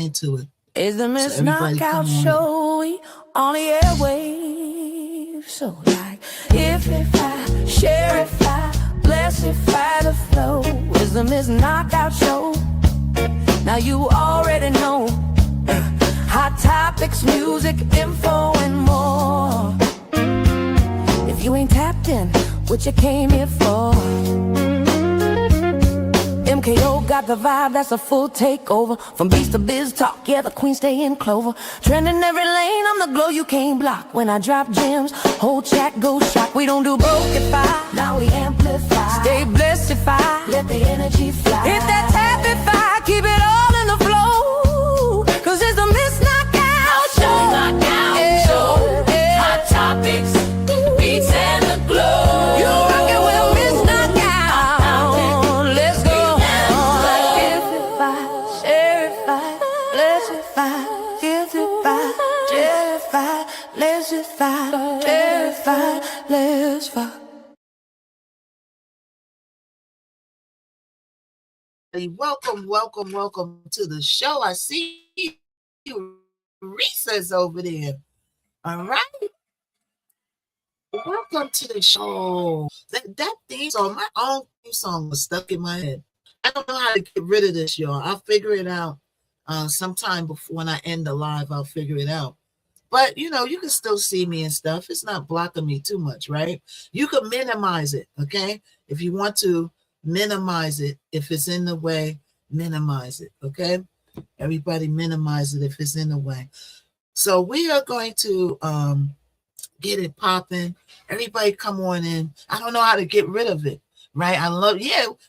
into it. It's the Miss Knockout Show on the airwaves. So like, if I, share if I, bless if I, the flow. It's the Miss Knockout Show. Now you already know. Hot topics, music, info, and more. If you ain't tapped in, what you came here for? MKO got the vibe, that's a full takeover. From beast to biz talk, yeah, the queen stay in clover. Trending every lane, I'm the glow you can't block. When I drop gems, whole chat goes shock. We don't do brokeify, now we amplify. Stay blessed if I let the energy fly. Hit that tapify, keep it all in the flow. Cause it's the Miss Knockout Show. Knockout Show. Hot topics, beats and the glow. You rockin' with Miss Knockout. Let's go. Let's fuck. Welcome to the show. I see you, Reese's over there. All right. Welcome to the show. That theme song, my own theme song was stuck in my head. I don't know how to get rid of this, y'all. I'll figure it out sometime before when I end the live. I'll figure it out. But, you can still see me and stuff. It's not blocking me too much, right? You can minimize it, okay? If you want to minimize it, if it's in the way, minimize it, okay? Everybody minimize it if it's in the way. So we are going to get it popping. Everybody come on in. I don't know how to get rid of it, right?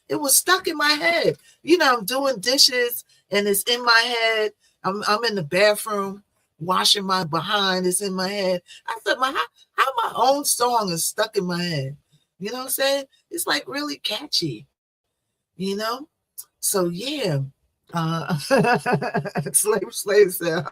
It was stuck in my head. I'm doing dishes and it's in my head. I'm in the bathroom washing my behind, it's in my head. I thought, how my own song is stuck in my head. You know what I'm saying? It's like really catchy, So yeah, slave said,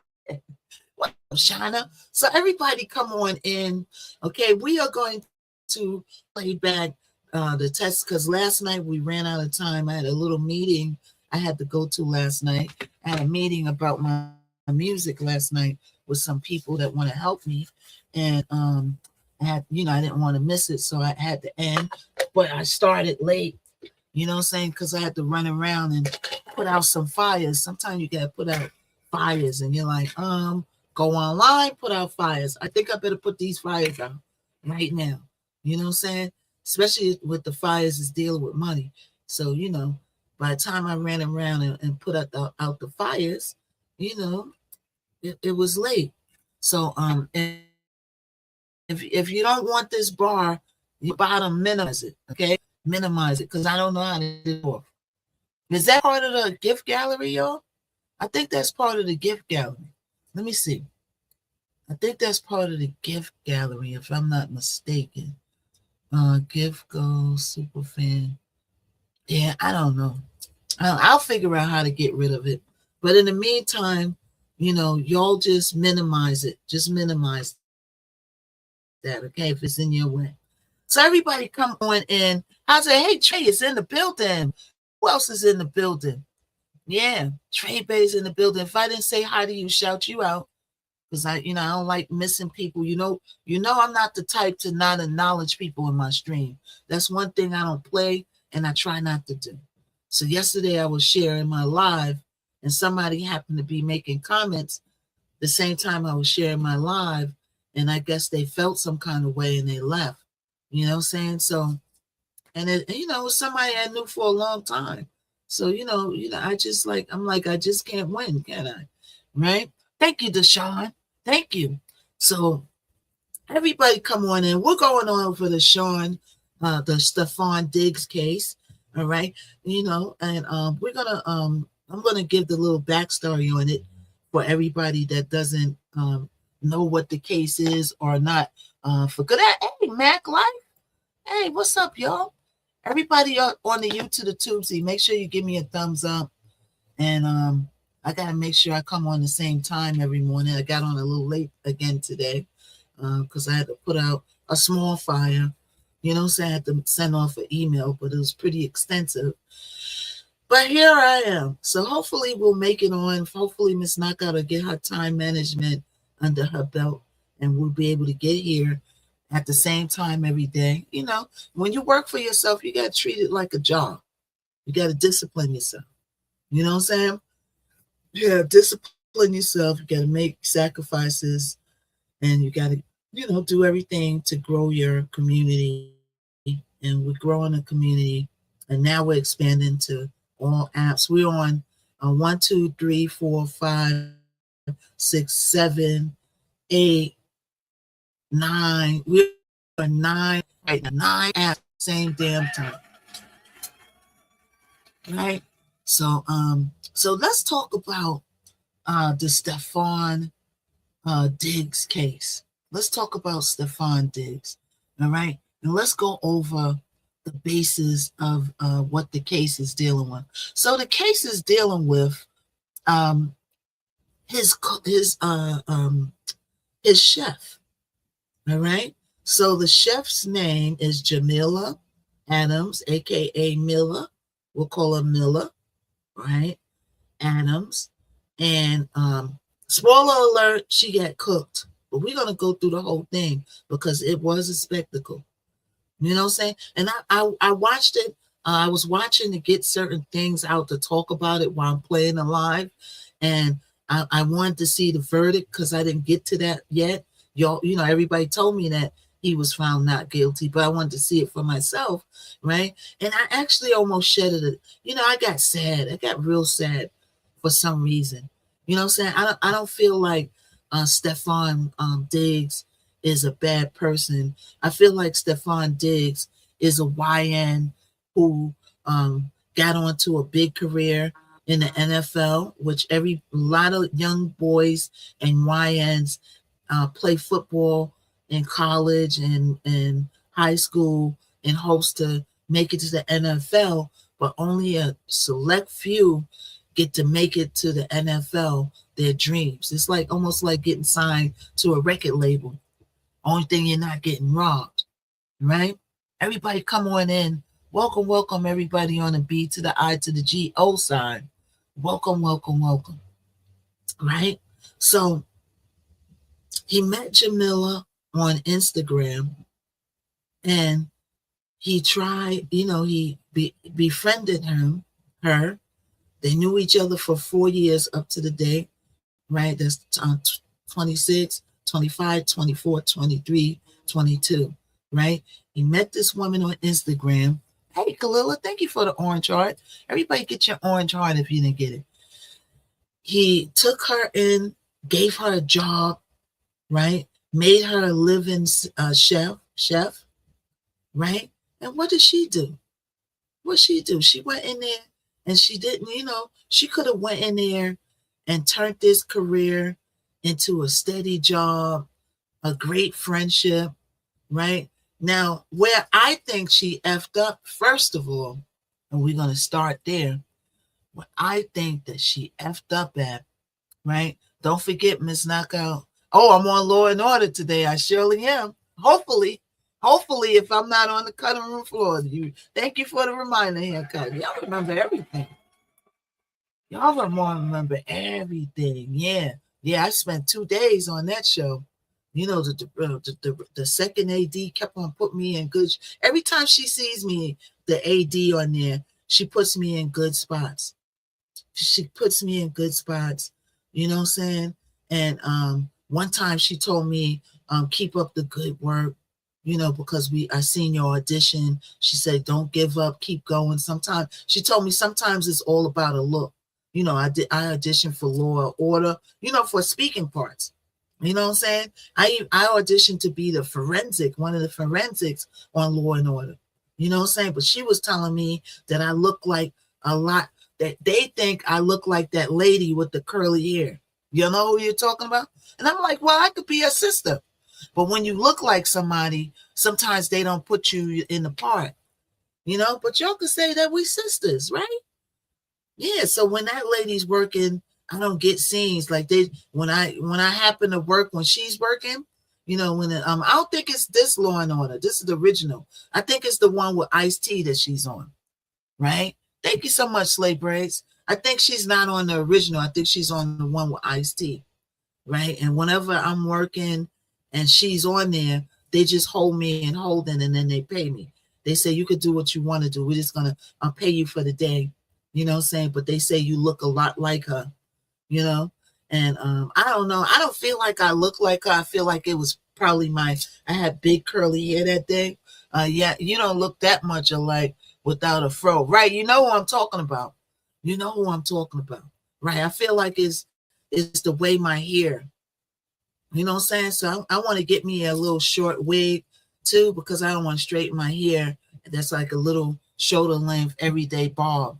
what up, Shana? So everybody come on in. Okay, we are going to play back the test because last night we ran out of time. I had a little meeting I had to go to last night. I had a meeting about my music last night with some people that want to help me, and I had, I didn't want to miss it, so I had to end. But I started late, what I'm saying, because I had to run around and put out some fires. Sometimes you gotta put out fires, and you're like, go online, put out fires. I think I better put these fires out right now. You know what I'm saying? Especially with the fires is dealing with money. So by the time I ran around and put out the fires, it was late. So if you don't want this bar, you bottom minimize it, okay? Minimize it, because I don't know how to do it. Is that part of the gift gallery, y'all? I think that's part of the gift gallery. Let me see. I think that's part of the gift gallery, if I'm not mistaken. Gift goes, super fan. Yeah, I don't know. I'll figure out how to get rid of it. But in the meantime, y'all just minimize it. Just minimize that, okay, if it's in your way. So everybody come on in. I say, hey, Trey is in the building. Who else is in the building? Yeah, Trey Bay's in the building. If I didn't say hi to you, shout you out. Because I don't like missing people. I'm not the type to not acknowledge people in my stream. That's one thing I don't play and I try not to do. So yesterday I was sharing my live and somebody happened to be making comments the same time I was sharing my live, and I guess they felt some kind of way and they left. You know what I'm saying? So, and it, somebody I knew for a long time. So, I just I just can't win, can I? Right? Thank you, Deshaun. Thank you. So everybody come on in. We're going on for the Stefan Diggs case. All right. And we're gonna I'm gonna give the little backstory on it for everybody that doesn't know what the case is or not. For good. Hey, Mac Life. Hey, what's up, y'all? Everybody on the YouTube, the Tubesy, make sure you give me a thumbs up. And I gotta make sure I come on the same time every morning. I got on a little late again today because I had to put out a small fire. So I had to send off an email, but it was pretty extensive. But here I am. So hopefully we'll make it on. Hopefully Miss Knockout will get her time management under her belt and we'll be able to get here at the same time every day. You know, when you work for yourself, you got to treat it like a job. You got to discipline yourself. You know what I'm saying? Yeah, discipline yourself. You got to make sacrifices and you got to, you know, do everything to grow your community. And we're growing a community. And now we're expanding to all apps. We're on 1, 2, 3, 4, 5, 6, 7, 8, 9. We're on 9 right now. 9 apps same damn time. Right? So let's talk about the Stefan Diggs case. Let's talk about Stefan Diggs. All right. And let's go over the basis of what the case is dealing with. So the case is dealing with his chef. All right. So the chef's name is Jamila Adams, aka Miller. We'll call her Miller, right? Adams. And spoiler alert, she got cooked. But we're gonna go through the whole thing because it was a spectacle. You know what I'm saying? And I watched it. I was watching to get certain things out to talk about it while I'm playing it live. And I wanted to see the verdict because I didn't get to that yet. Y'all, you know, everybody told me that he was found not guilty, but I wanted to see it for myself, right? And I actually almost shedded it. You know, I got sad. I got real sad for some reason. You know what I'm saying? I don't feel like Stefan Diggs is a bad person. I feel like Stefan Diggs is a YN who got onto a big career in the NFL, which a lot of young boys and YNs play football in college and high school in hopes to make it to the NFL, but only a select few get to make it to the NFL, their dreams. It's like almost like getting signed to a record label. Only thing you're not getting robbed, right? Everybody come on in. Welcome, welcome everybody on the B to the I to the G O side. Welcome, welcome, welcome. Right? So he met Jamila on Instagram and he tried, you know, he befriended her. They knew each other for 4 years up to the day, right? That's 26, 25, 24, 23, 22, right? He met this woman on Instagram. Hey, Kalila, thank you for the orange heart. Everybody get your orange heart if you didn't get it. He took her in, gave her a job, right? Made her a living chef, right? And what did she do? What she do? She went in there and she didn't, you know, she could have went in there and turned this career into a steady job, a great friendship, right? Now, where I think she effed up, first of all, and we're going to start there, what I think that she effed up at, right? Don't forget, Miss Knockout. Oh, I'm on Law and Order today. I surely am. Hopefully, if I'm not on the cutting room floor. Thank you for the reminder, Haircut. Y'all remember everything. Y'all remember everything. Yeah. I spent 2 days on that show. You know, the second AD kept on putting me in good. Every time she sees me, the AD on there, she puts me in good spots. She puts me in good spots. You know what I'm saying? And one time she told me, keep up the good work, you know, because I seen your audition. She said, don't give up, keep going. Sometimes she told me sometimes it's all about a look. You know, I auditioned for Law and Order, you know, for speaking parts. You know what I'm saying? I auditioned to be one of the forensics on Law and Order. You know what I'm saying? But she was telling me that I look like a lot, that they think I look like that lady with the curly hair. You know who you're talking about? And I'm like, well, I could be a sister. But when you look like somebody, sometimes they don't put you in the part. You know, but y'all could say that we sisters, right? Yeah, so when that lady's working, I don't get scenes like when I happen to work when she's working, you know, when I don't think it's this Law and Order. This is the original. I think it's the one with Ice-T that she's on, right? Thank you so much, Slay Braids. I think she's not on the original. I think she's on the one with Ice-T, right? And whenever I'm working and she's on there, they just hold me and holding, and then they pay me. They say you could do what you want to do. We're just gonna pay you for the day, you know what I'm saying? But they say you look a lot like her, you know. And I don't know. I don't feel like I look like her. I feel like it was probably I had big curly hair that day. Yeah, you don't look that much alike without a fro, right? You know who I'm talking about. You know who I'm talking about, right? I feel like it's the way my hair, you know what I'm saying? So I want to get me a little short wig too, because I don't want to straighten my hair. That's like a little shoulder length everyday bob.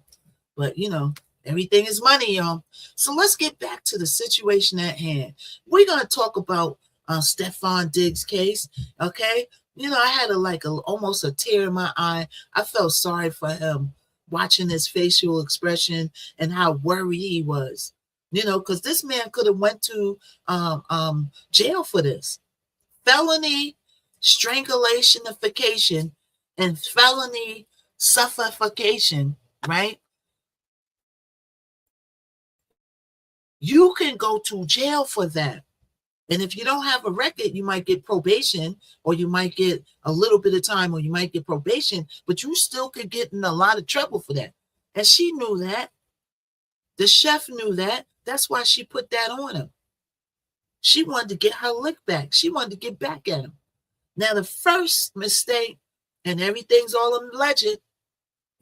But you know, everything is money, y'all. So let's get back to the situation at hand. We're gonna talk about Stefon Diggs' case. Okay, you know, I had almost a tear in my eye. I felt sorry for him watching his facial expression and how worried he was. You know, because this man could have went to jail for this felony strangulationification and felony suffocation, right? You can go to jail for that. And if you don't have a record, you might get probation, or you might get a little bit of time, or you might get probation, but you still could get in a lot of trouble for that. And she knew that. The chef knew that. That's why she put that on him. She wanted to get her lick back. She wanted to get back at him. Now, the first mistake, and everything's all alleged.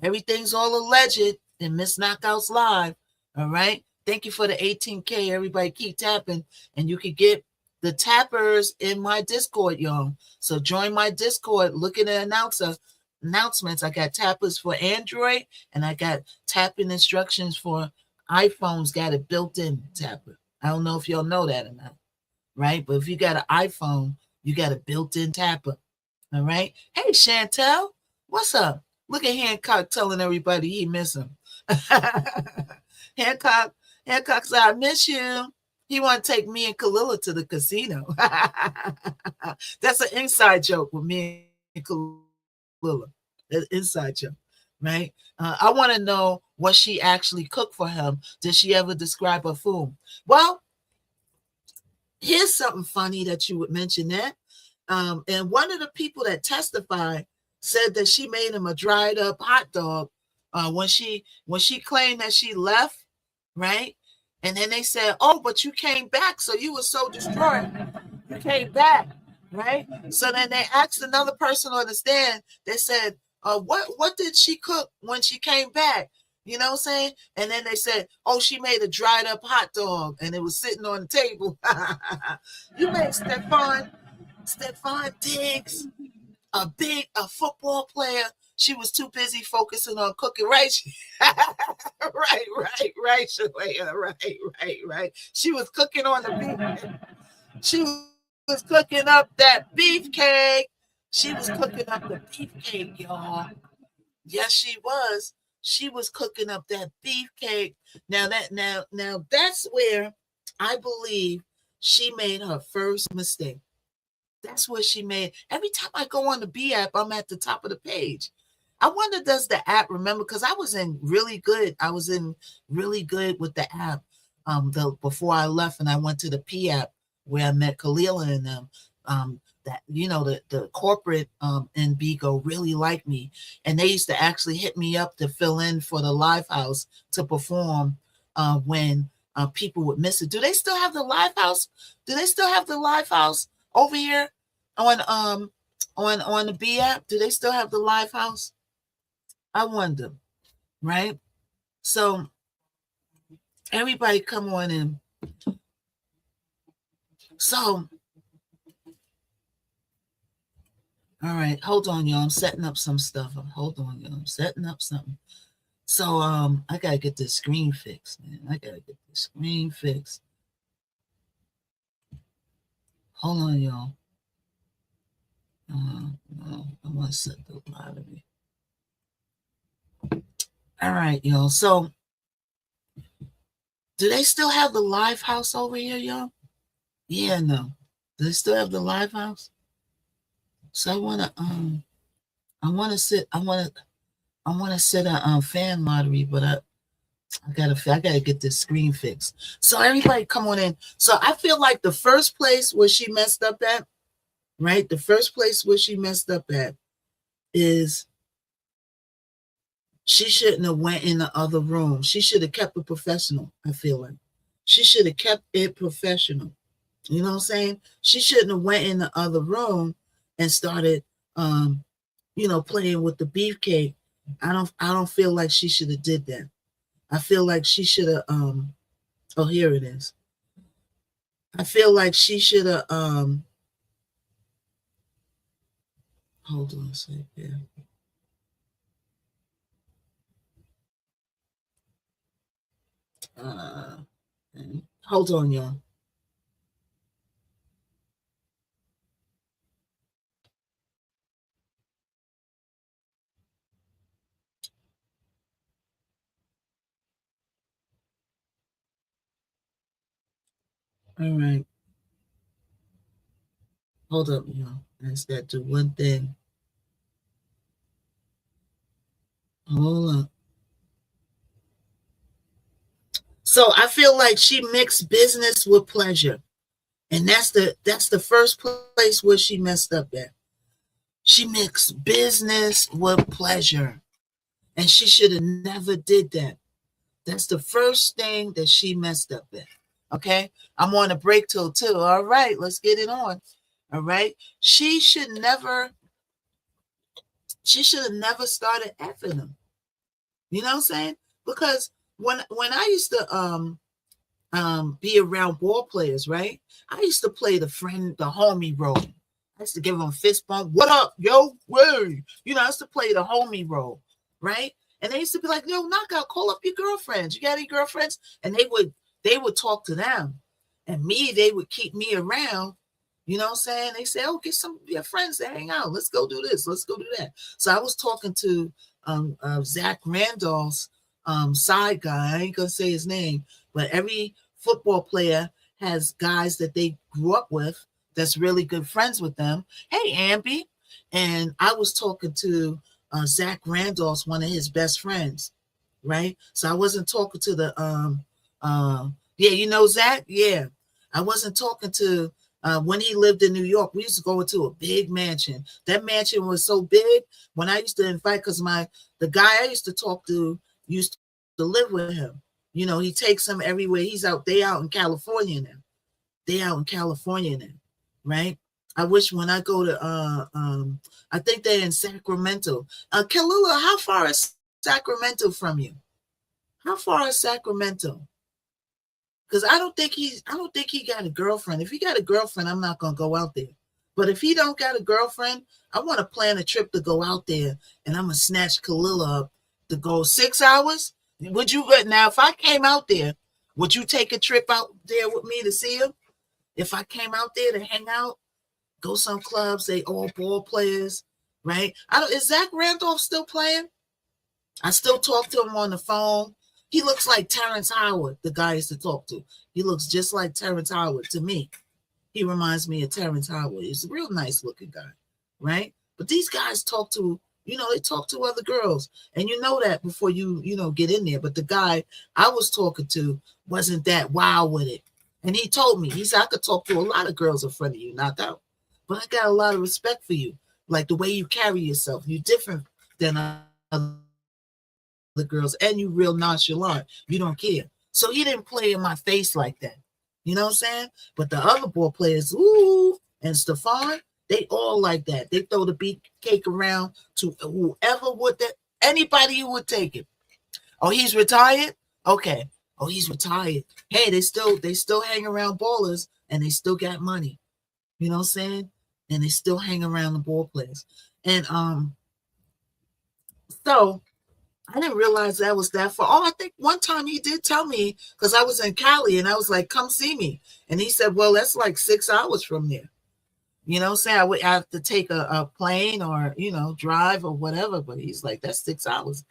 Everything's all alleged in Miss Knockouts Live. All right. Thank you for the 18K. Everybody keep tapping, and you can get the tappers in my Discord, y'all. So join my Discord. Look at the announcements. I got tappers for Android, and I got tapping instructions for iPhones. Got a built-in tapper. I don't know if y'all know that or not, right? But if you got an iPhone, you got a built-in tapper. All right. Hey, Chantel, what's up? Look at Hancock telling everybody he miss him. Hancock said, I miss you. He want to take me and Kalila to the casino. That's an inside joke with me and Kalila. That's an inside joke, right? I want to know what she actually cooked for him. Did she ever describe her food? Well, here's something funny that you would mention that. And one of the people that testified said that she made him a dried up hot dog when she claimed that she left, right? And then they said, oh, but you came back, so you were so destroyed. You came back, right? So then they asked another person on the stand. They said, what did she cook when she came back? You know what I'm saying? And then they said, oh, she made a dried up hot dog, and it was sitting on the table. You made Stefon Diggs a football player. She was too busy focusing on cooking, right? right, Shalaya, right. She was cooking on the beef. She was cooking up that beefcake. She was cooking up the beefcake, y'all. Yes, she was. She was cooking up that beefcake. Now that's where I believe she made her first mistake. That's what she made. Every time I go on the B app, I'm at the top of the page. I wonder, does the app remember? Because I was in really good with the app before I left, and I went to the P app where I met Kalila and them. That, you know, the corporate in Bigo really liked me, and they used to actually hit me up to fill in for the Live House to perform when people would miss it. Do they still have the Live House? Do they still have the Live House over here on the B app? Do they still have the Live House? I wonder, right? So everybody come on in. So, all right, hold on, y'all. I'm setting up some stuff. Hold on, y'all. I'm setting up something. So I gotta get this screen fixed, man. Hold on, y'all. No, I want to set the lottery. All right, y'all. So, do they still have the Live House over here, y'all? Yeah, no. Do they still have the Live House? So I want to I want to set a fan lottery, but I gotta get this screen fixed. So everybody come on in. So I feel like the first place where she messed up at, right? The first place where she messed up at is she shouldn't have went in the other room. She should have kept it professional, I feel like. She should have kept it professional. You know what I'm saying? She shouldn't have went in the other room and started playing with the beefcake. I don't feel like she should have did that. I feel like she should have oh, here it is. I feel like she should have hold on a second. Hold on, y'all. All right. Hold up, y'all. I just got to do one thing. Hold up. So I feel like she mixed business with pleasure. And that's the first place where she messed up at. She mixed business with pleasure. And she should have never did that. That's the first thing that she messed up at. Okay? I'm on a break till 2. All right, let's get it on. All right. She should have never started effing him. You know what I'm saying? Because when I used to be around ball players, right? I used to play the homie role. I used to give them a fist bump. What up, yo? Where? You know, I used to play the homie role, right? And they used to be like, "Yo, knockout, call up your girlfriends. You got any girlfriends?" And they would talk to them, and they would keep me around. You know what I'm saying? They say, "Oh, get some of your friends to hang out. Let's go do this. Let's go do that." So I was talking to Zach Randolph's side guy. I ain't gonna say his name, but every football player has guys that they grew up with that's really good friends with them. Hey, Amby. And I was talking to Zach Randolph's one of his best friends, right? So I wasn't talking to the yeah, you know Zach? Yeah. I wasn't talking to when he lived in New York. We used to go into a big mansion. That mansion was so big. When I used to invite, because the guy I used to talk to used to live with him. You know, he takes them everywhere. They out in California now. They out in California now, right? I wish when I go to I think they're in Sacramento. Kalila, how far is Sacramento from you? How far is Sacramento? Because I don't think he got a girlfriend. If he got a girlfriend, I'm not gonna go out there. But if he don't got a girlfriend, I want to plan a trip to go out there, and I'm gonna snatch Kalila up to go 6 hours. Would you now? If I came out there, would you take a trip out there with me to see him? If I came out there to hang out, go some clubs, they all ball players, right? Is Zach Randolph still playing? I still talk to him on the phone. He looks like Terrence Howard, the guy I used to talk to. He looks just like Terrence Howard to me. He reminds me of Terrence Howard. He's a real nice looking guy, right? But these guys talk to, they talk to other girls. And you know that before you get in there. But the guy I was talking to wasn't that wild with it. And he told me, he said, I could talk to a lot of girls in front of you, not that. But I got a lot of respect for you. Like the way you carry yourself. You're different than other girls. And you real nonchalant. You don't care. So he didn't play in my face like that. You know what I'm saying? But the other ball players, ooh, and Stefan, they all like that. They throw the beat cake around to whoever anybody who would take it. Oh, he's retired? Okay. Oh, he's retired. Hey, they still hang around ballers and they still got money. You know what I'm saying? And they still hang around the ball players. And so I didn't realize that was that far. Oh, I think one time he did tell me, because I was in Cali and I was like, come see me. And he said, well, that's like 6 hours from there. You know what I'm saying? I would have to take a plane or, drive or whatever. But he's like, that's 6 hours.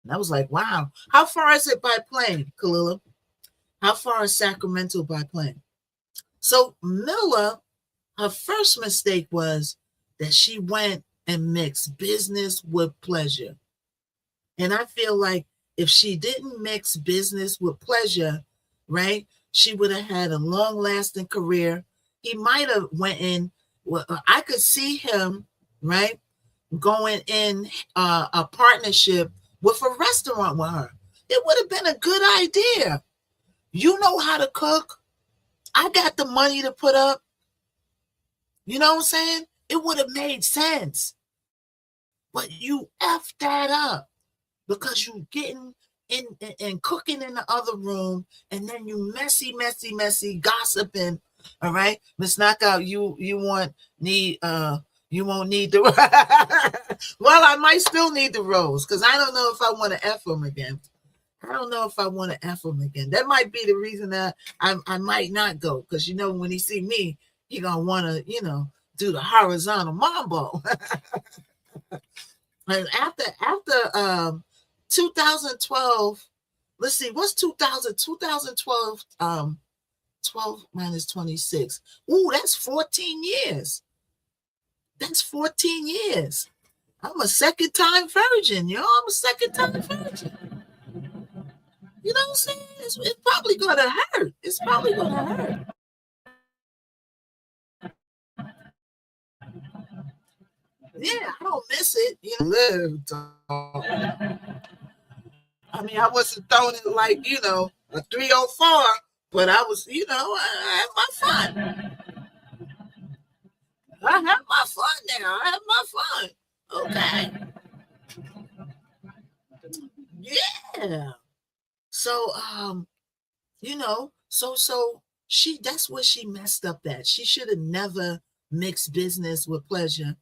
And I was like, wow. How far is it by plane, Kalila? How far is Sacramento by plane? So Miller, her first mistake was that she went and mixed business with pleasure. And I feel like if she didn't mix business with pleasure, right, she would have had a long-lasting career. He might have went in. Well, I could see him, right, going in a partnership with a restaurant with her. It would have been a good idea. You know how to cook. I got the money to put up. You know what I'm saying? It would have made sense. But you F that up because you getting in and cooking in the other room, and then you messy gossiping. All right, Miss Knockout, you won't need the well, I might still need the rose because I don't know if I want to F them again. I don't know if I want to F him again. That might be the reason that I might not go, because when he see me, he gonna want to do the horizontal mambo. And after 2012, let's see, what's 2012 12 minus 26. Ooh, that's 14 years. That's 14 years. I'm a second time virgin, yo. I'm a second time virgin. You know what I'm saying? It's probably gonna hurt. It's probably gonna hurt. Yeah, I don't miss it. Lived. I mean, I wasn't throwing it like a 304, but I was, I had my fun. I have my fun now. I have my fun. Okay. Yeah. So, so that's where she messed up at. She should have never mixed business with pleasure,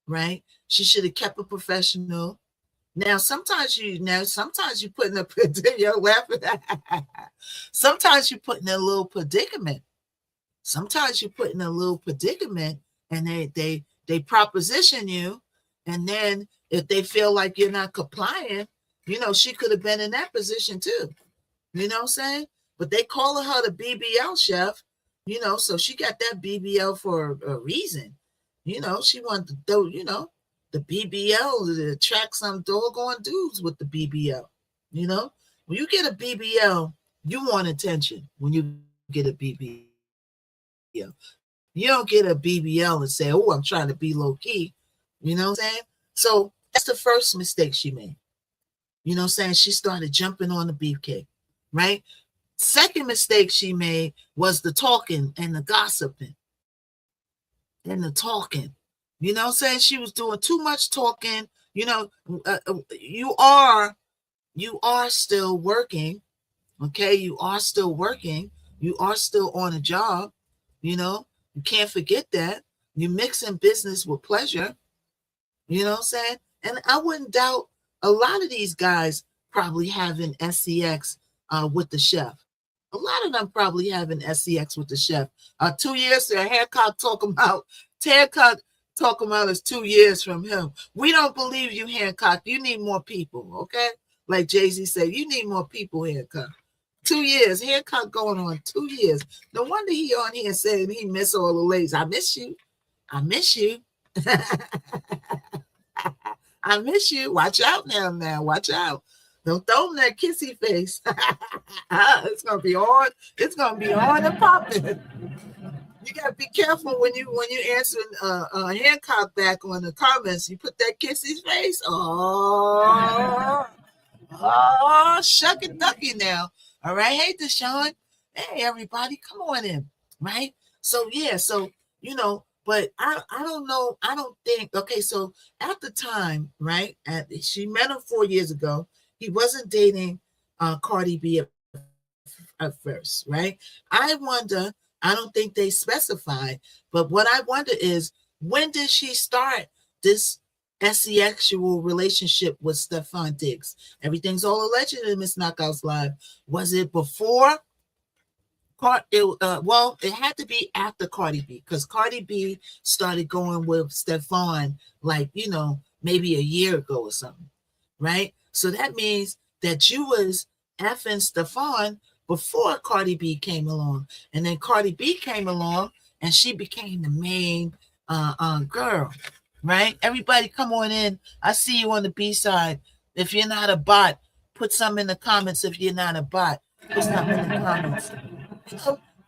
right? She should have kept it professional. Now, sometimes you put in you're laughing. Sometimes you put in a little predicament. Sometimes you put in a little predicament, and they proposition you, and then if they feel like you're not complying, she could have been in that position too. You know what I'm saying? But they calling her the BBL chef, so she got that BBL for a reason. She wanted to do, the BBL to attract some doggone dudes with the BBL. When you get a BBL, you want attention when you get a BBL. You don't get a BBL and say, oh, I'm trying to be low key. You know what I'm saying? So that's the first mistake she made. You know what I'm saying? She started jumping on the beefcake, right? Second mistake she made was the talking and the gossiping and the talking. You know what I'm saying? She was doing too much talking. You are still working. Okay, you are still working. You are still on a job. You can't forget that. You're mixing business with pleasure. You know what I'm saying? And I wouldn't doubt a lot of these guys probably having SCX with the chef. A lot of them probably having SCX with the chef. 2 years to Hancock talking about is 2 years from him. We don't believe you, Hancock. You need more people, okay? Like Jay-Z said, you need more people, Hancock. 2 years. Hancock going on 2 years. No wonder he on here saying he miss all the ladies. I miss you. I miss you. I miss you. Watch out now. Watch out. Don't throw him that kissy face. It's gonna be on. It's gonna be on and popping. You gotta be careful when you answer Hancock back on the comments. You put that kissy face. Oh, shuck and ducky now. All right. Hey, Deshaun. Hey, everybody, come on in. Right. So yeah. So but I don't know. I don't think. Okay. So at the time, right? She met him 4 years ago. He wasn't dating Cardi B at first, right? I wonder. I don't think they specified, but what I wonder is, when did she start this sexual relationship with Stefon Diggs? Everything's all alleged in Miss Knockout's Live. Was it before? Well, it had to be after Cardi B, because Cardi B started going with Stefon maybe a year ago or something, right? So that means that you was effing Stefon before Cardi B came along, and then Cardi B came along, and she became the main girl, right? Everybody, come on in. I see you on the B side. If you're not a bot, put some in the comments. If you're not a bot, put some in the comments.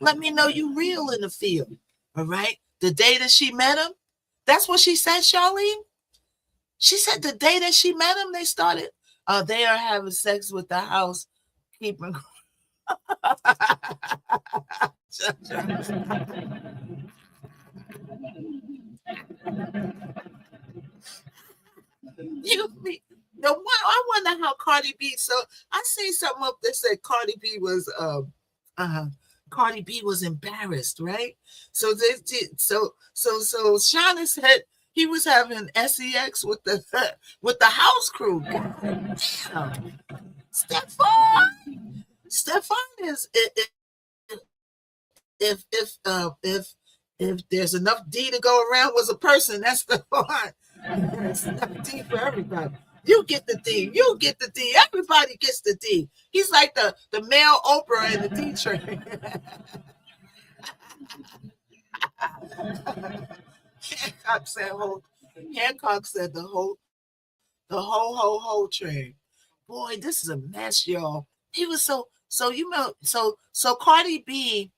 Let me know you real in the field. All right. The day that she met him, that's what she said, Charlene. She said the day that she met him, they are having sex with the housekeeper. I wonder how Cardi B. So I see something up that said Cardi B was embarrassed, right? So Shauna said he was having sex with the with the house crew. Stefan is if there's enough D to go around was a person, that's Stefan. That's enough D for everybody. You get the D. You get the D. Everybody gets the D. He's like the male Oprah in the D train. Hancock said the whole train. Boy, this is a mess, y'all. He was so Cardi B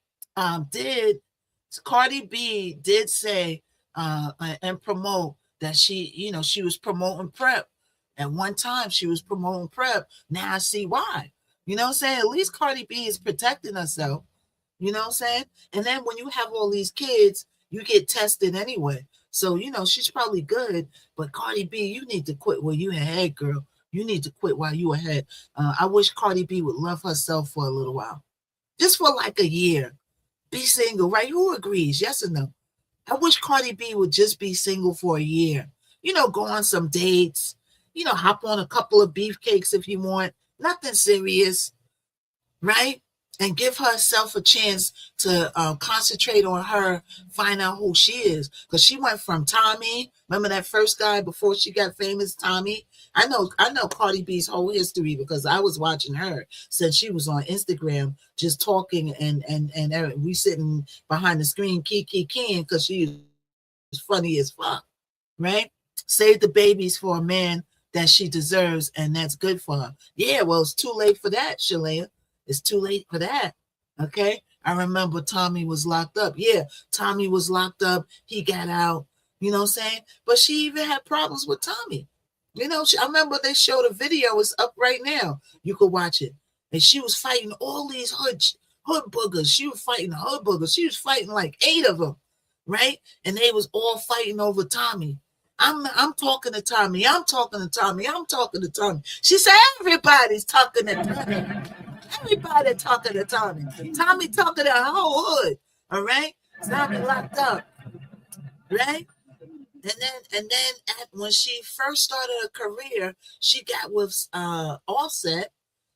did say and promote that she was promoting PrEP. At one time she was promoting PrEP. Now I see why. You know what I'm saying? At least Cardi B is protecting herself. You know what I'm saying? And then when you have all these kids, you get tested anyway. So, she's probably good. But Cardi B, you need to quit while you ahead, girl. You need to quit while you ahead. I wish Cardi B would love herself for a little while. Just for like a year. Be single, right? Who agrees? Yes or no? I wish Cardi B would just be single for a year. Go on some dates. Hop on a couple of beefcakes if you want. Nothing serious, right? And give herself a chance to concentrate on her, find out who she is. Because she went from Tommy, remember that first guy before she got famous, Tommy? I know Cardi B's whole history because I was watching her since she was on Instagram, just talking and we sitting behind the screen, keying because she was funny as fuck, right? Save the babies for a man that she deserves, and that's good for her. Yeah, well, it's too late for that, Shalea. It's too late for that. Okay. I remember Tommy was locked up. Yeah, Tommy was locked up. He got out. You know what I'm saying? But she even had problems with Tommy. I remember they showed a video. It's up right now. You could watch it. And she was fighting all these hood boogers. She was fighting hood boogers. She was fighting like 8 of them, right? And they was all fighting over Tommy. I'm talking to Tommy. I'm talking to Tommy. I'm talking to Tommy. She said, everybody's talking to Tommy. Everybody talking to Tommy. Tommy talking to the whole hood. All right. Tommy locked up. Right. And then when she first started her career, she got with Offset.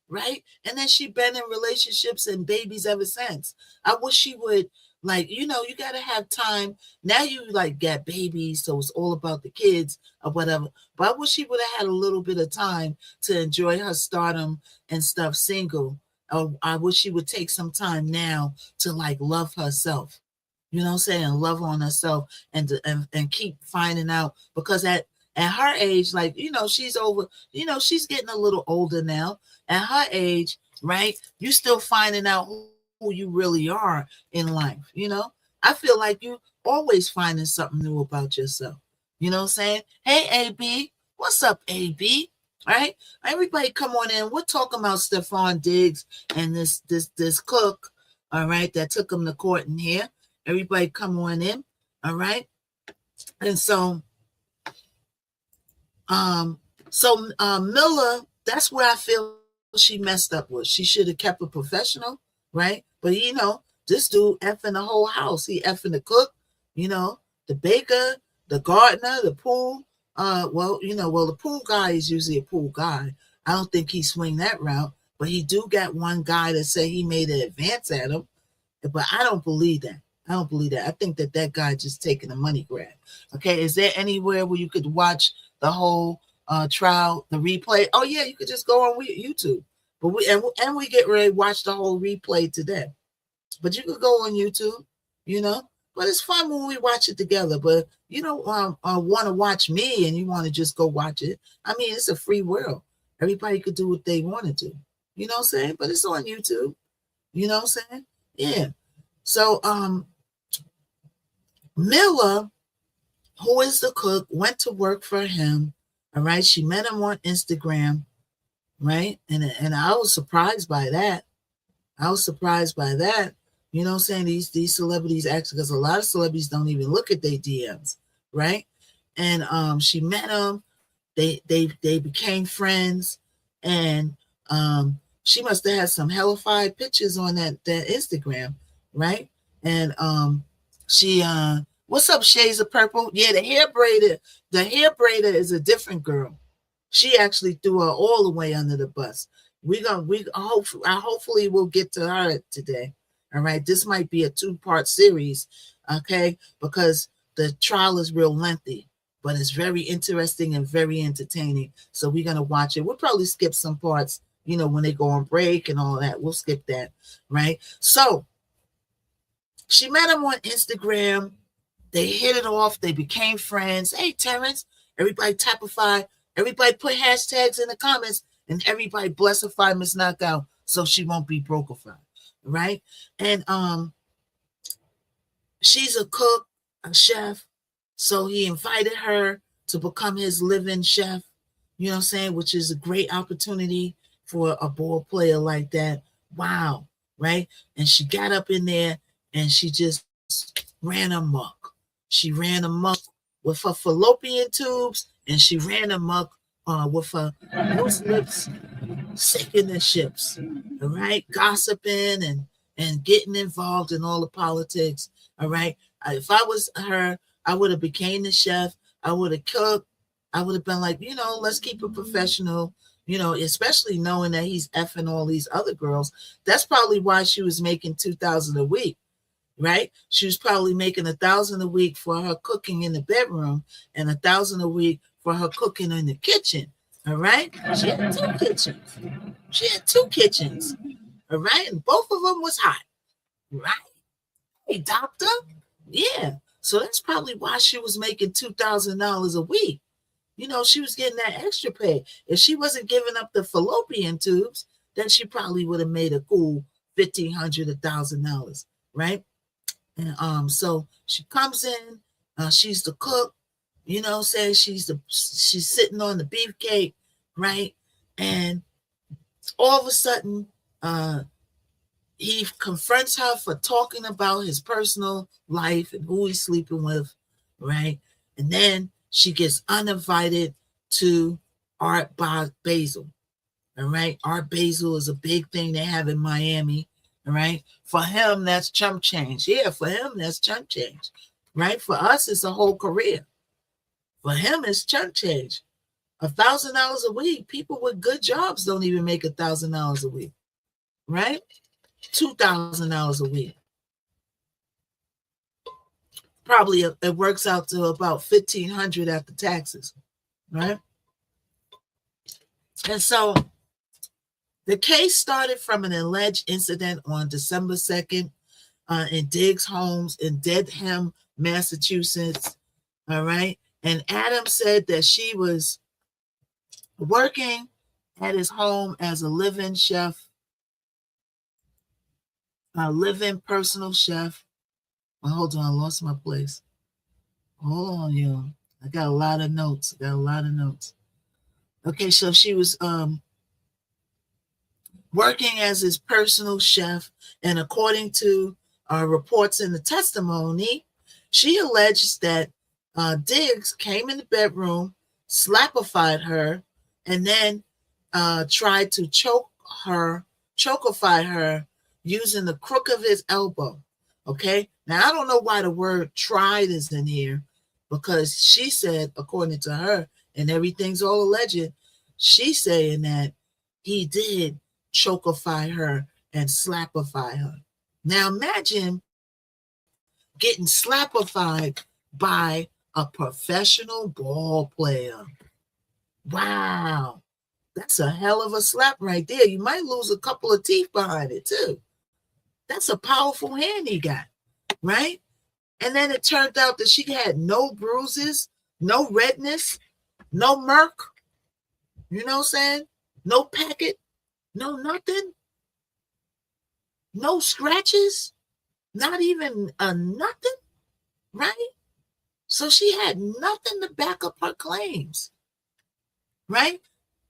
Right. And then she been in relationships and babies ever since. I wish she would. Like, you got to have time. Now you got babies, so it's all about the kids or whatever. But I wish she would have had a little bit of time to enjoy her stardom and stuff single. I wish she would take some time now to love herself. You know what I'm saying? Love on herself and keep finding out, because at her age, she's over, she's getting a little older now. At her age, right? You still finding out who you really are in life. I feel like you always finding something new about yourself. You know what I'm saying? Hey, AB, what's up, AB? All right, everybody come on in. We're talking about Stefan Diggs and this cook, all right, that took him to court in here. Everybody come on in, all right? And so Miller, that's where I feel she messed up with. She should have kept a professional, right? But this dude effing the whole house. He effing the cook, the baker, the gardener, the pool. The pool guy is usually a pool guy. I don't think he swing that route, but he do got one guy that say he made an advance at him. But I don't believe that. I think that guy just taking a money grab. Okay, is there anywhere where you could watch the whole trial, the replay? Oh yeah, you could just go on YouTube. But we get ready to watch the whole replay today. But you could go on YouTube, But it's fun when we watch it together. But you don't want to watch me and you want to just go watch it. I mean, it's a free world. Everybody could do what they want to do. You know what I'm saying? But it's on YouTube. You know what I'm saying? Yeah. So Mila, who is the cook, went to work for him. All right. She met him on Instagram, right? And I was surprised by that. I was surprised by that. You know what I'm saying? These celebrities actually, because a lot of celebrities don't even look at their DMs, right? And she met him. They became friends, and she must have had some hellified pictures on that Instagram, right? And she what's up, Shades of Purple? Yeah, the hair braider is a different girl. She actually threw her all the way under the bus. Hopefully we'll get to her today. All right, this might be a 2-part series, okay? Because the trial is real lengthy, but it's very interesting and very entertaining. So we're gonna watch it. We'll probably skip some parts, you know, when they go on break and all that. We'll skip that, right? So she met him on Instagram. They hit it off. They became friends. Hey, Terrence, everybody typify. Everybody put hashtags in the comments, and everybody blessify Miss Knockout so she won't be brokified, right? And she's a cook, a chef, so he invited her to become his live-in chef, you know what I'm saying, which is a great opportunity for a ball player like that. Wow, right? And she got up in there and she just ran amok. She ran amok with her fallopian tubes, and she ran amok with her loose lips, sinking the ships, all right, gossiping and getting involved in all the politics, all right. If I was her, I would have became the chef. I would have cooked. I would have been like, you know, let's keep it professional, you know, especially knowing that he's effing all these other girls. That's probably why she was making $2,000 a week, right? She was probably making $1,000 a week for her cooking in the bedroom and $1,000 a week for her cooking in the kitchen. All right. She had 2 kitchens. All right. And both of them was hot. Right. Hey, doctor. Yeah. So that's probably why she was making $2,000 a week. You know, she was getting that extra pay. If she wasn't giving up the fallopian tubes, then she probably would have made a cool $1,500, $1,000, right? And so she comes in, she's the cook, you know, saying she's sitting on the beefcake, right? And all of a sudden, he confronts her for talking about his personal life and who he's sleeping with, right? And then she gets uninvited to Art Basel, all right? Art Basel is a big thing they have in Miami, all right? For him, that's chump change. Yeah, for him, that's chump change, right? For us, it's a whole career. For him, it's chump change. $1,000 a week. People with good jobs don't even make $1,000 a week, right? $2,000 a week. Probably it works out to about $1,500 after taxes, right? And so the case started from an alleged incident on December 2nd in Diggs Homes in Dedham, Massachusetts. All right. And Adam said that she was working at his home as a live-in chef, a live-in personal chef. Oh, hold on, I lost my place. Hold on, yo. I got a lot of notes. Okay, so she was working as his personal chef, and according to reports in the testimony, she alleges that Diggs came in the bedroom, slapified her, and then tried to chokify her using the crook of his elbow. Okay, now I don't know why the word tried is in here, because she said, according to her, and everything's all alleged, she's saying that he did chokify her and slapify her. Now imagine getting slapified by a professional ball player. Wow, that's a hell of a slap right there. You might lose a couple of teeth behind it too. That's a powerful hand he got, right? And then it turned out that she had no bruises, no redness, no murk. You know what I'm saying? No packet, no nothing, no scratches, not even a nothing, right? So she had nothing to back up her claims, right?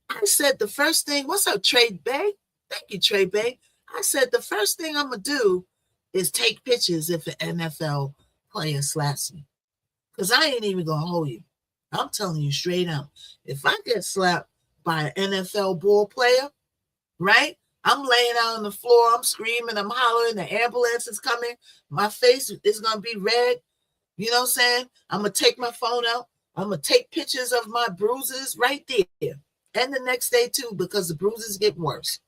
I said the first thing, what's up, Trade Bay? Thank you, Trade Bay. I said the first thing I'm going to do is take pictures if an NFL player slaps me. Because I ain't even going to hold you. I'm telling you straight out. If I get slapped by an NFL ball player, right? I'm laying out on the floor. I'm screaming. I'm hollering. The ambulance is coming. My face is going to be red. You know what I'm saying? I'm going to take my phone out. I'm going to take pictures of my bruises right there. And the next day, too, because the bruises get worse.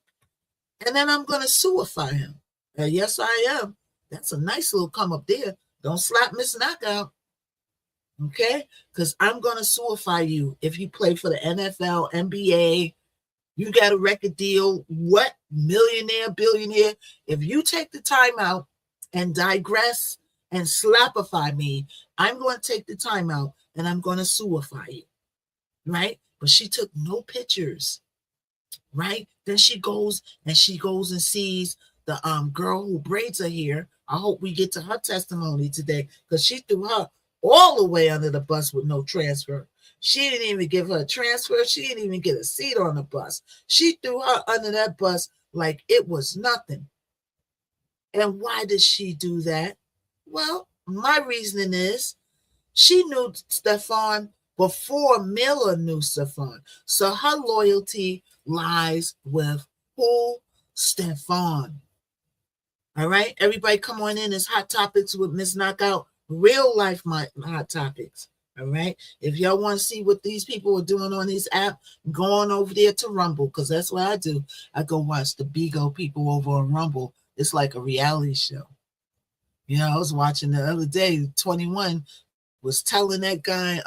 And then I'm going to suify him. And yes, I am. That's a nice little come up there. Don't slap Miss Knockout. Okay? Because I'm going to suify you if you play for the NFL, NBA, you got a record deal, what? Millionaire, billionaire. If you take the time out and digress and slapify me, I'm going to take the time out and I'm going to suify you. Right? But she took no pictures. Right? Then she goes and sees the girl who braids her hair. I hope we get to her testimony today because she threw her all the way under the bus with no transfer. She didn't even give her a transfer. She didn't even get a seat on the bus. She threw her under that bus like it was nothing. And why did she do that? Well, my reasoning is she knew Stefan before Miller knew Stefan. So her loyalty lies with who? Stefan. All right, everybody come on in. It's Hot Topics with Miss Knockout. Real life Hot Topics. All right. If y'all want to see what these people are doing on this app, go on over there to Rumble, because that's what I do. I go watch the Bigo people over on Rumble. It's like a reality show. You know, I was watching the other day, 21 was telling that guy,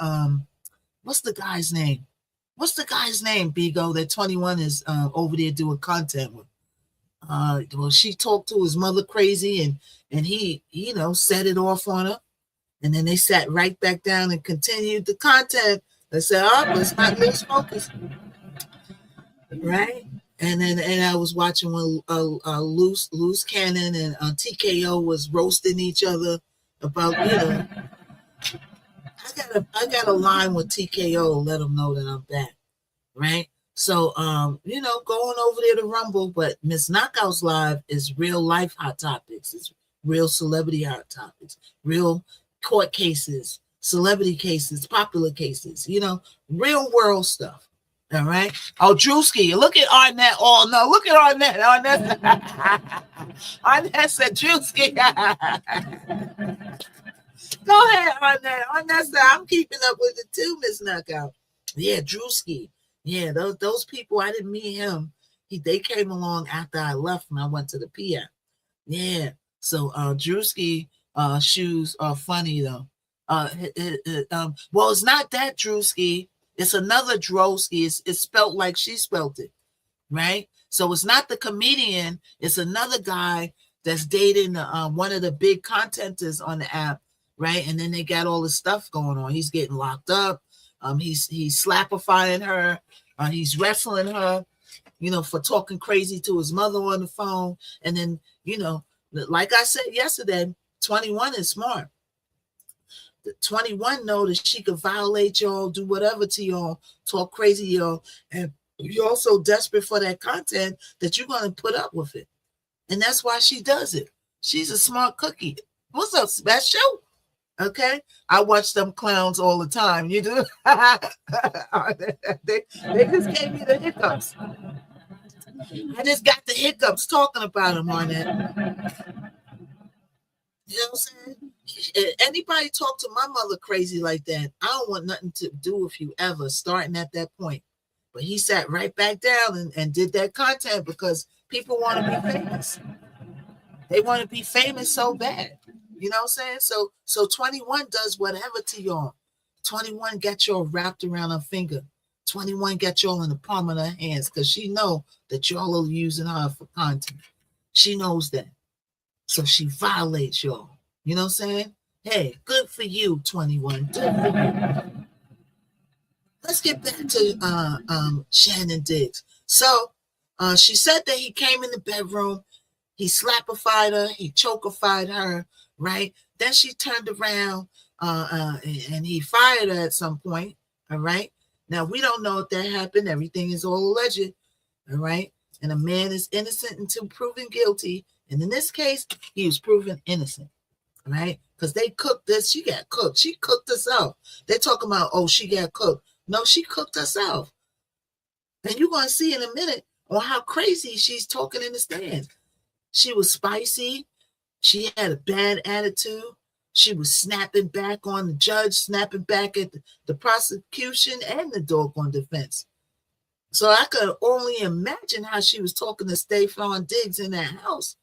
what's the guy's name? What's the guy's name, Bigo, that 21 is over there doing content with? Well, she talked to his mother crazy and he, you know, set it off on her. And then they sat right back down and continued the content. They said, oh, let's not lose focus. Right? And I was watching when Loose Cannon and TKO was roasting each other about, you know, I got a line with TKO, let them know that I'm back. Right? So, you know, going over there to Rumble, but Miss Knockout's live is real life hot topics. It's real celebrity hot topics, real court cases, celebrity cases, popular cases, you know, real world stuff. All right. Oh, Drewski, look at Arnett. Oh, no, look at Arnett. Arnett said Drewski. Go ahead, Arnett. Arnett said, I'm keeping up with it too, Miss Knockout. Yeah, Drewski. Yeah, those people, I didn't meet him. They came along after I left and I went to the PM. Yeah. So Drewski shoes are funny though. Well, it's not that Drewski. It's another Drewski. It's spelled like she spelled it, right? So it's not the comedian. It's another guy that's dating one of the big contenters on the app, right? And then they got all this stuff going on. He's getting locked up. He's slapifying her. He's wrestling her, you know, for talking crazy to his mother on the phone. And then, you know, like I said yesterday, 21 is smart. 21 know that she could violate y'all, do whatever to y'all, talk crazy y'all, and you're also desperate for that content that you're going to put up with it. And that's why she does it. She's a smart cookie. What's up, Special? Okay, I watch them clowns all the time. You do? they just gave me the hiccups. I just got the hiccups talking about them on it. You know what I'm saying? Anybody talk to my mother crazy like that, I don't want nothing to do with you ever, starting at that point. But he sat right back down and did that content because people want to be famous. They want to be famous so bad. You know what I'm saying? So 21 does whatever to y'all. 21 got y'all wrapped around her finger. 21 got y'all in the palm of her hands because she know that y'all are using her for content. She knows that. So she violates y'all. You know what I'm saying? Hey, good for you, 21. Good for you. Let's get back to Shannon Diggs. So she said that he came in the bedroom, he slapified her, he chokified her, right? Then she turned around and he fired her at some point, all right? Now, we don't know if that happened. Everything is all alleged, all right? And a man is innocent until proven guilty. And in this case, he was proven innocent, right? Because they cooked this. She got cooked. She cooked herself. They're talking about, oh, she got cooked. No, she cooked herself. And you're going to see in a minute on how crazy she's talking in the stand. She was spicy. She had a bad attitude. She was snapping back on the judge, snapping back at the prosecution and the doggone defense. So I could only imagine how she was talking to Stefan Diggs in that house.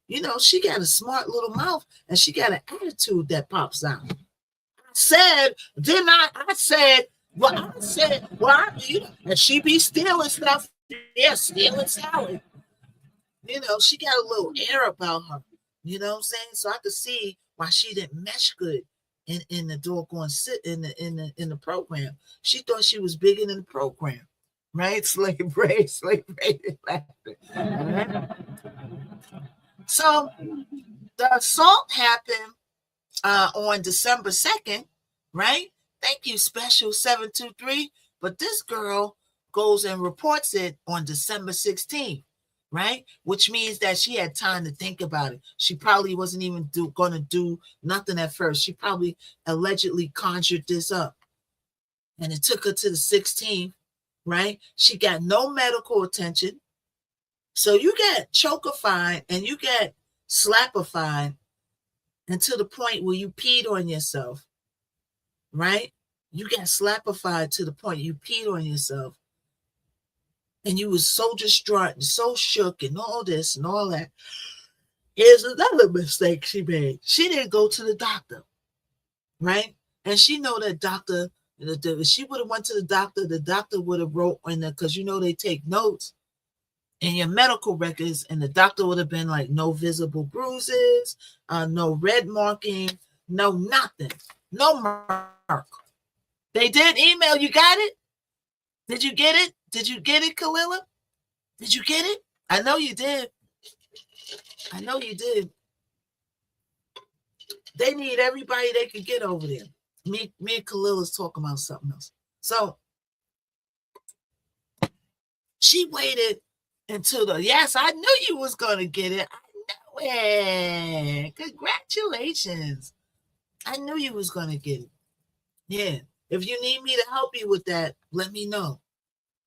You know, she got a smart little mouth and she got an attitude that pops out. I said, and she be stealing stuff. Yeah, stealing salad. You know, she got a little air about her. You know what I'm saying? So I could see why she didn't mesh good in the doggone in the program. She thought she was bigger than the program, right? Slave race. So the assault happened on December 2nd, right? Thank you, Special 723. But this girl goes and reports it on December 16th, right? Which means that she had time to think about it. She probably wasn't even going to do nothing at first. She probably allegedly conjured this up. And it took her to the 16th, right? She got no medical attention. So you get chokified and you get slapified and to the point where you peed on yourself, right? You got slapified to the point you peed on yourself. And you was so distraught and so shook and all this and all that. Here's another mistake she made. She didn't go to the doctor, right? And she know that doctor, if she would have went to the doctor would have wrote in there, because you know they take notes in your medical records, and the doctor would have been like, no visible bruises, no red marking, no nothing, no mark. They did email. You got it? Did you get it? Did you get it, Kalila? Did you get it? I know you did. I know you did. They need everybody they could get over there. Me and Kalila's talking about something else. So she waited until yes, I knew you was going to get it. I know it. Congratulations. I knew you was going to get it. Yeah. If you need me to help you with that, let me know.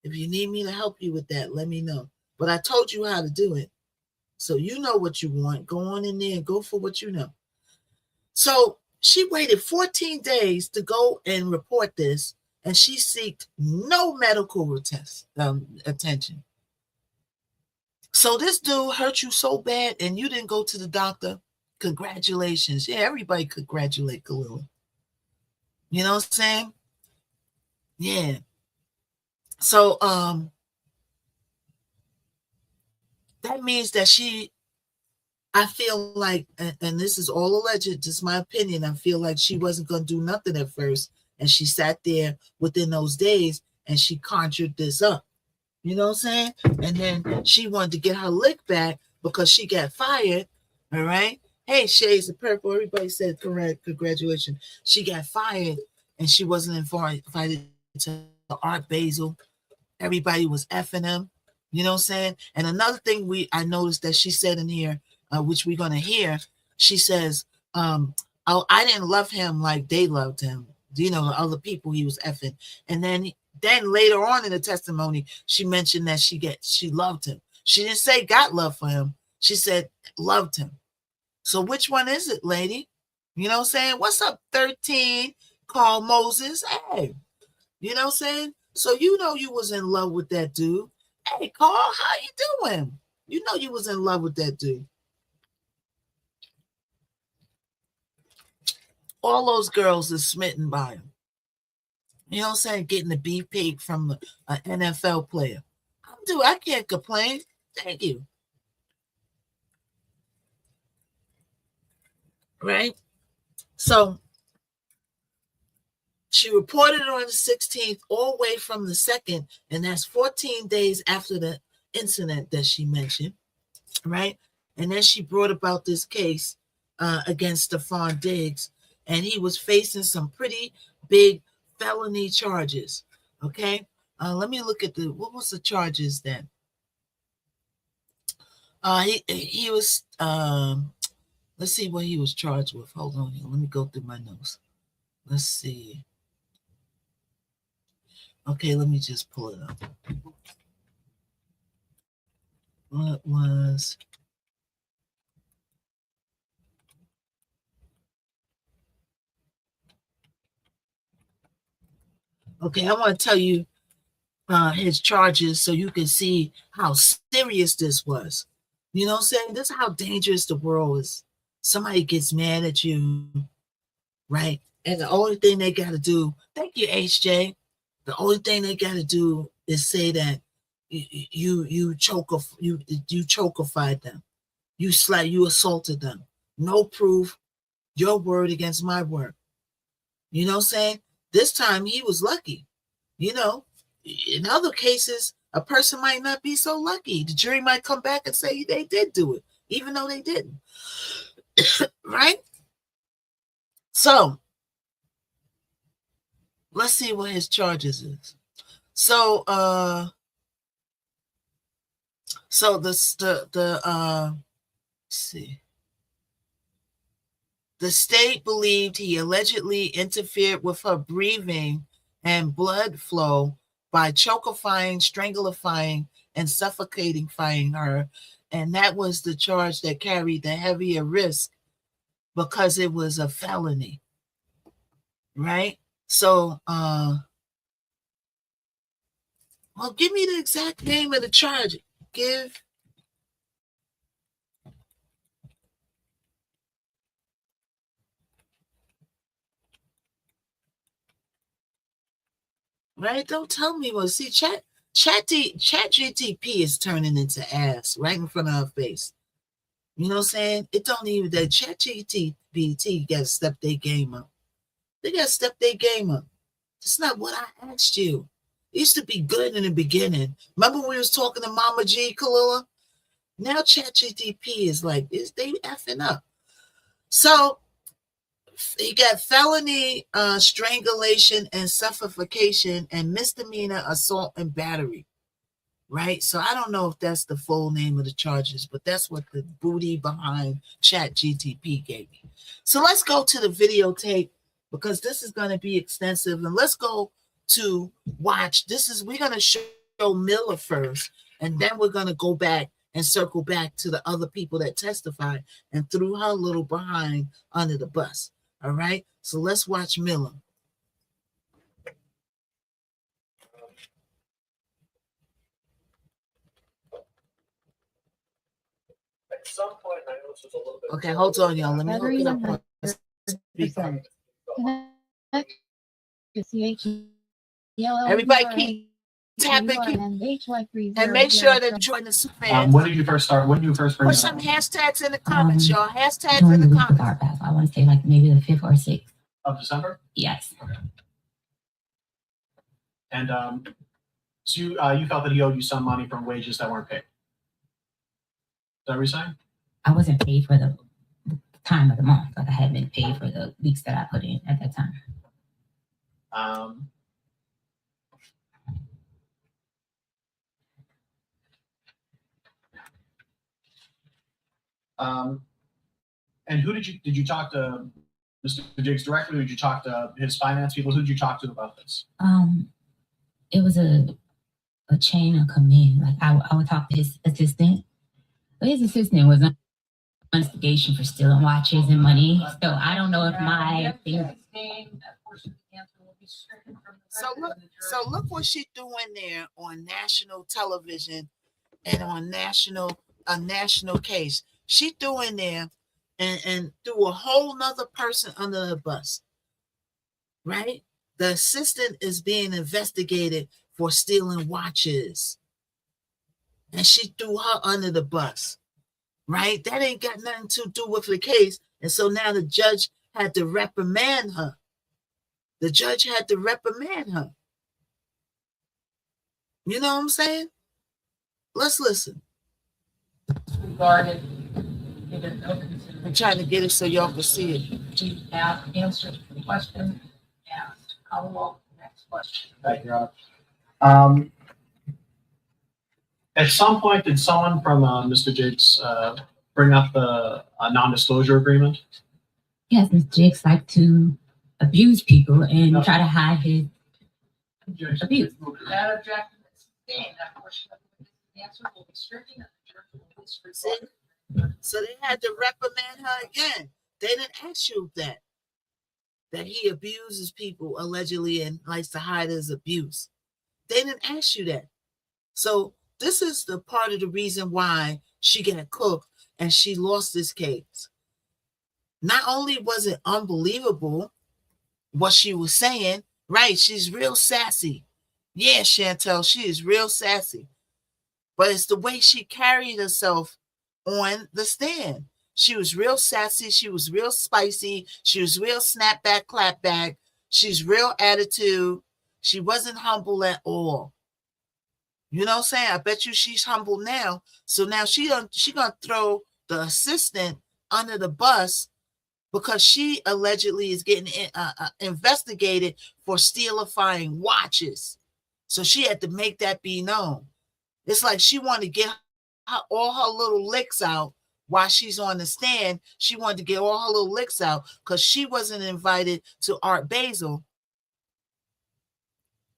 If you need me to help you with that, let me know. But I told you how to do it. So you know what you want. Go on in there and go for what you know. So she waited 14 days to go and report this, and she sought no medical attention. So this dude hurt you so bad and you didn't go to the doctor. Congratulations. Yeah, everybody congratulate Kalila. You know what I'm saying? Yeah. So that means that I feel like, and this is all alleged, just my opinion, I feel like she wasn't going to do nothing at first, and she sat there within those days and she conjured this up. You know what I'm saying? And then she wanted to get her lick back because she got fired. All right. Hey, Shades of Purple. Everybody said correct. Congratulations. She got fired and she wasn't invited to Art Basel. Everybody was effing him. You know what I'm saying? And another thing I noticed that she said in here, which we're going to hear, she says, I didn't love him like they loved him. You know, the other people he was effing. And then later on in the testimony, she mentioned that she loved him. She didn't say got love for him. She said loved him. So which one is it, lady? You know what I'm saying? What's up, 13? Carl Moses. Hey, you know what I'm saying? So you know you was in love with that dude. Hey, Carl, how you doing? You know you was in love with that dude. All those girls are smitten by him. You know what I'm saying? Getting the beef pig from an NFL player. I can't complain. Thank you. Right? So She reported on the 16th, all the way from the 2nd, and that's 14 days after the incident that she mentioned, right? And then she brought about this case against Stephon Diggs, and he was facing some pretty big felony charges. Okay, let me look at what was the charges then? He was let's see what he was charged with. Hold on here. Let me go through my notes. Let's see. Okay, let me just pull it up. What was... Okay, I want to tell you his charges so you can see how serious this was. You know what I'm saying? This is how dangerous the world is. Somebody gets mad at you, right? And the only thing they got to do, thank you, HJ. The only thing they got to do is say that you chokified them, you assaulted them. No proof, your word against my word. You know what I'm saying? This time he was lucky. You know, in other cases, a person might not be so lucky. The jury might come back and say they did do it, even though they didn't. Right? So let's see what his charges is. So let's see. The state believed he allegedly interfered with her breathing and blood flow by chokifying, strangulifying, and suffocating her. And that was the charge that carried the heavier risk because it was a felony. Right? So, well, give me the exact name of the charge. Right? Don't tell me what. See, ChatGTP is turning into ass right in front of her face. You know what I'm saying? It don't even, that ChatGTP got to step their game up. They got to step their game up. That's not what I asked you. It used to be good in the beginning. Remember when we was talking to Mama G, Kalila? Now ChatGTP is like, they effing up. So he got felony strangulation and suffocation and misdemeanor assault and battery. Right? So I don't know if that's the full name of the charges, but that's what the booty behind ChatGTP gave me. So let's go to the videotape because this is going to be extensive. And let's go to watch. We're going to show Miller first, and then we're going to go back and circle back to the other people that testified and threw her little behind under the bus. All right? So let's watch Miller. At some point, I noticed it was a little bit. Okay, hold on, y'all. Let me hook it up on speaker. Everybody keep tapping and make sure that join the fan. When did you first start? When did you first bring Put some hashtags in the comments, y'all. Hashtags in the comments. I want to say like maybe the 5th or 6th of December? Yes. Okay. And so you felt that he owed you some money from wages that weren't paid. Is that what you're saying? I wasn't paid for the time of the month. Like I had been paid for the weeks that I put in at that time. And who did you talk to Mr. Diggs directly, or did you talk to his finance people? Who did you talk to about this? It was a chain of command. Like I would talk to his assistant. But his assistant was on investigation for stealing watches and money. So I don't know if my So look what she's doing there on national television and on a national case. She doing there and threw a whole nother person under the bus. Right? The assistant is being investigated for stealing watches. And she threw her under the bus. Right? That ain't got nothing to do with the case. And so now the judge had to reprimand her. The judge had to reprimand her. You know what I'm saying? Let's listen. Regarded, given no consideration. I'm trying to get it so y'all can see it. She answered the question asked. I will walk the next question. Thank you, Your Honor. At some point, did someone from Mr. Jakes bring up a non-disclosure agreement? Yes, Mr. Jakes like to abuse people and No. try to hide his Objection. abuse. Without objection, that portion of the answer will be stricken and the jury will disregard. So they had to reprimand her again. They didn't ask you that he abuses people allegedly and likes to hide his abuse. They didn't ask you that. So this is the part of the reason why she got cooked and she lost this case. Not only was it unbelievable what she was saying, right? She's real sassy. Yeah, Chantel, she is real sassy. But it's the way she carried herself on the stand. She was real sassy. She was real spicy. She was real snap back, clap back. She's real attitude. She wasn't humble at all. You know what I'm saying? I bet you she's humble now. So now she gonna throw the assistant under the bus because she allegedly is getting investigated for stealifying watches. So she had to make that be known. It's like she wanted to get all her little licks out while she's on the stand. She wanted to get all her little licks out because she wasn't invited to Art Basel.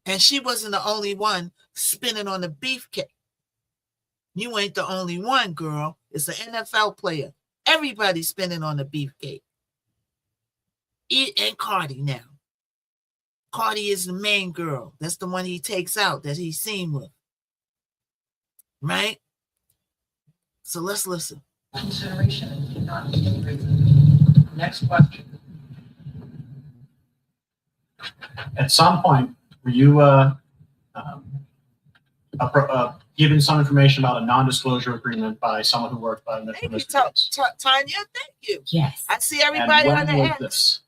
And she wasn't the only one spinning on the beefcake. You ain't the only one, girl. It's an NFL player. Everybody's spinning on the beefcake. And Cardi now. Cardi is the main girl. That's the one he takes out that he's seen with. Right? So let's listen. Consideration and cannot be reason. Next question. At some point, were you given some information about a non-disclosure agreement by someone who worked by Mr. Thank you, Jakes? Tanya. Thank you. Yes, I see everybody on And the when was end. this?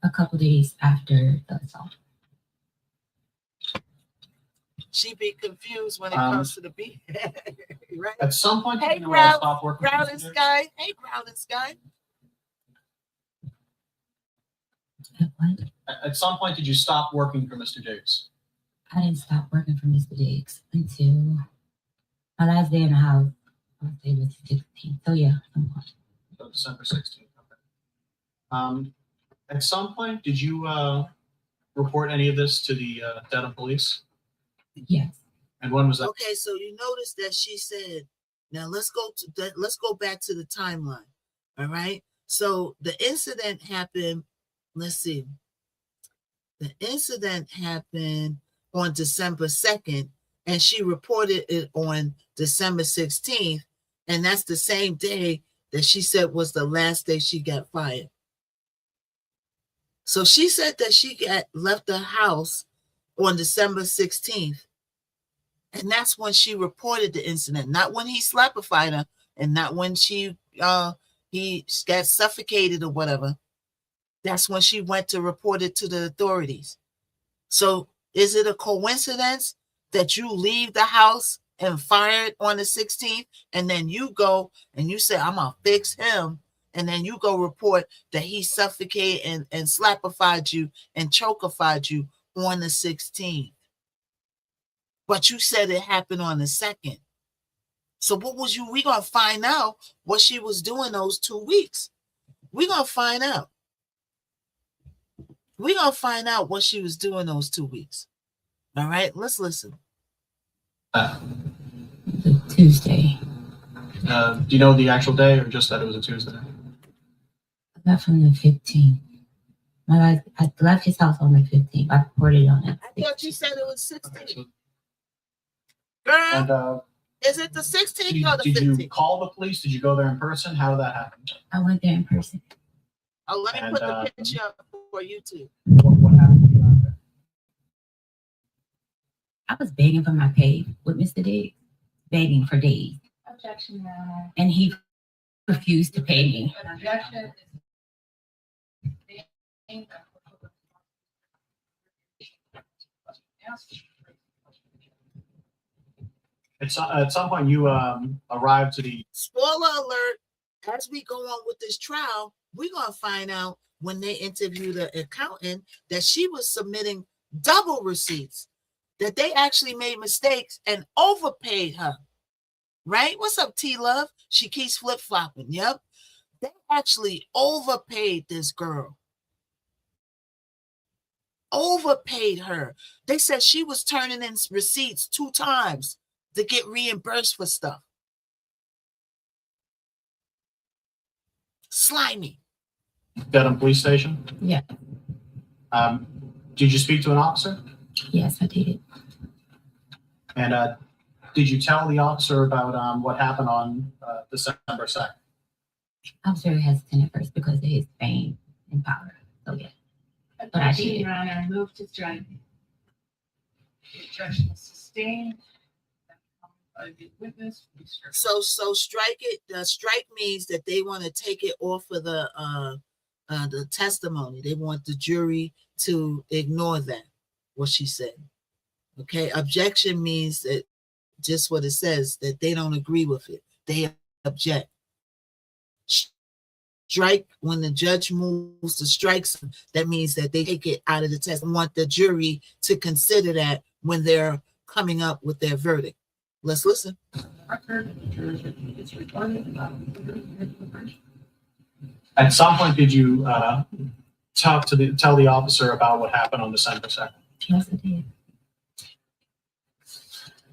a couple days after the assault. She be confused when it Um, comes to the beef. Right? At some point, Hey, did you want to Ground- stop working? for Ground Mr. and Jakes? Sky. Hey, Ground and Sky. What? At some point, did you stop working for Mr. Jakes? I didn't stop working for Mr. Jakes until my last day in the house. I would say was the 16th. So yeah, some point. So December 16th. Okay. At some point, did you report any of this to the Dedham police? Yes. And when was that? Okay, so you notice that she said, now let's go back to the timeline. All right. So the incident happened, let's see. The incident happened on December 2nd, and she reported it on December 16th. And that's the same day that she said was the last day she got fired. So she said that she left the house on December 16th. And that's when she reported the incident, not when he slapified her and not when he got suffocated or whatever. That's when she went to report it to the authorities. So is it a coincidence that you leave the house and fired on the 16th and then you go and you say, I'm going to fix him, and then you go report that he suffocated and slapified you and chokified you on the 16th? But you said it happened on the 2nd. So we going to find out what she was doing those 2 weeks. We're going to find out. We're going to find out what she was doing those 2 weeks. All right, let's listen. The Tuesday. Do you know the actual day or just that it was a Tuesday? I left on the 15th. I left his house on the 15th. I reported on it. I thought you said it was 16. Okay, so- Girl, And is it the 16th or the did you 15th? call the police? Did you go there in person? How did that happen? I went there in person. Oh, let me And, put the picture up for YouTube. What happened when you got there? I was begging for my pay with Mr. Diggs, begging for days, Objection, Your Honor. and he refused to pay me. An objection is ask. At some point, you arrived to the Spoiler alert, as we go on with this trial, we're going to find out when they interview the accountant that she was submitting double receipts, that they actually made mistakes and overpaid her. Right? What's up, T-Love? She keeps flip-flopping. Yep. They actually overpaid this girl. Overpaid her. They said she was turning in receipts 2 times to get reimbursed for stuff. Slimy. Dedham Police Station. Yeah. Did you speak to an officer? Yes, I did. And did you tell the officer about what happened on December 2nd? I was very hesitant at first because of his fame and power. So yeah. But I did. Your Honor, move to strike. The objection is sustained. By the witness. So strike it. The strike means that they want to take it off of the testimony. They want the jury to ignore that, what she said. Okay. Objection means that just what it says, that they don't agree with it. They object. Strike, when the judge moves to strike, that means that they take it out of the test and want the jury to consider that when they're coming up with their verdict. Let's listen. At some point, did you tell the officer about what happened on December 2nd? Yes, I did.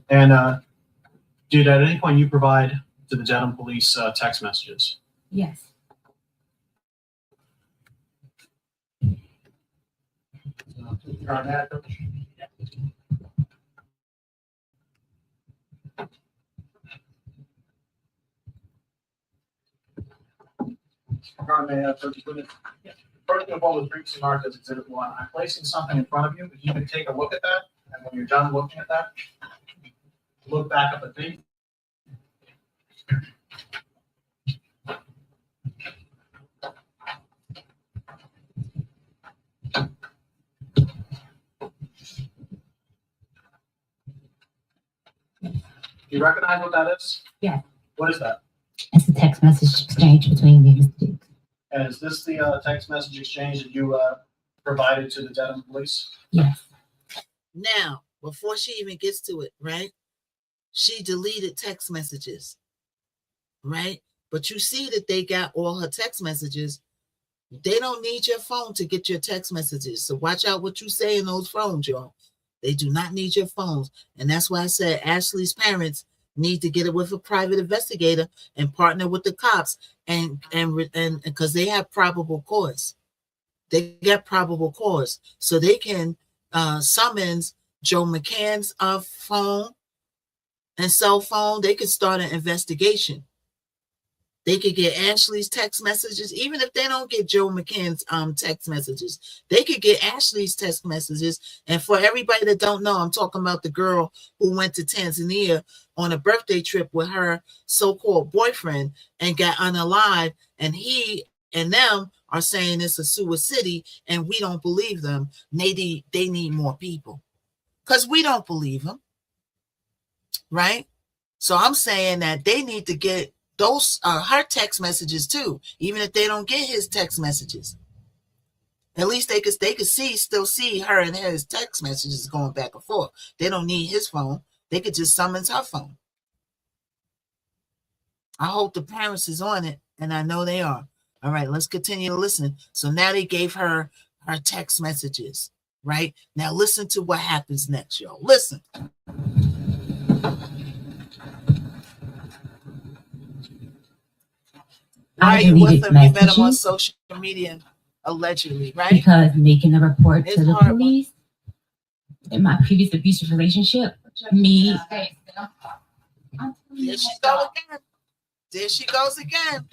And did at any point you provide to the Dedham Police text messages? Yes. First of all, was previously marked as Exhibit 1. I'm placing something in front of you. If you can take a look at that, and when you're done looking at that, look back up at me. Do you recognize what that is? Yeah. What is that? It's a text message exchange between me and Mr. Dukes. And is this the text message exchange that you provided to the Dedham Police? Yes. Now, before she even gets to it, right? She deleted text messages, right? But you see that they got all her text messages. They don't need your phone to get your text messages. So watch out what you say in those phones, y'all. They do not need your phones. And that's why I said Ashley's parents need to get it with a private investigator and partner with the cops and because they have probable cause. They get probable cause. So they can summons Joe McCann's phone and cell phone. They could start an investigation. They could get Ashley's text messages, even if they don't get Joe McCann's text messages. They could get Ashley's text messages. And for everybody that don't know, I'm talking about the girl who went to Tanzania on a birthday trip with her so-called boyfriend and got unalived. And he and them are saying it's a suicide, and we don't believe them. They need more people because we don't believe them, right? So I'm saying that they need to get those her text messages too, even if they don't get his text messages. At least they could still see her and his text messages going back and forth. They don't need his phone. They could just summons her phone. I hope the parents is on it, and I know they are. All right, let's continue to listen. So now they gave her text messages, right? Now listen to what happens next, y'all. Listen. Why are you with him? You met him on social media, allegedly, right? Because making a report It's to the horrible. police in my previous abusive relationship, me. There she goes again. There she goes again.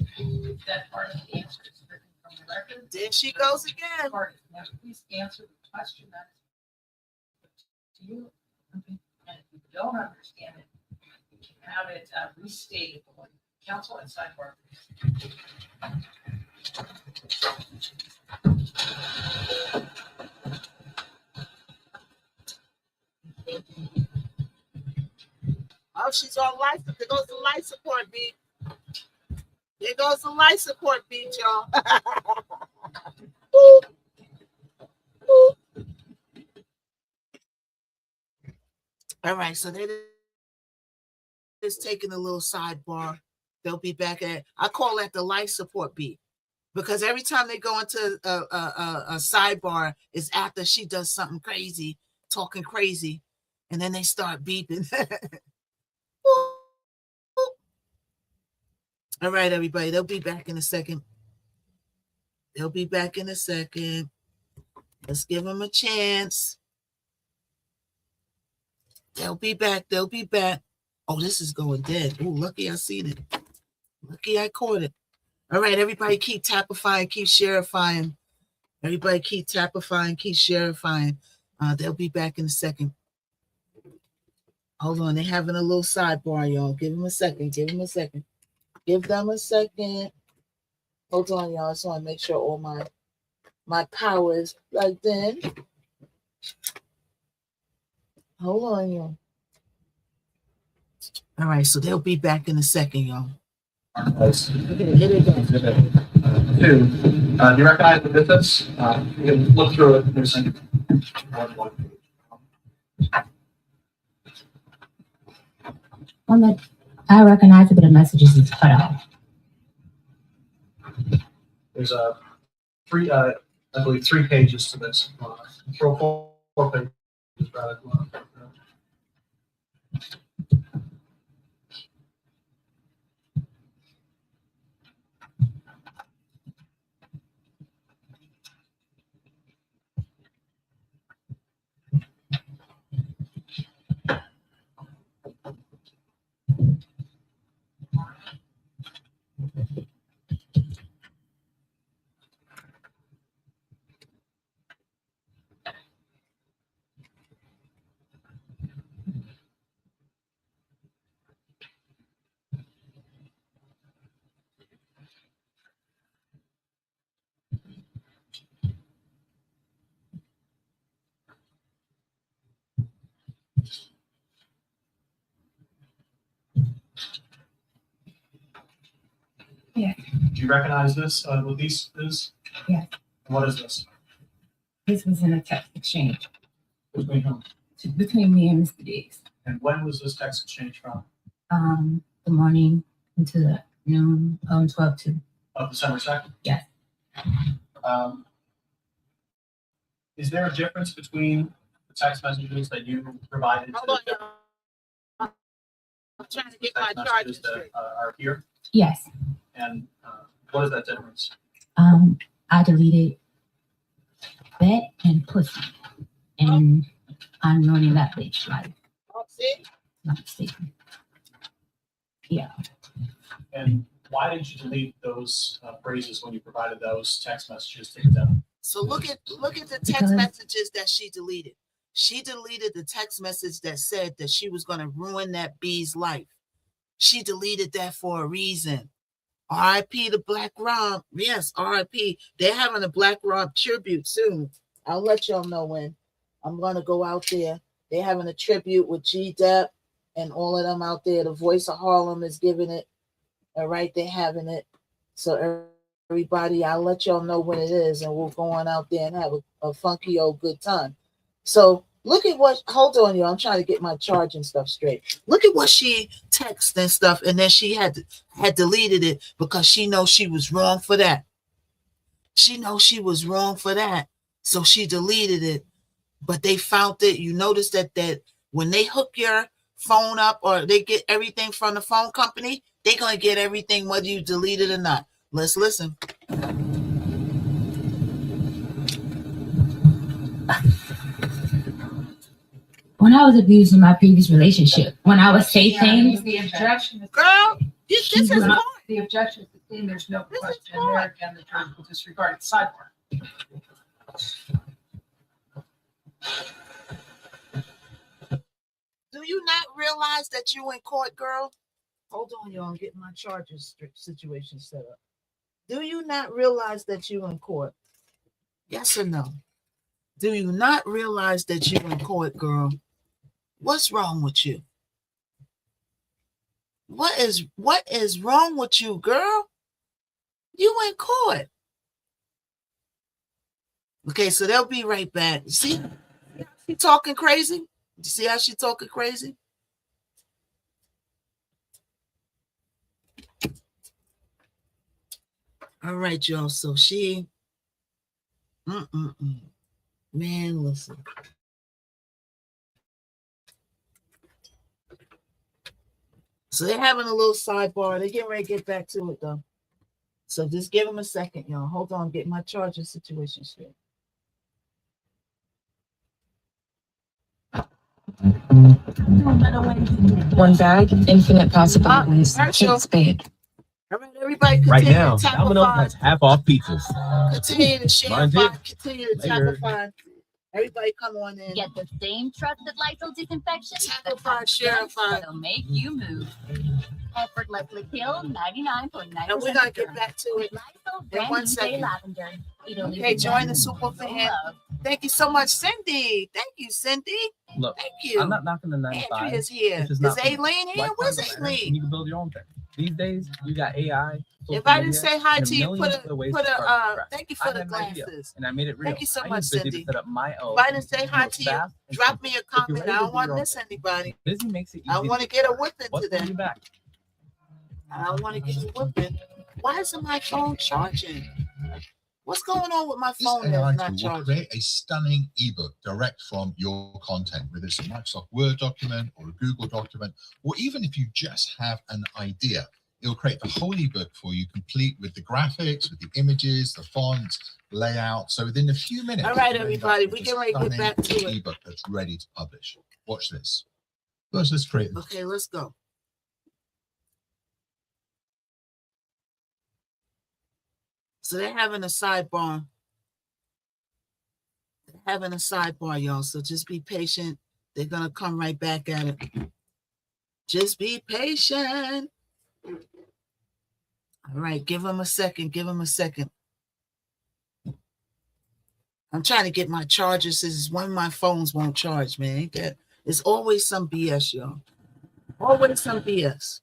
That part of the answer is written from the record. There she goes again. Now, please answer the question that's to you. Okay. And if you don't understand it, you can have it restated. Counsel and sidebar. Oh, she's on life. There goes the life support beat. There goes the life support beat, y'all. Woo. Woo. All right, so they're just taking a little sidebar. They'll be back at. I call that the life support beat because every time they go into a sidebar, is after she does something crazy, talking crazy, and then they start beeping. All right, everybody. They'll be back in a second. They'll be back in a second. Let's give them a chance. They'll be back. They'll be back. Oh, this is going dead. Oh, lucky I seen it. Lucky I caught it. All right, everybody keep tapifying, keep sharifying. Everybody keep tapifying, keep sharifying. They'll be back in a second. Hold on. They're having a little sidebar, y'all. Give them a second. Give them a second. Give them a second. Hold on, y'all. I just want to make sure all my power is plugged in. Hold on, y'all. All right, so they'll be back in a second, y'all. Place. Okay, here they go. Exhibit 2. Do you recognize the visits? You can look through it. There's one. I recognize it, but the messages is cut off. There's I believe 3 pages to this. Throw 4 pages rather. Yeah. Do you recognize this? What these is? Yeah. And what is this? This was in a text exchange Between whom? between me and Mr. Diggs. And when was this text exchange from? The morning into the noon, 12 to. Of December 2nd? Yes. Is there a difference between the text messages that you provided Hold on, to y'all. I'm trying to get the my text charges messages that straight. are here? Yes. And what is that difference? I deleted that and pussy, and I'm running that bitch like Oh, see? not mistaken. Yeah. And why did you delete those phrases when you provided those text messages to them? So look at the text Because- messages that she deleted. She deleted the text message that said that she was going to ruin that bee's life. She deleted that for a reason. R.I.P. the Black Rob. Yes, R.I.P. They're having a Black Rob tribute soon. I'll let y'all know when. I'm going to go out there. They're having a tribute with G-Dep and all of them out there. The Voice of Harlem is giving it. All right, they're having it. So everybody, I'll let y'all know when it is, and we'll go on out there and have a funky old good time. So look at what, hold on, y'all. I'm trying to get my charging stuff straight. Look at what she texted and stuff, and then she had deleted it because she knows she was wrong for that. She knows she was wrong for that. So she deleted it. But they found it. You notice that when they hook your phone up or they get everything from the phone company, they're going to get everything whether you delete it or not. Let's listen. When I was abused in my previous relationship, when I would say things, The objection is. Girl, this is The hard. The objection is the thing, there's no This is question hard. there, again, the judge will disregard it. Sidebar. Do you not realize that you in court, girl? Hold on, y'all. I'm getting my charges situation set up. Do you not realize that you in court? Yes or no? Do you not realize that you in court, girl? What's wrong with you? What is wrong with you, girl? You in court. Okay, so they'll be right back. See, she talking crazy. You see how she talking crazy? All right, y'all. So she, man, listen. So they're having a little sidebar. They're getting ready to get back to it, though. So just give them a second, y'all. Hold on, get my charger situation straight. One bag, infinite possibilities. Herschel. It's spade. All right, everybody continue Right now, to tap Domino's a has five. half off pizzas. Continue to share Mind five. it. Continue to tap Later. a five. Everybody come on in. Get the same trusted Lysol disinfection Tap that a five, share a five. will make you move. Effortlessly kill 99.9%. And we're going to get back to it. Lysol in brand 1 new second. Day Lavender. It'll Okay, leave join you the super so fan. loved. Thank you so much, Cindy. Thank you, Cindy. Look, Thank you. I'm not knocking the 95. Andrea's here. This Is not Aileen here? Lifetime Where's don't matter. You Aileen? need to build your own thing. These days, you got AI. If social I didn't media, say hi and to you, millions of other ways to start from scratch. thank you I for the had an idea, glasses. and I made it real. Thank you so I much, used Busy Cindy. to set up my own. If I didn't say hi to you, fast and drop simple. me a If you're comment. ready I to don't do want your to own miss thing, anybody. Busy makes it easy. I want to get a whipping What's holding today. you back? I don't want to get a whipping. Why isn't my phone charging? What's going on with my This phone AI that's not tool will charging? create a stunning ebook direct from your content, whether it's a Microsoft Word document or a Google document, or even if you just have an idea, it'll create the whole ebook for you, complete with the graphics, with the images, the fonts, layout. So within a few minutes, All right, you'll end everybody, up we with get a ready to get stunning back to it. ebook that's ready to publish. Watch this. First, let's create this. Okay, let's go. So they're having a sidebar. They're having a sidebar, y'all. So just be patient. They're going to come right back at it. Just be patient. All right, give them a second. Give them a second. I'm trying to get my chargers. This is one of my phones won't charge, man. Ain't that? It's always some BS, y'all. Always some BS.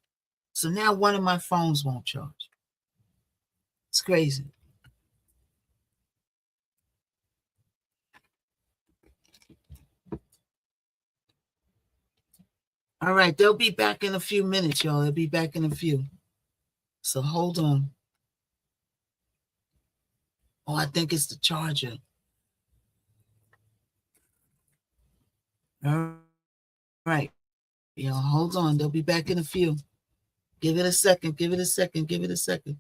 So now one of my phones won't charge. It's crazy. All right, they'll be back in a few minutes, y'all. They'll be back in a few. So hold on. Oh, I think it's the charger. All right. Y'all, hold on. They'll be back in a few. Give it a second. Give it a second. Give it a second.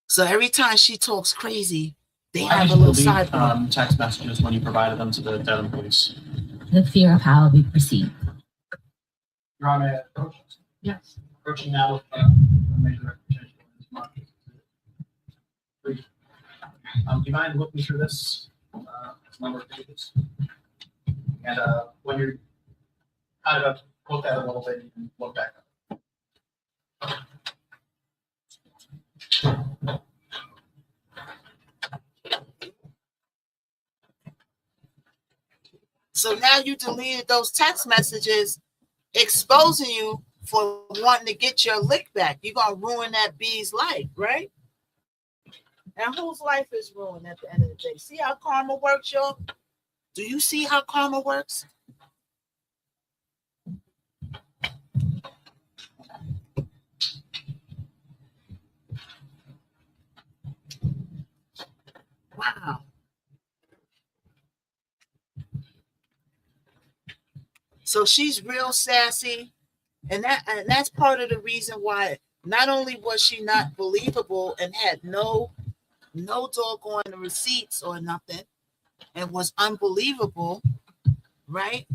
So every time she talks crazy, they Why have did a you little delete sidebar. text messages when you provided them to the Devon police? The fear of how I'll be perceived. Your Honor, Yes. approaching now with major representation in this market. Please. Do you mind looking through this? It's a number of pages. And when you're kind of look at it a little bit, you can look back up. So now you deleted those text messages, exposing you for wanting to get your lick back. You're going to ruin that bee's life, right? And whose life is ruined at the end of the day? See how karma works, y'all? Do you see how karma works? Wow. So she's real sassy, and that's part of the reason why not only was she not believable and had no doggone receipts or nothing, and was unbelievable, right?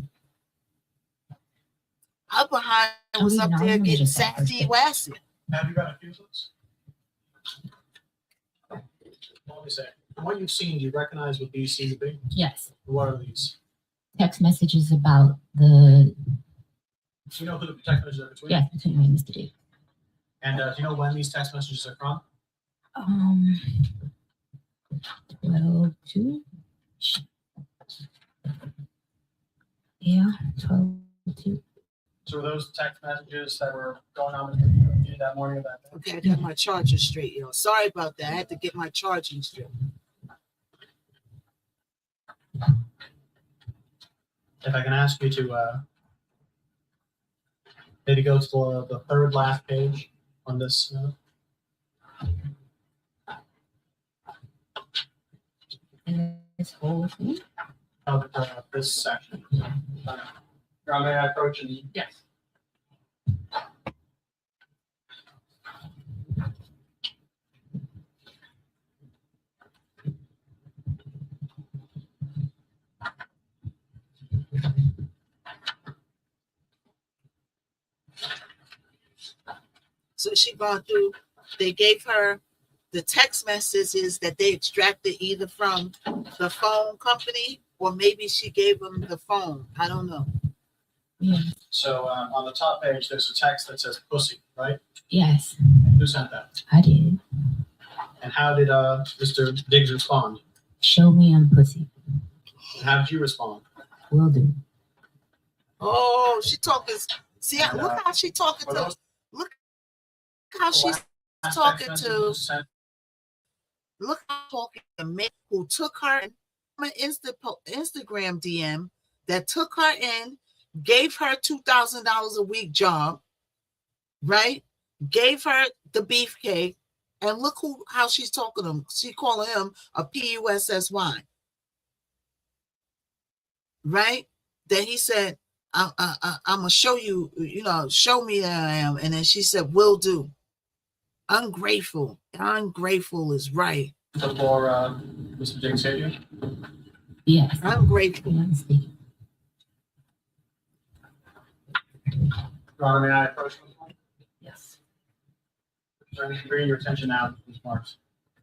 Her behind was up there getting sassy wassy. Have you got a few of those? Let me say, from what you've seen, do you recognize what these seem to be? Yes. What are these? Text messages about the, Do you know who the text messages are between? yes, between me and Mr. D. And do you know when these text messages are from? 12-2. Yeah, 12-2. So were those text messages that were going on with you that morning of that day? Okay, I got my charger straight, yo. Sorry about that. I had to get my charging straight. If I can ask you to maybe go to the third last page on this. This whole thing. Of this section. Now, may I approach and Yes. So she gone through, they gave her the text messages that they extracted either from the phone company or maybe she gave them the phone. I don't know. Yeah. so on the top page, there's a text that says pussy, right? Yes, Who sent that? I did. And how did Mr. Diggs respond? Show me I'm pussy. And how did you respond? Will do. Oh, she talking. See, And, look how she talking were to. those Look how she's last text talking messages to. sent? Look how talking to man who took her in an Instagram DM that took her in, gave her $2,000 a week job, right? Gave her the beefcake, and look how she's talking to him. She calling him a PUSSY, right? That he said, I'm gonna show you, show me that I am, and then she said, "Will do." Ungrateful. Ungrateful is right. Before Mr. Diggs hit you? Yes. Ungrateful. Yeah, I'm speaking. Your Honor, may I approach this one? Yes. So I'm bringing your attention now to these marks.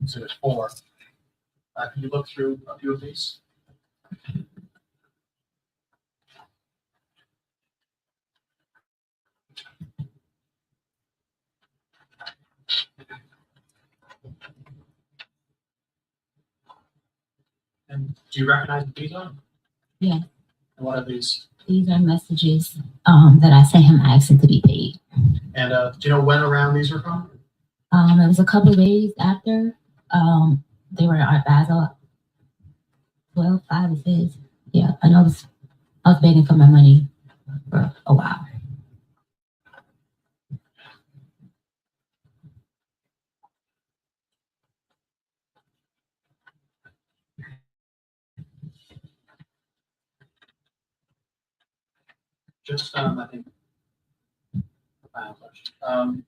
So there's 4. Can you look through a few of these? And do you recognize what these are? Yeah. And what are these? These are messages that I sent him asking to be paid. And do you know when around these were from? It was a couple of days after they were at Basel. 12, 5 it says. Yeah, I know I was begging for my money for a while. Just, I think, final question.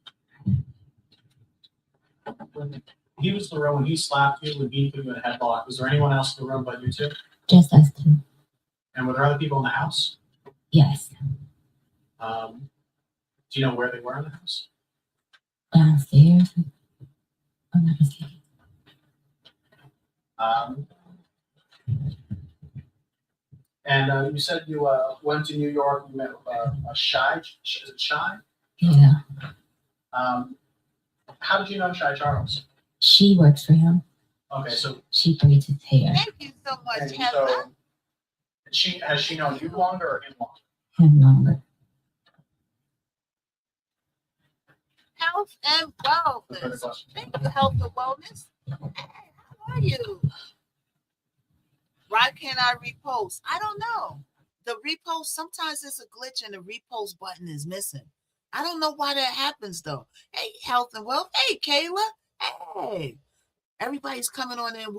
When he was in the room, when he slapped you, when he put you in a headlock, was there anyone else in the room but you two? Just us two. And were there other people in the house? Yes. Do you know where they were in the house? Downstairs. I'm not mistaken. And you said you went to New York. You met a Shy. Is it Shy? Yeah. How did you know Shy Charles? She works for him. Okay, so She braids his hair. Thank you so much, and Heather. so has she known you longer or him longer? Him longer. Health and No further wellness. questions. Thank you, health and wellness. Hey, how are you? Why can't I repost? I don't know. The repost, sometimes it's a glitch and the repost button is missing. I don't know why that happens though. Hey, health and wealth. Hey, Kayla. Hey. Everybody's coming on in.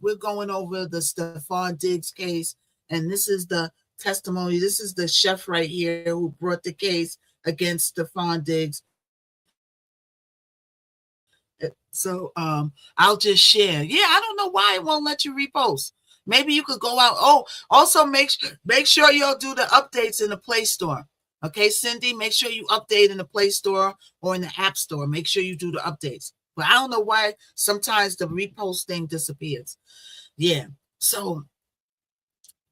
We're going over the Stephon Diggs case. And this is the testimony. This is the chef right here who brought the case against Stephon Diggs. So I'll just share. Yeah, I don't know why it won't let you repost. Maybe you could go out. Oh, also make sure you'll do the updates in the Play Store. Okay, Cindy, make sure you update in the Play Store or in the App Store. Make sure you do the updates. But I don't know why sometimes the repost thing disappears. Yeah. So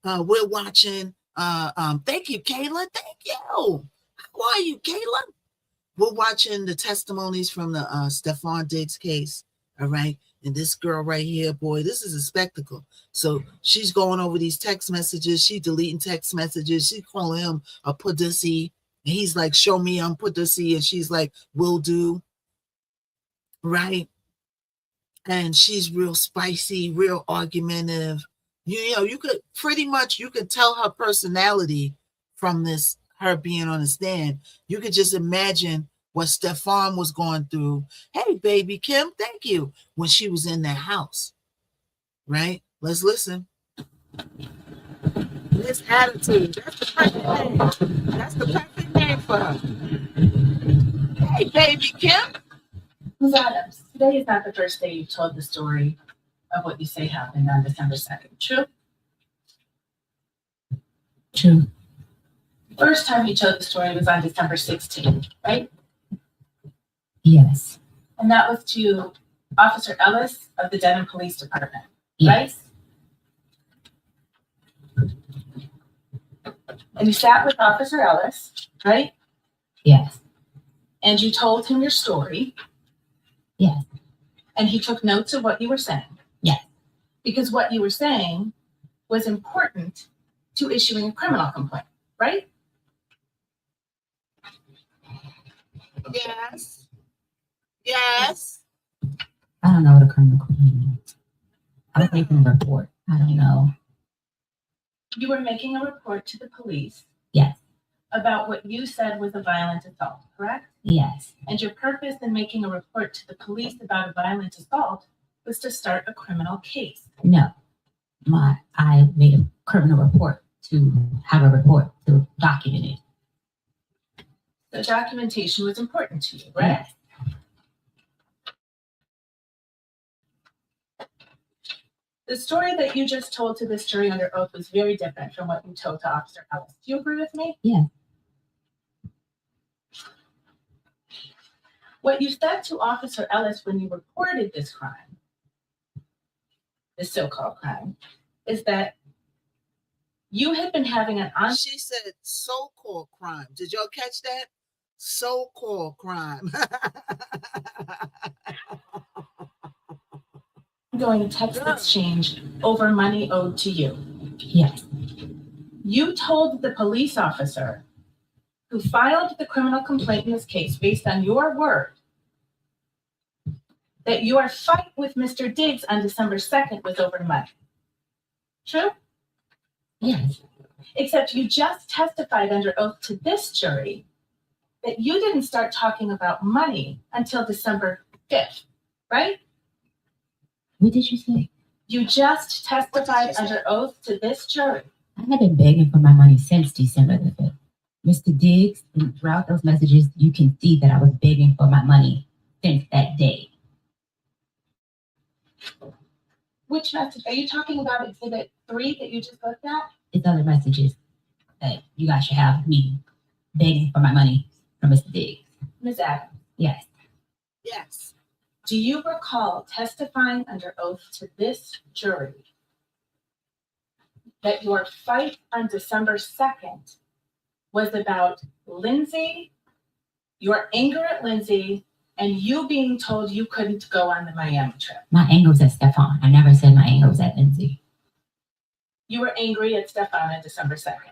we're watching. Thank you, Kayla. Thank you. How are you, Kayla? We're watching the testimonies from the Stephon Diggs case. All right. And this girl right here, boy, this is a spectacle. So she's going over these text messages. She's deleting text messages. She's calling him a pussy. And he's like, show me, put the C. And she's like, will do. Right. And she's real spicy, real argumentative. You know, you could tell her personality from this, her being on the stand. You could just imagine what Stefan was going through. Hey, baby Kim, thank you. When she was in that house. Right? Let's listen. This attitude. That's the perfect name. That's the perfect name for her. Hey, baby Kim. Ms. Adams, today is not the first day you've told the story of what you say happened on December 2nd. True? True. First time you told the story was on December 16th, right? Yes. And that was to Officer Ellis of the Denham Police Department, Yes. right? And you sat with Officer Ellis, right? Yes. And you told him your story. Yes. And he took notes of what you were saying. Yes. Because what you were saying was important to issuing a criminal complaint, right? Yes. Yes. I don't know what a criminal complaint is. I was making a report. I don't know. You were making a report to the police. Yes. About what you said was a violent assault, correct? Yes. And your purpose in making a report to the police about a violent assault was to start a criminal case. No. I made a criminal report to have a report to document it. The documentation was important to you, right? Yes. The story that you just told to this jury under oath was very different from what you told to Officer Ellis. Do you agree with me? Yeah. What you said to Officer Ellis when you reported this crime, this so-called crime, is that you had been having an She said so-called crime. Did y'all catch that? So-called crime. ongoing text exchange over money owed to you. Yes. You told the police officer who filed the criminal complaint in this case based on your word that your fight with Mr. Diggs on December 2nd was over money. True? Yes. Except you just testified under oath to this jury that you didn't start talking about money until December 5th, right? What did you say? You just testified under oath to this jury. I have been begging for my money since December the 5th. Mr. Diggs, and throughout those messages, you can see that I was begging for my money since that day. Which message? Are you talking about Exhibit 3 that you just looked at? It's other messages that you guys should have me begging for my money from Mr. Diggs. Ms. Adams, Yes. Yes. do you recall testifying under oath to this jury that your fight on December 2nd was about Lindsay, your anger at Lindsay, and you being told you couldn't go on the Miami trip? My anger was at Stefan. I never said my anger was at Lindsay. You were angry at Stefan on December 2nd.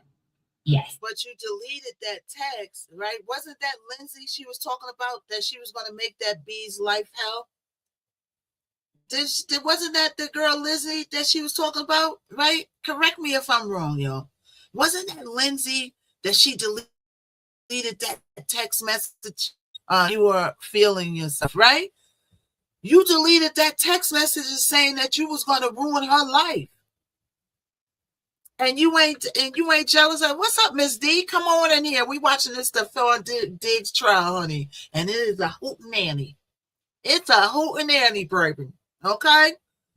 Yes. But you deleted that text, right? Wasn't that Lindsay she was talking about, that she was going to make that B's life hell? Wasn't that the girl Lizzie that she was talking about, right? Correct me if I'm wrong, y'all. Wasn't that Lindsay that she deleted that text message? You were feeling yourself, right? You deleted that text message saying that you was going to ruin her life. And you ain't jealous of, what's up, Miss D? Come on in here. We watching this Stefan Diggs trial, honey. And it is a hootenanny. It's a hootenanny, baby. Okay?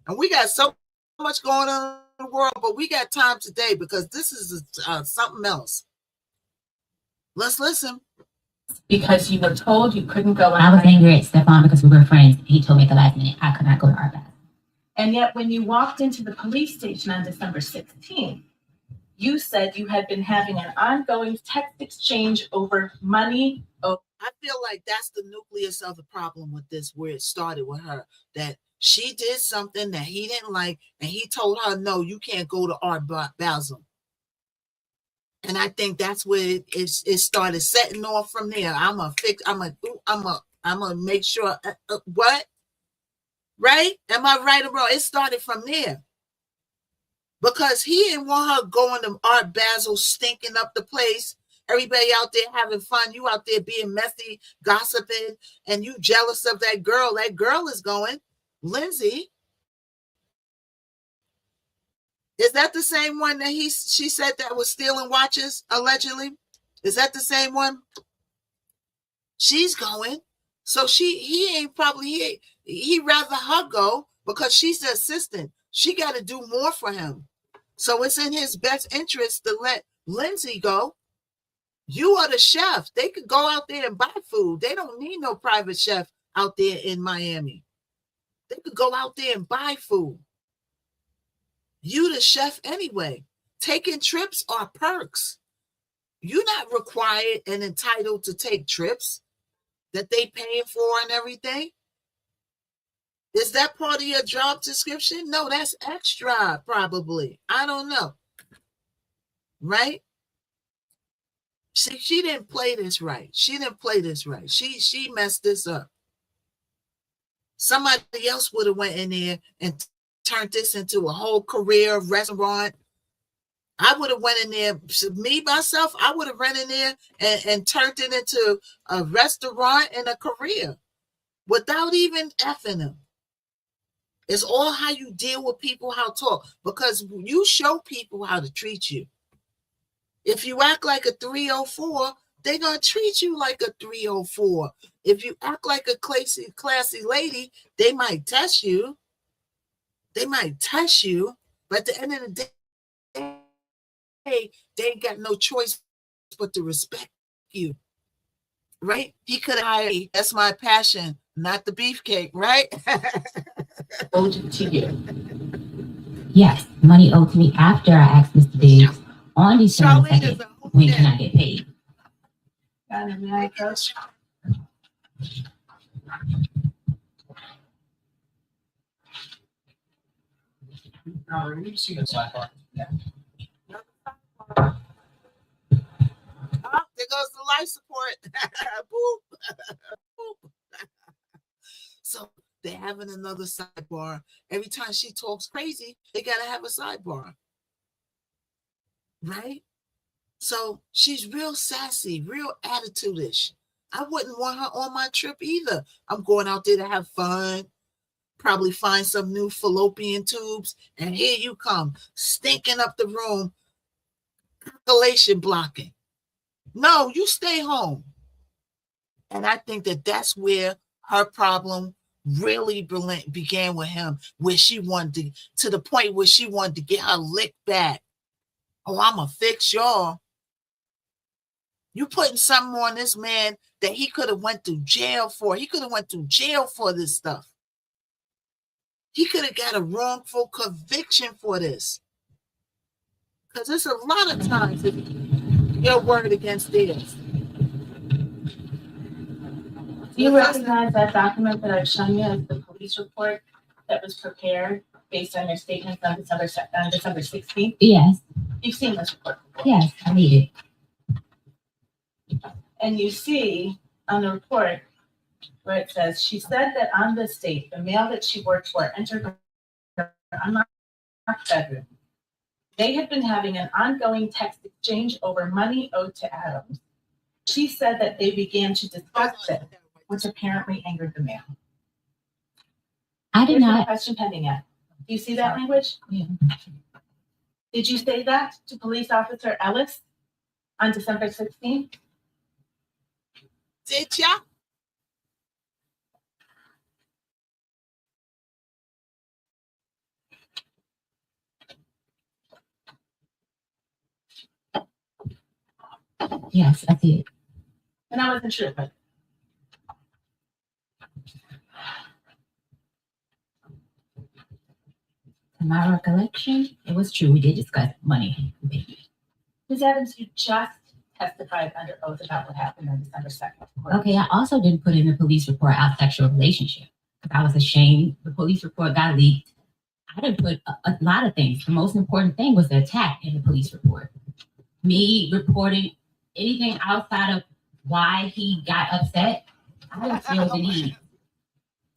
And we got so much going on in the world, but we got time today because this is something else. Let's listen. Because you were told you couldn't go on. I was angry at Stefan because we were friends. He told me at the last minute I could not go to Art Basel. And yet when you walked into the police station on December 16th, you said you had been having an ongoing text exchange over money. I feel like that's the nucleus of the problem with this, where it started with her, that she did something that he didn't like, and he told her, no, you can't go to Art Basel. And I think that's where it started setting off from there. I'm gonna make sure what, right? Am I right or wrong? It started from there. Because he didn't want her going to Art Basel, stinking up the place. Everybody out there having fun. You out there being messy, gossiping, and you jealous of that girl. That girl is going. Lindsay. Is that the same one that she said that was stealing watches, allegedly? Is that the same one? She's going. So he rather her go because she's the assistant. She got to do more for him. So it's in his best interest to let Lindsay go. You are the chef. They could go out there and buy food. They don't need no private chef out there in Miami. They could go out there and buy food. You the chef anyway. Taking trips are perks. You're not required and entitled to take trips that they paying for and everything. Is that part of your job description? No, that's extra, probably. I don't know. Right? She didn't play this right. She messed this up. Somebody else would have went in there and turned this into a whole career restaurant. I would have went in there, me, myself, I would have run in there and turned it into a restaurant and a career without even effing them. It's all how you deal with people, how to talk, because you show people how to treat you. If you act like a 304, they're going to treat you like a 304. If you act like a classy lady, they might test you. But at the end of the day, they ain't got no choice but to respect you. Right? He could have hired me. That's my passion, not the beefcake, right? Owed to you. Yes, money owed to me after I asked Mr. Diggs on December 2nd, when can I get paid? Got it, may I approach? No, we've seen this sidebar. Yeah. Oh, there goes the life support. Boop. Boop. So they're having another sidebar. Every time she talks crazy, they got to have a sidebar. Right? So she's real sassy, real attitude-ish. I wouldn't want her on my trip either. I'm going out there to have fun, probably find some new fallopian tubes, and here you come, stinking up the room, circulation blocking. No, you stay home. And I think that that's where her problem really began with him, where she wanted to the point where she wanted to get her lick back. Oh, I'm going to fix y'all. You putting something on this man that he could have went to jail for. He could have went to jail for this stuff. He could have got a wrongful conviction for this. Because there's a lot of times your word against theirs. Do you recognize that document that I've shown you as the police report that was prepared based on your statements on December 16th? Yes, You've seen this report before. yes, I read it. And you see on the report where it says, she said that on this date, the male that she worked for entered her unlocked bedroom. They had been having an ongoing text exchange over money owed to Adams. She said that they began to discuss it, which apparently angered the male. I did There's no not. question pending yet. Do you see that language? Yeah. Did you say that to Police Officer Ellis on December 16th? Did ya? Yes, I did. And I wasn't sure, but To my recollection, it was true. We did discuss money. Ms. Evans, you just testified under oath about what happened on December 2nd. Okay, I also didn't put in the police report our sexual relationship because I was ashamed. The police report got leaked. I didn't put a lot of things. The most important thing was the attack in the police report. me reporting anything outside of why he got upset, I didn't feel the need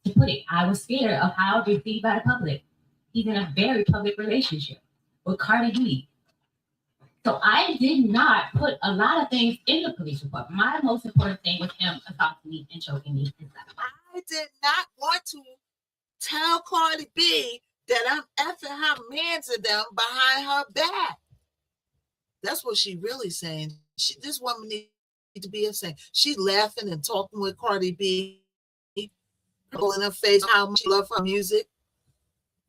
to put it. I was scared of how it would be received by the public. He's in a very public relationship with Cardi B. So I did not put a lot of things in the police report. My most important thing was him assaulting me and choking me. I did not want to tell Cardi B that I'm effing her mans of them behind her back. That's what she really saying. This woman needs to be insane. She's laughing and talking with Cardi B, pulling her face how much she loves her music.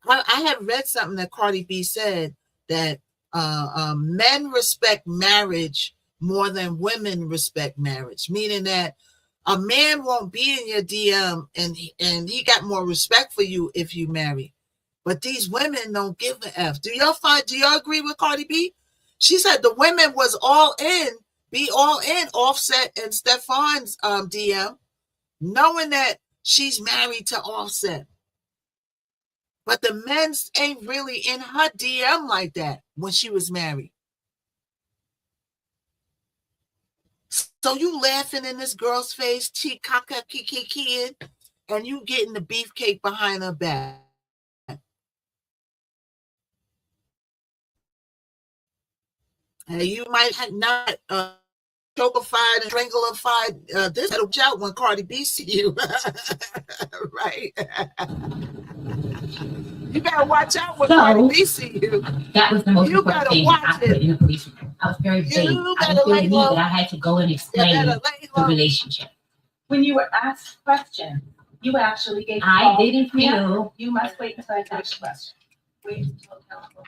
I had read something that Cardi B said that men respect marriage more than women respect marriage, meaning that a man won't be in your DM and he got more respect for you if you marry. But these women don't give a F. Do y'all agree with Cardi B? She said the women was all in Offset and Stefan's DM, knowing that she's married to Offset. But the men's ain't really in her DM like that when she was married. So you laughing in this girl's face, kiki, and you getting the beefcake behind her back. And you might not chokified and strangleified this little out when Cardi B see you. Right? You gotta watch out when Cardi B see you. That was the most You important gotta thing watch I put it. in the police report. I was very vague. You I gotta didn't feel lay the need low. that I had to go and You explain gotta the lay low. relationship. When you were asked questions, you actually gave. I didn't feel. You must wait until I finish the question. Wait until counsel.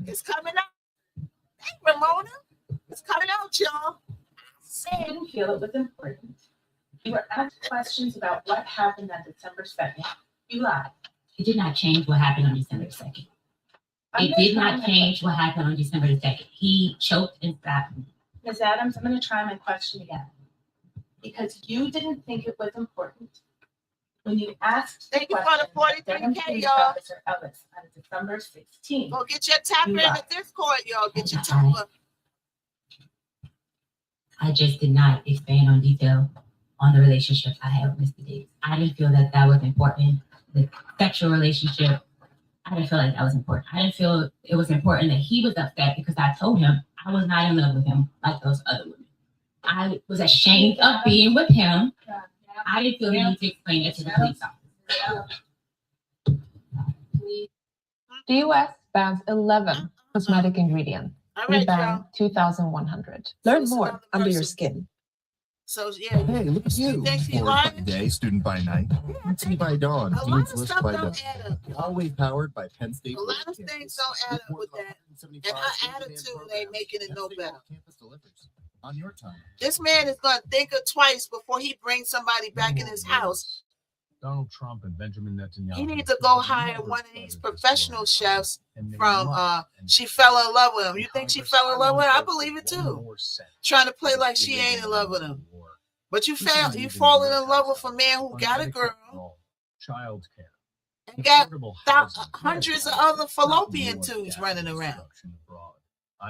It's coming out. Hey, Ramona. It's coming out, y'all. I didn't feel it was important. You were asked questions about what happened on December 2nd. You lied. It did not change what happened on December 2nd. It did not change what happened on December 2nd. He choked and stabbed me. Ms. Adams, I'm going to try my question again. Because you didn't think it was important when you asked the Thank you for the question of 43K, Devon Police y'all. Officer Ellis on December 16th. Go get your tapper in You the lied. Discord, y'all. Get your tapper. I just did not expand on detail on the relationship I had with Mr. Davis. I didn't feel that that was important. The sexual relationship, I didn't feel like that was important. I didn't feel it was important that he was upset because I told him I was not in love with him like those other women. I was ashamed of being with him. I didn't feel the need to explain it to the police officer. The US bans 11 cosmetic ingredients. All We right, ban y'all. 2,100. So Learn it's more another under your person. skin. So, yeah. Hey, look at you. think she Forward lying? by day, student by night. Tea by dawn. A lot of Foods stuff by don't dusk. add up. Always powered by Penn State. A lot of things don't add up with that. And her attitude ain't making it no better. Campus delivers on your time. This man is going to think of twice before he brings somebody back in his house. Donald Trump and Benjamin Netanyahu. He needs to go hire one of these professional chefs from She Fell in Love with Him. You think she fell in love with him? I believe it too. Trying to play like she ain't in love with him. But you falling in love with a man who got a girl Child care. and got hundreds of other fallopian tubes running around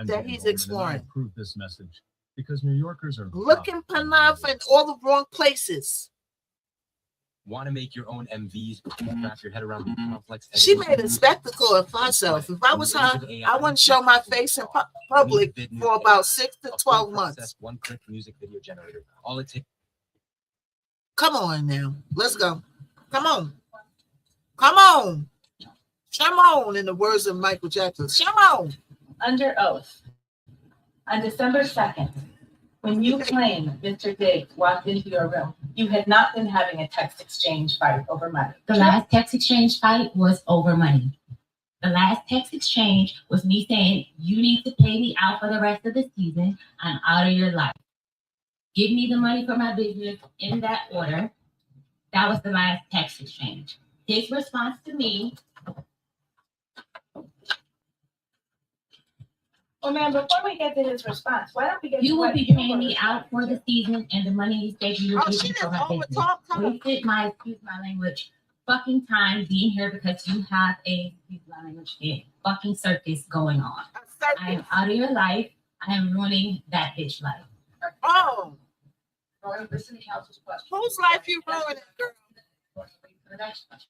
that he's exploring. Approve this message because New Yorkers are Looking enough in all the wrong places. Want to make your own MVs, wrap your head around the complex. She made a spectacle of herself. If I was her, I wouldn't show my face in public for about 6 to 12 months. One-click music video generator. All it takes. Come on now. Let's go. Come on. Come on. Come on, in the words of Michael Jackson. Come on. Under oath, on December 2nd, when you claim Mr. Diggs walked into your room, you had not been having a text exchange fight over money. The last text exchange fight was over money. The last text exchange was me saying, you need to pay me out for the rest of the season. I'm out of your life. Give me the money for my business in that order. That was the last text exchange. His response to me. Oh man, before we get to his response, why don't we get You to will what be you paying were me out for the season and the money you said you would give She me for done my business. overtalked her. Wasted my, excuse my language, fucking time being here because you have a, excuse my language, fucking circus going on. A I am out of your life. I am ruining that bitch life. Oh, Roy, listen to council's question. whose life you ruining, girl? For the next question.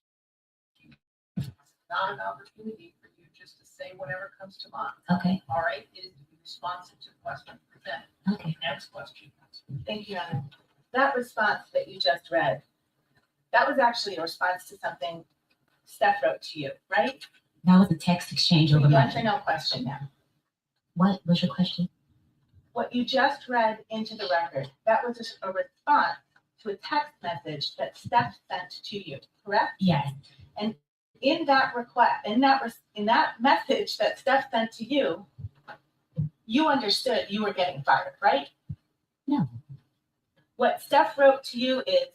Not an opportunity for you just to say whatever comes to mind. Okay. All right, it is to be responsive to the question presented. Okay. Next question. Thank you, Anna. That response that you just read, that was actually a response to something Steph wrote to you, right? That was a text exchange over Yes or money. no question now. What was your question? What you just read into the record, that was a response to a text message that Steph sent to you, correct? Yes. In that request, in that message that Steph sent to you, you understood you were getting fired, right? No. What Steph wrote to you is,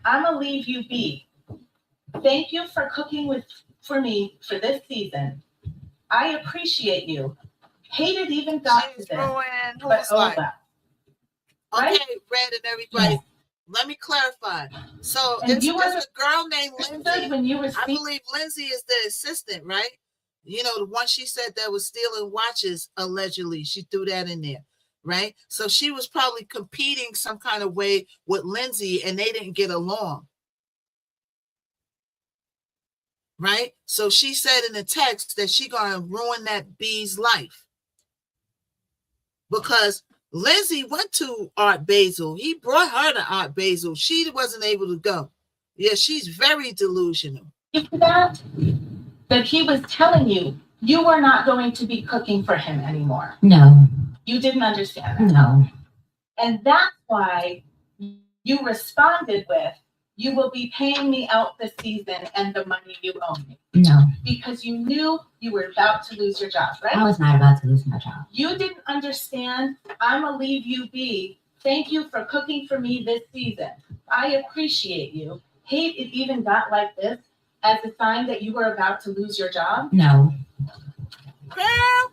"I'ma leave you be. Thank you for cooking for me for this season. I appreciate you. Hate it even got to She's this, ruining but whose oh life? well." Right? Okay, Red and everybody. Yes. Let me clarify. So And it's you were a girl named Understood Lindsay. when you I received. believe Lindsay is the assistant, right? You know, the one she said that was stealing watches, allegedly. She threw that in there, right? So she was probably competing some kind of way with Lindsay and they didn't get along. Right? So she said in the text that she gonna ruin that B's life. Because Lindsay went to Art Basel. He brought her to Art Basel. She wasn't able to go. Yeah, she's very delusional. that he was telling you you were not going to be cooking for him anymore. No. You didn't understand that. No. And that's why you responded with, "You will be paying me out this season and the money you owe me." No. Because you knew you were about to lose your job, right? I was not about to lose my job. You didn't understand, "I'ma leave you be. Thank you for cooking for me this season. I appreciate you. Hate it even got like this," as a sign that you were about to lose your job. No. Girl,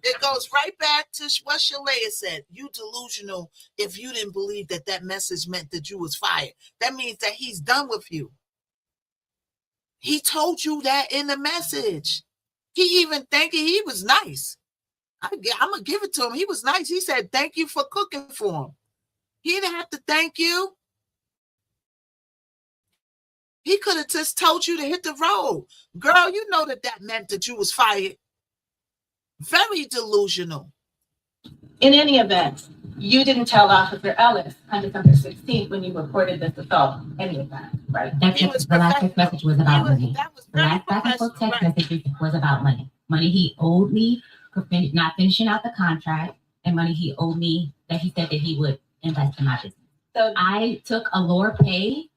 it goes right back to what Shalea said. You delusional if you didn't believe that that message meant that you was fired. That means that he's done with you. He told you that in the message. He even thanked you. He was nice. I'm going to give it to him. He was nice. He said, "Thank you for cooking for him." He didn't have to thank you. He could have just told you to hit the road. Girl, you know that meant that you was fired. Very delusional. In any event, you didn't tell Officer Ellis on December 16th when you reported this assault any of that, right? That He was text, the last text message was about money. That was The very last back and forth professional, text right? message was about money. Money he owed me for not finishing out the contract, and money he owed me that he said that he would invest in my business. So I took a lower pay.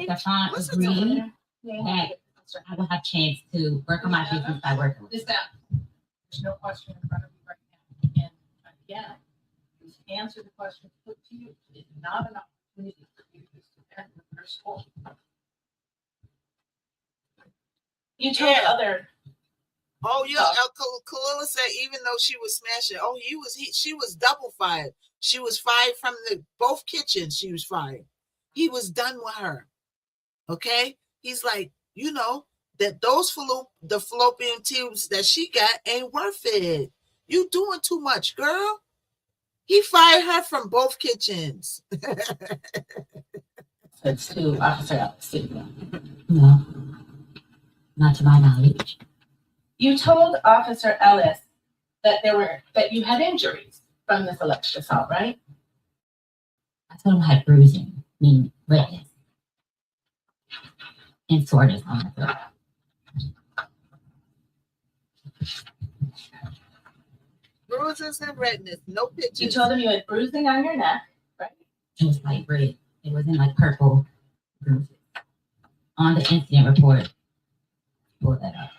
Stefan Listen to agreed her. that I will have a chance to work on my business by working with This him. down. There's no question in front of you right now. And again, please answer the question put to you. It is not an opportunity for you to defend the person. you told other, Oh, yeah. Kalila said even though she was smashing, she was double fired. She was fired from both kitchens. She was fired. He was done with her. Okay? He's like, you know, that the fallopian tubes that she got ain't worth it. You doing too much, girl. He fired her from both kitchens. it's to Officer Ellis, didn't you? No, not to my knowledge. You told Officer Ellis that you had injuries from this alleged assault, right? I told him I had bruising, meaning redness, and soreness on my throat. Bruises and redness, no pictures. You told him you had bruising on your neck, right? It was like red. It wasn't like purple bruises. On the incident report, pull that up.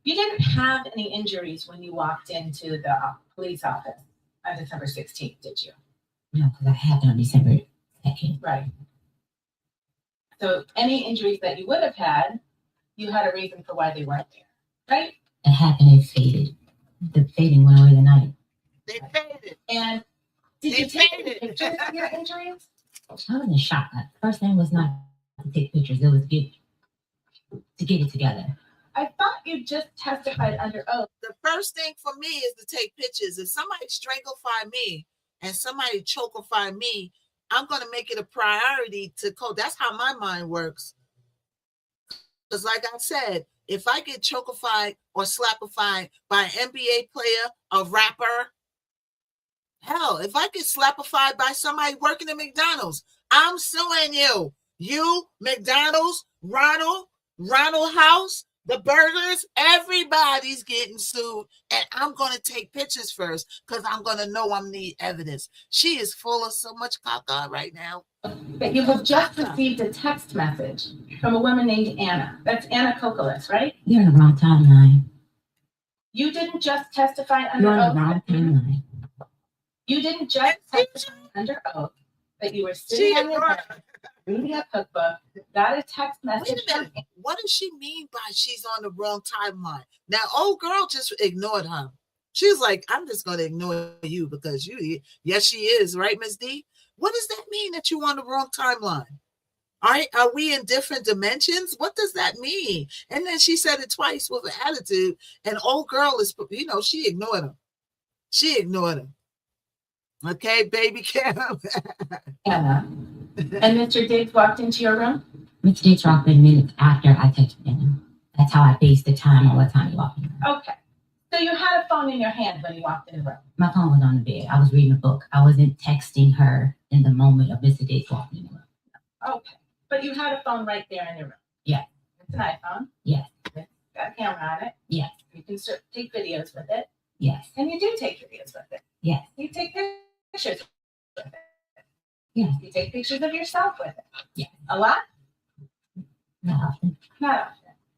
You didn't have any injuries when you walked into the police office on December 16th, did you? No, because I had it on December 2nd. Right. So any injuries that you would have had, you had a reason for why they weren't there, right? It happened, it faded. The fading went away the night. They faded. And did They you take faded. pictures of your injuries? I was in shock. The first thing was not to take pictures. It was to get it together. I thought you just testified under oath. The first thing for me is to take pictures. If somebody stranglify me and somebody chokeify me, I'm going to make it a priority to code. That's how my mind works. Because like I said, if I get chokified or slappified by an NBA player, a rapper, hell, if I get slappified by somebody working at McDonald's, I'm suing you. You, McDonald's, Ronald House, the burgers, everybody's getting sued. And I'm going to take pictures first because I'm going to know I'm need evidence. She is full of so much caca right now. But you have just received a text message from a woman named Anna. That's Anna Kokolis, right? You're in the wrong timeline. You didn't just testify under You're in the oath. wrong timeline. You didn't just testify under oath that you were sitting on your bed reading a cookbook, got a text message. Wait a minute. What does she mean by she's on the wrong timeline? Now, old girl just ignored her. She's like, I'm just going to ignore you because yes, she is, right, Ms. D? What does that mean that you're on the wrong timeline? Are we in different dimensions? What does that mean? And then she said it twice with an attitude. And old girl is, she ignored him. She ignored him. Okay, baby Cam. Anna. And Mr. Diggs walked into your room? Mr. Diggs walked in minutes after I texted him. That's how I based the time on what time he walked in. Okay. So you had a phone in your hand when you walked in the room? My phone was on the bed. I was reading a book. I wasn't texting her in the moment of Mr. Diggs walking in the room. Okay. But you had a phone right there in your room? Yeah. It's an iPhone? Yes. It's got a camera on it? Yes. You can take videos with it? Yes. And you do take videos with it? Yes. You take pictures with it? Yes. You take pictures of yourself with it? Yes. A lot? Not often. Not often.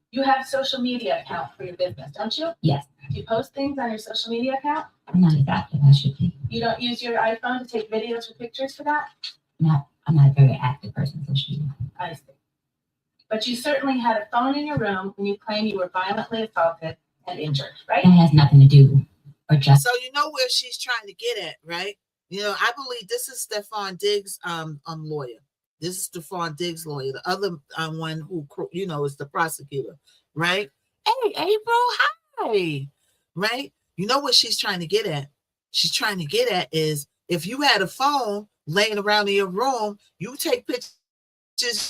You have a social media account for your business, don't you? Yes. Do you post things on your social media account? I'm not as active as I should be. You don't use your iPhone to take videos or pictures for that? I'm not a very active person on social media. I see. But you certainly had a phone in your room when you claim you were violently assaulted and injured, right? That has nothing to do or just. So you know where she's trying to get at, right? I believe this is Stephon Diggs' lawyer. This is Stephon Diggs' lawyer. The other one who, is the prosecutor, right? Hey, April, hi, right? You know what she's trying to get at? She's trying to get at is if you had a phone laying around in your room, you take pictures,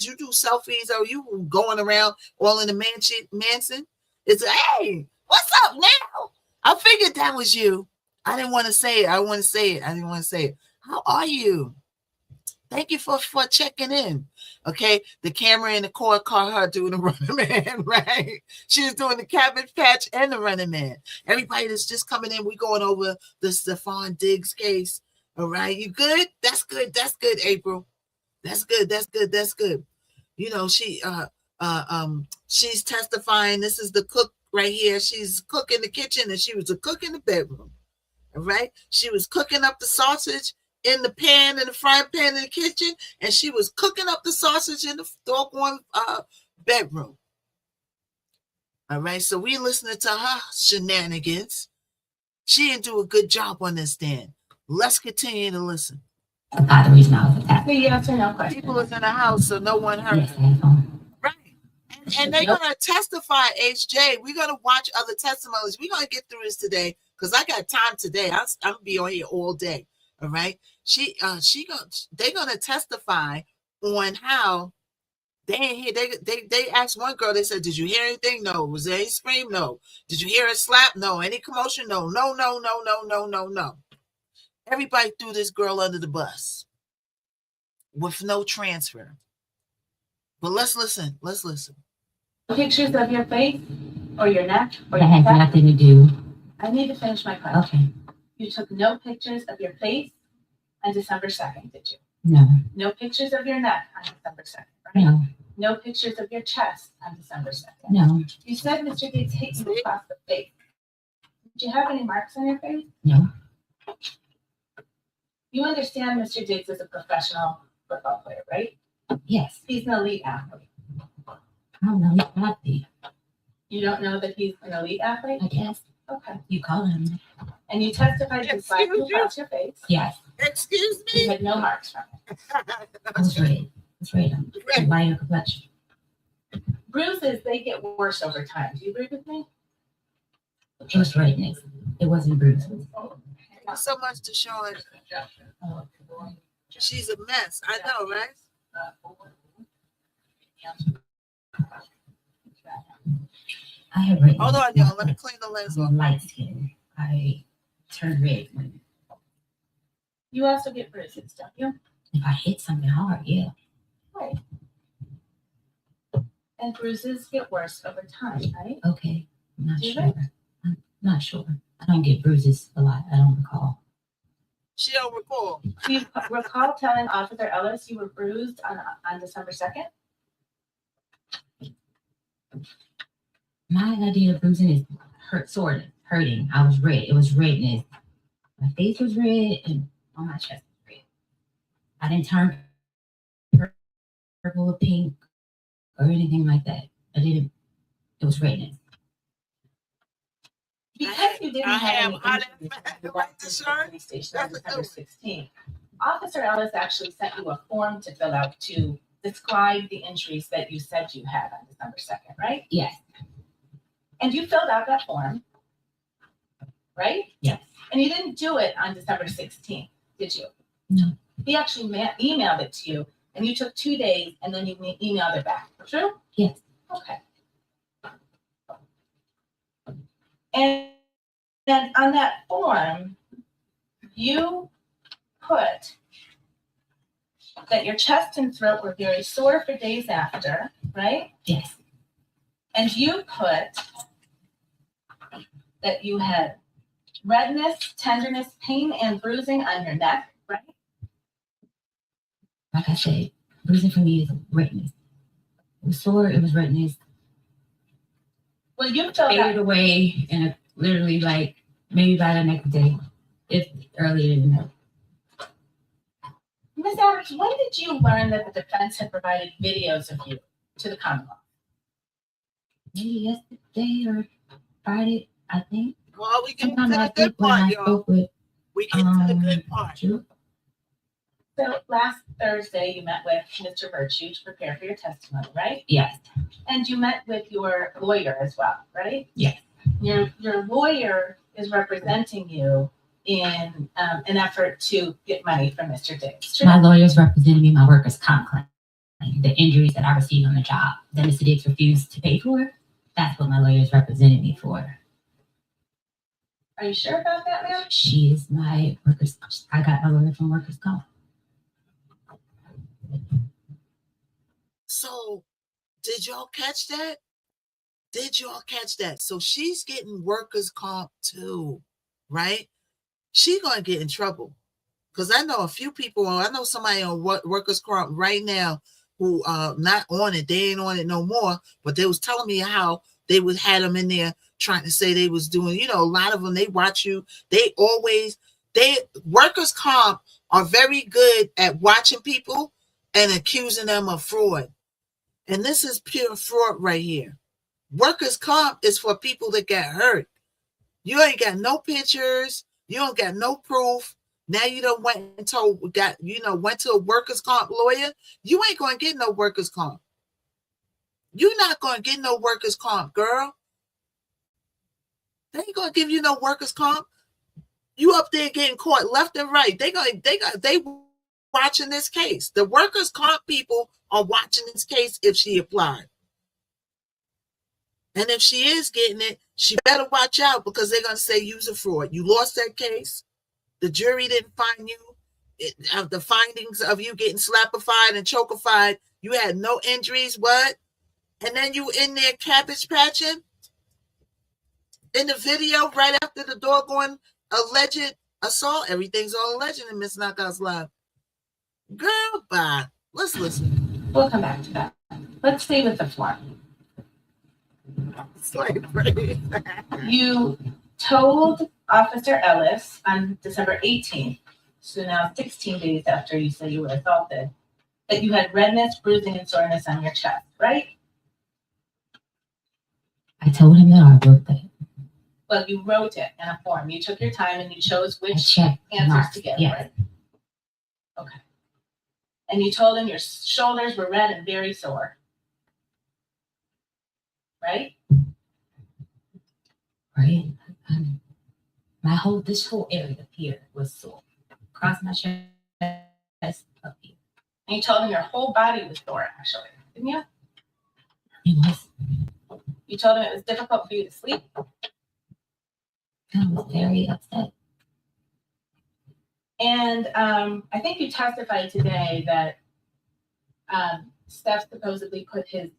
you do selfies, or you going around all in the mansion. It's hey, what's up now? I figured that was you. I didn't want to say it. I didn't want to say it. How are you? Thank you for checking in. Okay. The camera in the court caught her doing the Running Man, right? She was doing the Cabbage Patch and the Running Man. Everybody that's just coming in, we going over the Stephon Diggs case. All right. You good? That's good. That's good, April. That's good. That's good. That's good. She's testifying. This is the cook right here. She's cooking in the kitchen and she was a cook in the bedroom. All right. She was cooking up the sausage in the pan, in the frying pan in the kitchen, and she was cooking up the sausage in the doggone bedroom. All right. So we listening to her shenanigans. She didn't do a good job on this, Dan. Let's continue to listen. Not the reason I was attacked. Yes or no question. People is in the house, so no one heard. Yes, I have phone. Right. And they're going to testify, HJ. We're going to watch other testimonies. We're going to get through this today because I got time today. I'm going to be on here all day. All right. They're going to testify on how they ain't hear. They asked one girl, they said, did you hear anything? No. Was there any scream? No. Did you hear a slap? No. Any commotion? No. No. Everybody threw this girl under the bus with no transfer. But let's listen. Pictures of your face or your neck or That your has back? nothing to do. I need to finish my question. Okay. You took no pictures of your face on December 2nd, did you? No. No pictures of your neck on December 2nd, right? No. No pictures of your chest on December 2nd. No. You said Mr. Diggs hit you across the face. Did you have any marks on your face? No. You understand Mr. Diggs is a professional football player, right? Yes. He's an elite athlete. I don't know. He's happy. You don't know that he's an elite athlete? I guess. Okay. You call him. And you testified to slap you across your face. Yes. Excuse You me. had no marks from it. I was red. I'm white in complexion. bruises, they get worse over time. Do you agree with me? It was redness. It wasn't bruises. Not so much to show it. She's a mess. I know, right? I have redness. Hold on, y'all. Let me clean the lens off. I'm light skin. I turn red when You also get bruises, don't you? if I hit something hard. Yeah. Right. And bruises get worse over time, right? Okay. I'm not Do you sure. I'm not sure. I don't get bruises a lot. I don't recall. She don't recall. Do you recall telling Officer Ellis you were bruised on December 2nd? My idea of bruising is hurting. I was red. It was redness. My face was red and on my chest was red. I didn't turn purple or pink or anything like that. I didn't. It was redness. Because you didn't I have am any hot injuries as when you fuck. walked The into the shirt? police station on That's a December good 16th, Officer Ellis actually sent you a form to fill out to describe the injuries that you said you had on December 2nd, right? Yes. And you filled out that form, right? Yes. And you didn't do it on December 16th, did you? No. He actually emailed it to you, and you took 2 days, and then you emailed it back. True? Yes. Okay. And then on that form, you put that your chest and throat were very sore for days after, right? Yes. And you put that you had redness, tenderness, pain, and bruising on your neck, right? Like I said, bruising for me is redness. It was sore. It was redness. Well, you filled Faded out, away and literally like maybe by the next day, if earlier than that. Ms. Adams, when did you learn that the defense had provided videos of you to the Commonwealth? Maybe yesterday or Friday, I think. Well, we get to Sometime the last good week when I part, y'all. spoke with We get to the good part. Drew. So last Thursday, you met with Mr. Virtue to prepare for your testimony, right? Yes. And you met with your lawyer as well, right? Yes. Your lawyer is representing you in an effort to get money from Mr. Diggs. True? My lawyers represented me my workers' comp claim. The injuries that I received on the job that Mr. Diggs refused to pay for, that's what my lawyers represented me for. Are you sure about that, ma'am? She is my workers. I got my lawyer from workers' comp. So, did y'all catch that? Did y'all catch that? So she's getting workers' comp too, right? She's gonna get in trouble because I know a few people. I know somebody on workers' comp right now who not on it. They ain't on it no more. But they was telling me how they would had them in there trying to say they was doing. You know, a lot of them they watch you. They workers' comp are very good at watching people and accusing them of fraud. And this is pure fraud right here. Workers' comp is for people that got hurt. You ain't got no pictures. You don't got no proof. Now you done went to a workers' comp lawyer. You ain't going to get no workers' comp. You're not going to get no workers' comp, girl. They ain't going to give you no workers' comp. You up there getting caught left and right. They watching this case. The workers' comp people are watching this case if she applied. And if she is getting it, she better watch out because they're going to say you's a fraud. You lost that case. The jury didn't find you. The findings of you getting slappified and chokified, you had no injuries, what? And then you in there cabbage patching? In the video right after the doggone alleged assault, everything's all alleged in Miss Knockout's life. Girl, bye. Let's listen. We'll come back to that. Let's stay with the form. Slavery. You told Officer Ellis on December 18th, so now 16 days after you said you were assaulted, that you had redness, bruising, and soreness on your chest, right? I told him that I wrote that. Well, you wrote it in a form. You took your time and you chose I which checked. answers to give, Yes. right? Okay. And you told him your shoulders were red and very sore. right? Right? This whole area up here was sore. Across my chest, up here. And you told him your whole body was sore, actually, didn't you? It was, You told him it was difficult for you to sleep. I was very upset. And I think you testified today that Steph supposedly put his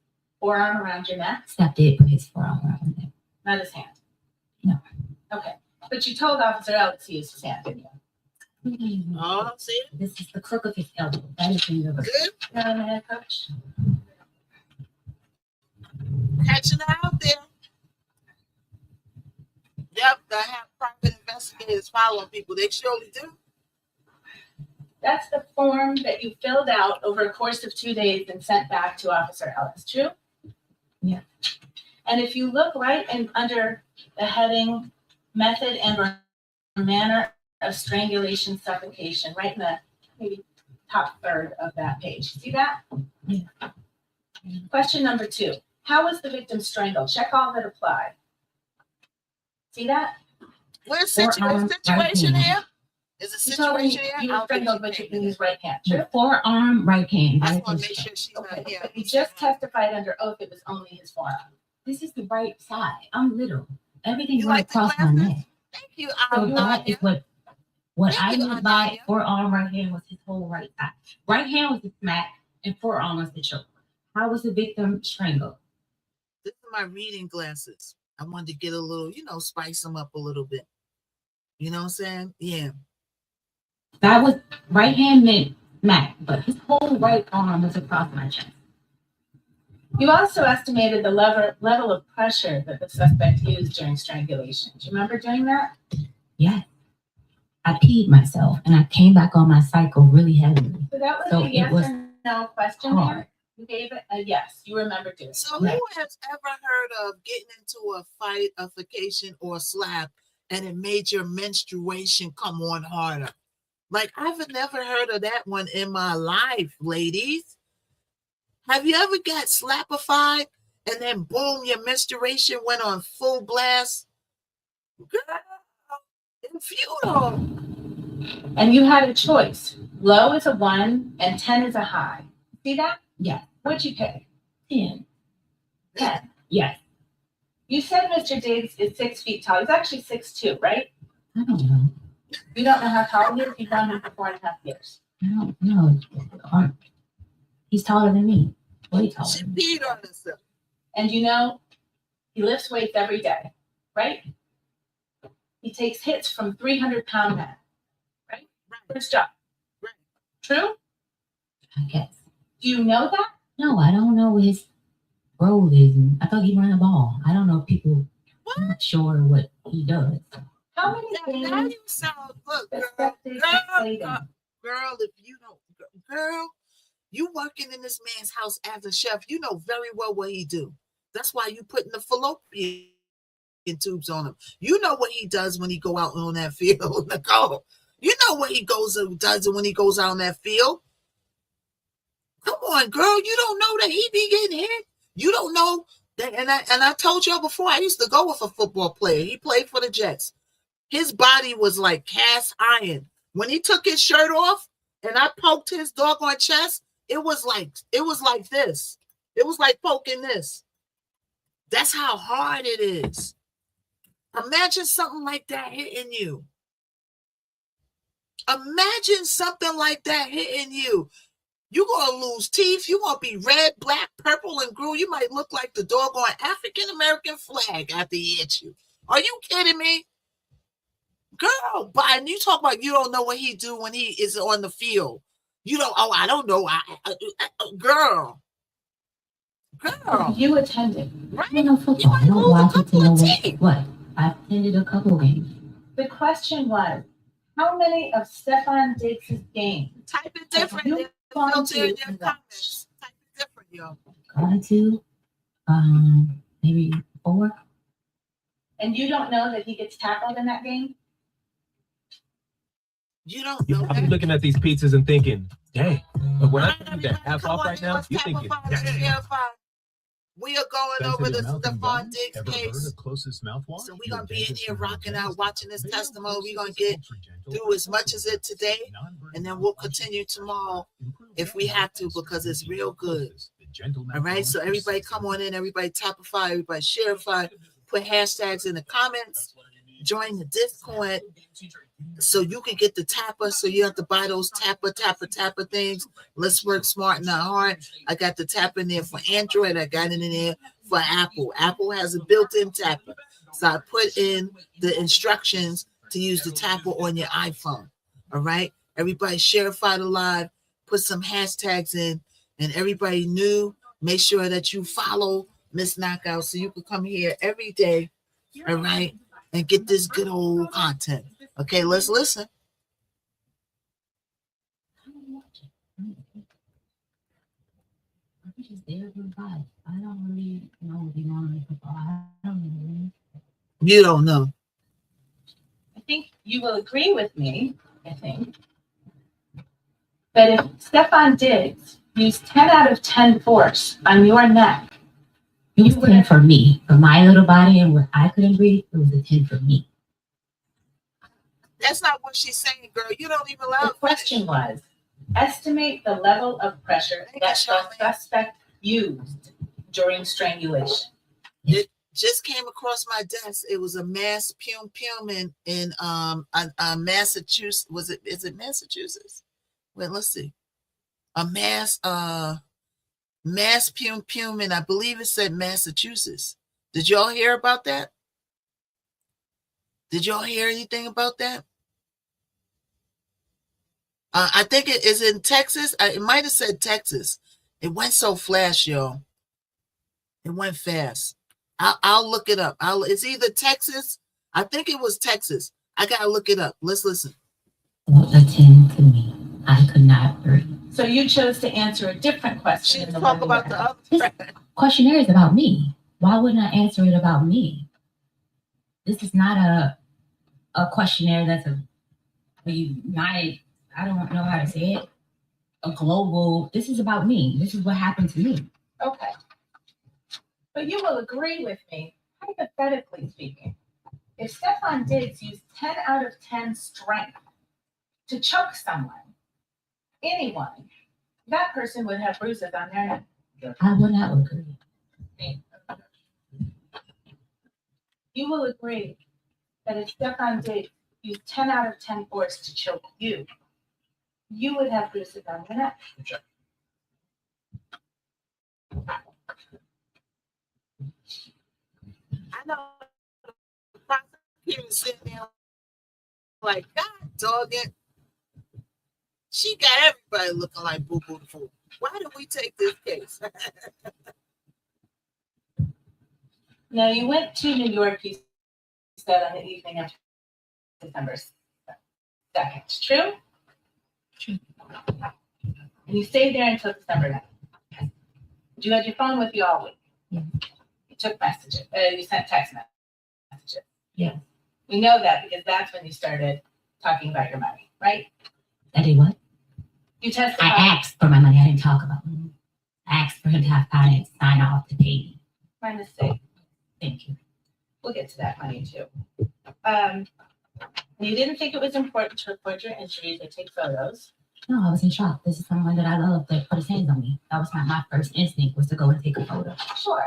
forearm around your neck, Steph did put his forearm around there. not his hand. No. Okay. But you told Officer Ellis he used his hand, didn't you? Oh, see? This is the crook of his elbow. That is the universe. Good. You know what I mean, Coach? Catching it out there. Yep, I have private investigators following people. They surely do. That's the form that you filled out over a course of 2 days and sent back to Officer Ellis, true? Yeah. And if you look right in under the heading method and or manner of strangulation suffocation, right in the maybe top third of that page. See that? Yeah. Question number 2. How was the victim strangled? Check all that apply. See that? Where's Forearm, situation right here? hand. Is a You told me situation here? you I were don't think strangled, she but you came can use right hand, true? The forearm, right hand. I That just want is to make his- sure she's Okay, not here. but you just testified under oath it was only his forearm. This is the right side. I'm little. Everything's You right like the across my glasses? neck. Thank you, So that is what Thank I you, meant by Anaya. forearm, right hand was his whole right side. Right hand was the smack, and forearm was the choke. How was the victim strangled? This is my reading glasses. I wanted to get a little, spice them up a little bit. You know what I'm saying? Yeah. That was right hand meant smack, but his whole right arm was across my chest. You also estimated the level of pressure that the suspect used during strangulation. Do you remember doing that? Yes. I peed myself, and I came back on my cycle really heavily. So that was So a it yes was or no question hard. here. You gave it a yes. You remember doing it. So Yeah. who has ever heard of getting into a fight, altercation, or a slap, and it made your menstruation come on harder? Like, I've never heard of that one in my life, ladies. Have you ever got slapified and then boom, your menstruation went on full blast? Girl, it's futile. And you had a choice. Low is a 1 and 10 is a high. See that? Yeah. What'd you pick? 10. 10. Yes. You said Mr. Diggs is 6 feet tall. He's actually 6'2", right? I don't know. You don't know how tall he is? You've known him for 4.5 years. I don't know. He's taller than me. Way taller. She than me. peed on herself. And you know, he lifts weights every day, right? He takes hits from 300-pound men, right? For his job. Right. True? I guess. Do you know that? No, I don't know what his role is. I thought he ran a ball. I don't know if people are not sure what he does. How many Now games you sound, look, does girl, Steph Diggs have played in? girl, if you don't, girl, you working in this man's house as a chef, you know very well what he do. That's why you putting the fallopian tubes on him. You know what he does when he go out on that field, Nicole. You know what he does when he goes out on that field. Come on, girl, you don't know that he be getting hit. You don't know that, and I told y'all before. I used to go with a football player. He played for the Jets. His body was like cast iron. When he took his shirt off and I poked his doggone chest, it was like this. It was like poking this. That's how hard it is. Imagine something like that hitting you. Imagine something like that hitting you. You're going to lose teeth. You're going to be red, black, purple, and green. You might look like the doggone African-American flag after he hits you. Are you kidding me? Girl, but and you talk about you don't know what he do when he is on the field. You don't, I don't know. Girl. You attended. Right? I don't know football. I don't watch it to know what. I attended a couple games. The question was, how many of Stefan Diggs' games Type it different. You Then gone filter in to your and comments. Type it different, yo. Gone to, maybe 4. and you don't know that he gets tackled in that game? You don't You're know probably that. looking at these pizzas and thinking, dang. But when I Not think that everybody half come off on, right you now, must you're tap thinking, a five, dang. yeah, five. We are going Sensitive over the mouth and Stephon gum? Diggs Ever heard case. of Closest Mouthwash? So we're Your gonna be in dentist here or your rocking out, dentist watching this they know testimony. We're gonna Closest get ultra gentle through as much as it ultra today, non-burning and then we'll mouthwash continue tomorrow improves if we mouth have to, health because it's and real good. Closest, the gentle All right. mouthwash So for everybody sensitive come on in, everybody tapify, everybody shareify, put hashtags in the comments, join the Discord so you can get the tapper. So you have to buy those tapper things. Let's work smart, not hard. I got the tapper in there for Android. I got it in there for Apple. Apple has a built-in tapper. So I put in the instructions to use the tapper on your iPhone. All right. Everybody shareify the live, put some hashtags in, and everybody new, make sure that you follow Miss Knockout so you can come here every day. All right. And get this good old content. Okay, let's listen. I'm just there for vibes. I don't really know what you want me to do. I don't really. You don't know. I think you will agree with me, I think, that if Stephon Diggs used 10 out of 10 force on your neck, It was 10 for me. For my little body and what I couldn't breathe, it was a 10 for me. That's not what she's saying, girl. You don't even allow. the question was, estimate the level of pressure that the suspect used during strangulation. It just came across my desk. It was a mass pum in Massachusetts. Is it Massachusetts? Wait, let's see. A mass pum, and I believe it said Massachusetts. Did y'all hear about that? Did y'all hear anything about that? I think it is in Texas. It might have said Texas. It went so flash, y'all. It went fast. I'll look it up. It's either Texas. I think it was Texas. I gotta look it up. Let's listen. It was a 10 to me. I could not breathe. So you chose to answer a different question. She than the talk one we about were the other. Questionnaire is about me. Why wouldn't I answer it about me? This is not a questionnaire that's I don't know how to say it. A global. This is about me. This is what happened to me. Okay. But you will agree with me, hypothetically speaking, if Stephon Diggs used 10 out of 10 strength to choke someone, anyone, that person would have bruises on their neck. I would not agree. You will agree that if Stephon Diggs used 10 out of 10 force to choke you, you would have bruises on your neck. I know the prosecutor sitting there like, God dog it. She got everybody looking like boo boo the fool. Why did we take this case? Now, you went to New York, you said, on the evening of December 2nd. True? True. And you stayed there until December 9th. You had your phone with you all week. Yeah. You took messages. You sent text messages. Yeah. We know that because that's when you started talking about your money, right? I did what? You testified. I asked for my money. I didn't talk about money. I asked for him to have finance sign off to pay me. My mistake. Thank you. We'll get to that money too. You didn't think it was important to report your injuries or take photos. No, I was in shock. This is someone that I love that put his hands on me. That was not my first instinct was to go and take a photo. Sure.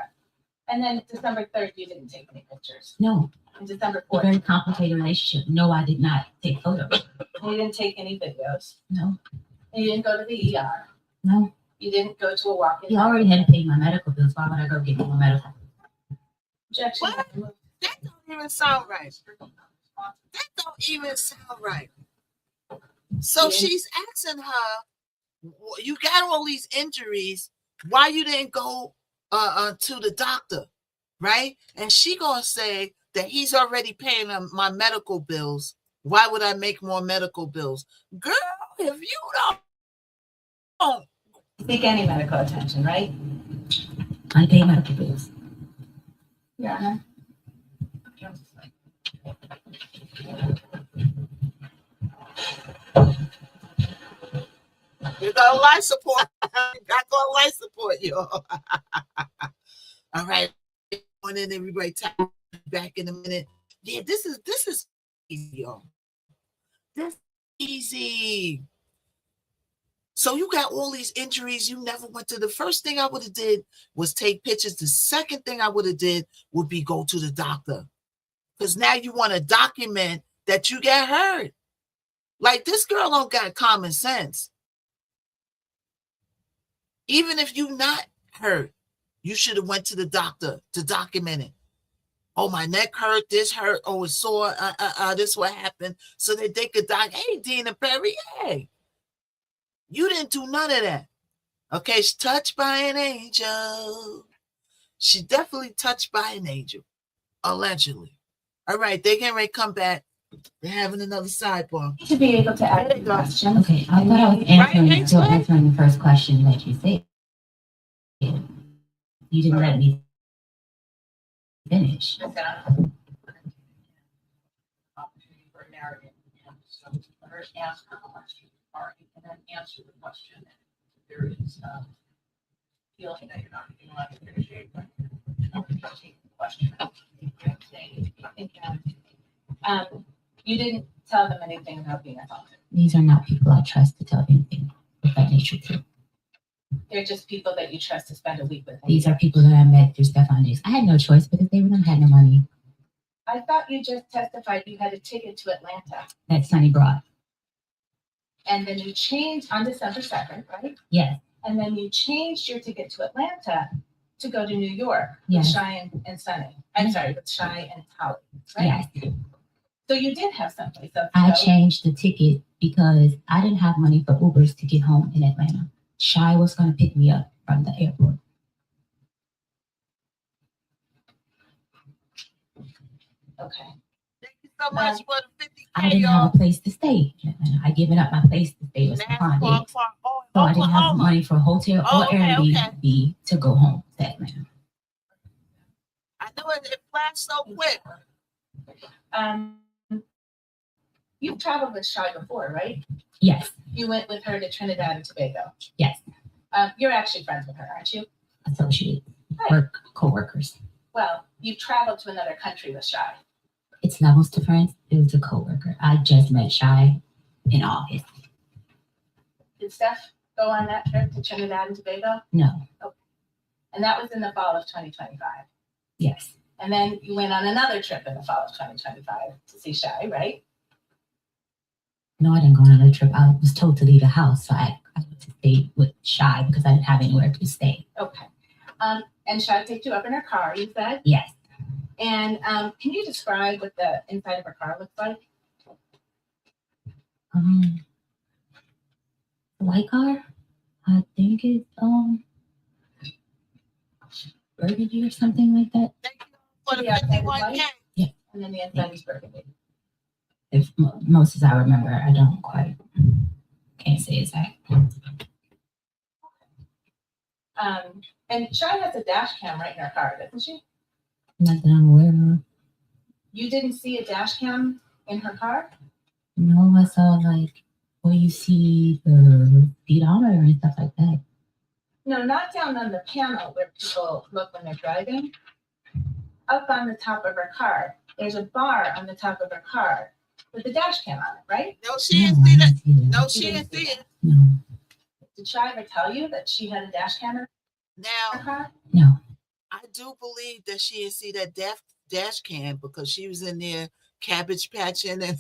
And then December 3rd, you didn't take any pictures. No, And December a 4th, very complicated relationship. No, I did not take photos. you didn't take any videos. No, And you didn't go to the ER. no. You didn't go to a walk-in. He already had paid my medical bills. Why would I go get more medical? Objection. What? That don't even sound right. That don't even sound right. So Yeah. she's asking her, you got all these injuries, why you didn't go to the doctor, right? And she gonna say that he's already paying my medical bills. Why would I make more medical bills? Girl, if you don't Seek any medical attention, right? I pay medical bills. Yeah. you got life support. I got life support, yo. All right. And then everybody talk back in a minute. Yeah, this is easy, y'all. This is easy. So you got all these injuries. You never went to the first thing I would have did was take pictures. The second thing I would have did would be go to the doctor. Because now you want to document that you get hurt. Like this girl don't got common sense. Even if you not hurt, you should have went to the doctor to document it. Oh, my neck hurt, this hurt, oh, it's sore, this what happened. So that they could hey, Dina Perry, hey. You didn't do none of that. Okay, she's touched by an angel. She definitely touched by an angel, allegedly. All right, they can ready to come back. They're having another sidebar. To be able to ask a question. Okay, I thought I was answering the first question that you said. You didn't let me finish. Opportunity for narrative. And so first ask her question, and then answer the question. There is feeling that you're not getting a lot of appreciate, but take the question. You didn't tell them anything about being assaulted. These are not people I trust to tell anything of that nature to. They're just people that you trust to spend a week with. These are people that I met through Stefan Diggs. I had no choice because they really had no money. I thought you just testified you had a ticket to Atlanta. That Sonny brought. And then you changed on December 2nd, right? Yes. And then you changed your ticket to Atlanta to go to New York Yes. with Shy and Sonny. I'm sorry, with Shy and Holly, right? Yes. So you did have someplace else to I go. changed the ticket because I didn't have money for Ubers to get home in Atlanta. Shy was going to pick me up from the airport. Okay. Thank you so much for the 50K, I didn't have a place to stay in Atlanta. I given up my place to stay with Stefan Diggs. So I didn't have money for a hotel or Airbnb to go home to Atlanta. I know it flashed so quick. You've traveled with Shy before, right? Yes. You went with her to Trinidad and Tobago. Yes. You're actually friends with her, aren't you? Associate, Right. co-workers. Well, you traveled to another country with Shy. It's levels to friends. It was a co-worker. I just met Shy in August. Did Steph go on that trip to Trinidad and Tobago? No. Okay. And that was in the fall of 2025. Yes. And then you went on another trip in the fall of 2025 to see Shy, right? No, I didn't go on another trip. I was told to leave the house, so I went to stay with Shy because I didn't have anywhere to stay. Okay. And Shy picked you up in her car, you said? Yes. And can you describe what the inside of her car looks like? The white car, I think it's burgundy or something like that. Thank you for the Yeah, that is 51K. white. Yeah. And then the inside is burgundy. If most as I remember, I don't quite can't say exactly. And Shy has a dash cam right in her car, doesn't she? Not that I'm aware of. You didn't see a dash cam in her car? No, I saw like where you see the speedometer and stuff like that. No, not down on the panel where people look when they're driving. Up on the top of her car. There's a bar on the top of her car with a dash cam on it, right? No, she didn't see that. No, she didn't see it. No. Did Shy ever tell you that she had a dash cam in her Now, car? No. I do believe that she didn't see that dash cam because she was in there cabbage patching and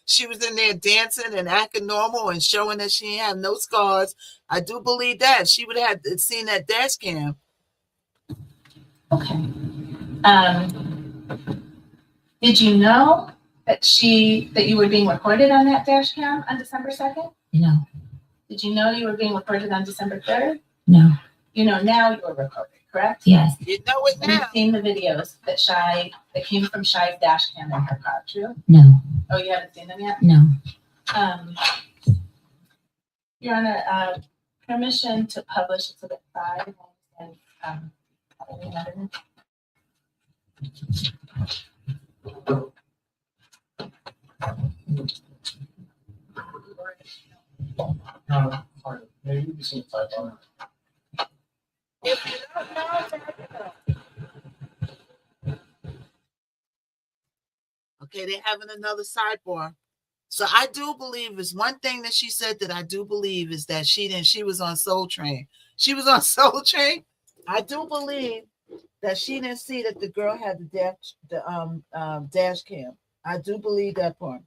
she was in there dancing and acting normal and showing that she didn't have no scars. I do believe that she would have seen that dash cam. Okay. Did you know that you were being recorded on that dash cam on December 2nd? No. Did you know you were being recorded on December 3rd? No. You know now you were recorded, correct? Yes. You know it And you've now. seen the videos that came from Shy's dash cam in her car, true? No. Oh, you haven't seen them yet? No. You're on a permission to publish Exhibit 5 and Maybe we can see if I If you don't know, Okay, they're having another sidebar. So I do believe is one thing that she said that I do believe is that she was on Soul Train. She was on Soul Train. I do believe that she didn't see that the girl had the dash cam. I do believe that part.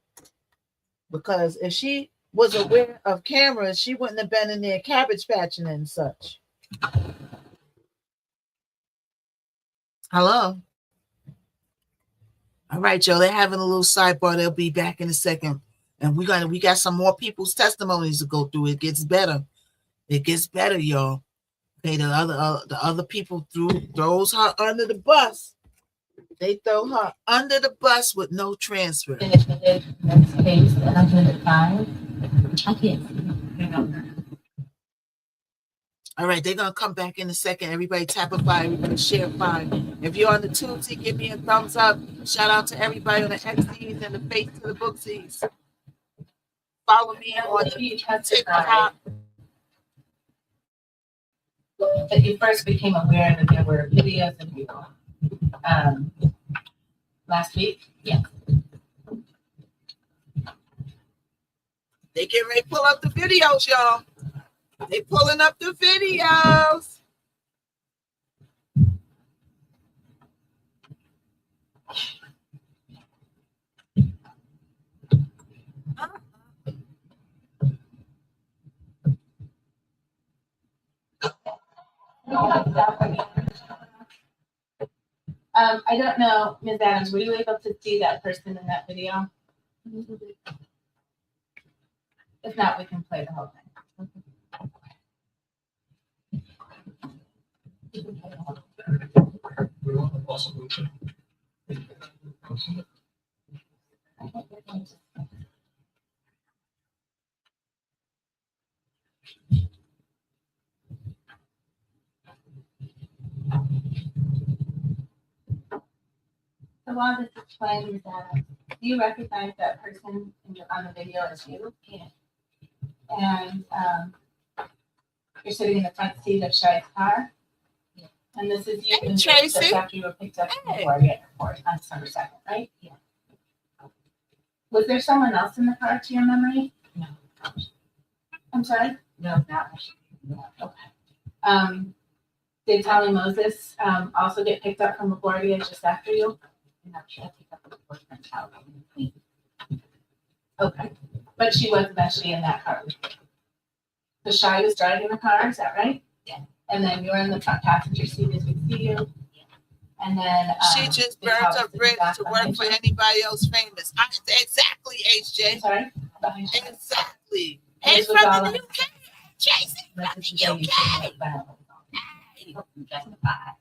Because if she was aware of cameras, she wouldn't have been in there cabbage patching and such. Hello. All right, Joe. They're having a little sidebar. They'll be back in a second. And we got some more people's testimonies to go through. It gets better. It gets better, y'all. Okay, the other people throws her under the bus. They throw her under the bus with no transfer. Finish with the next case, 105. I can't. All right, they're gonna come back in a second. Everybody tap a fire. Everybody share a fire. If you're on the Tuesday, give me a thumbs up. Shout out to everybody on the XDs and the Face to the Booksies. Follow me on the TikTok. But you first became aware that there were videos of you last week? Yeah. They get ready to pull up the videos, y'all. They pulling up the videos. I don't know, Ms. Adams, were you able to see that person in that video? If not, we can play the whole thing. So while this is playing, Ms. Adams, do you recognize that person on the video as you? Yeah. And you're sitting in the front seat of Shai's car? Yeah. And this is you Hey, just Tracy. after you were picked up from Hey. LaGuardia Airport on December 2nd, right? Yeah. Was there someone else in the car to your memory? No. I'm sorry? No, not Okay. Did Tally Moses also get picked up from LaGuardia just after you? I'm not sure. I picked up the boyfriend's house in Queens. Okay. But she was eventually in that car. So Shai was driving the car, is that right? Yeah. And then you're in the front passenger seat as we see you? Yeah. And then. She just did burned Tally her sit bridge back to work behind for you? anybody else famous. Exactly, I'm HJ. sorry? Behind you? Exactly. And Hey, this was from all the in- UK. Jason from This is the the day you UK. should have justified.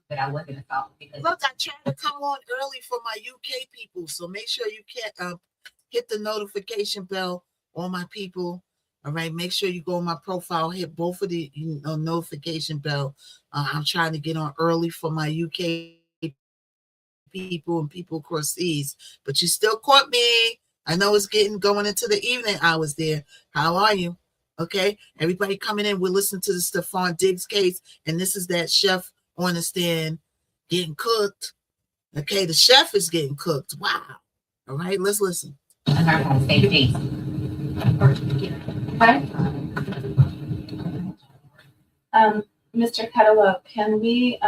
But I wasn't assaulted because Look, I try to come on early for my UK people, so make sure you can hit the notification bell on my people. All right, make sure you go on my profile, hit both of the notification bell. I'm trying to get on early for my UK people and people across seas, but you still caught me. I know it's going into the evening hours there. How are you? Okay, everybody coming in. We're listening to the Stephon Diggs case, and this is that chef on the stand getting cooked. Okay, the chef is getting cooked. Wow. All right, let's listen. I'm not going to say things. Okay. Mr. Catalog, can we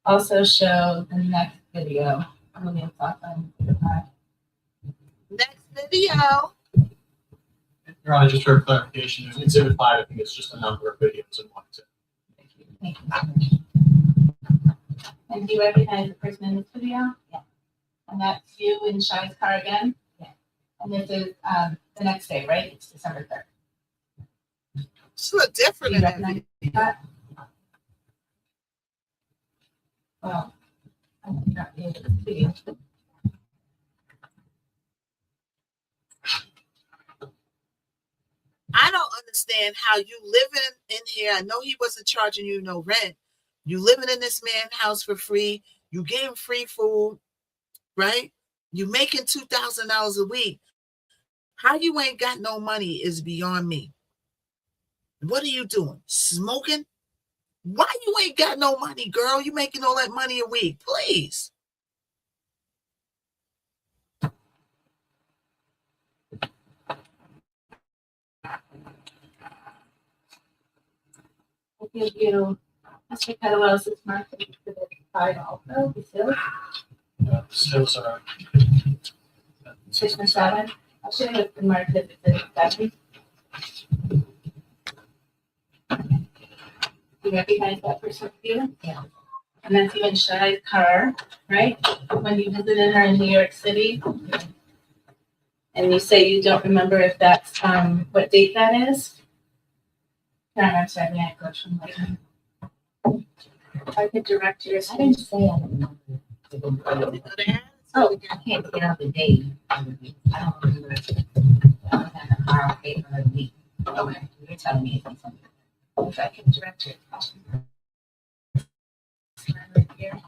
also show the next video? Next video. Your Honor, just for clarification, in Exhibit 5, I think it's just a number of videos in one exhibit. Thank you. And do you recognize the person in this video? Yeah. And that's you in Shai's car again? Yeah. And this is the next day, right? It's December 3rd. It's a little different Do in you that recognize video. that? Well, I don't know if it's video. I don't understand how you living in here. I know he wasn't charging you no rent. You living in this man's house for free. You getting free food, right? You making $2,000 a week. How you ain't got no money is beyond me. What are you doing? Smoking? Why you ain't got no money, girl? You making all that money a week, please. give you Mr. Kettlewell's is marked for the 5 also, the sales, Sales are. 6 and 7. I'll show you the marked at the 7. You recognize that person here? Yeah. And that's even Shai's car, right? When you visited her in New York City. And you say you don't remember if that's, what date that is? I'm sorry, may I go from later? I could direct you. I didn't say I didn't know. Oh, I can't get out the date. I don't remember. I was at the car paper of the week. Okay, you're telling me it's something. If I can direct you. Right here.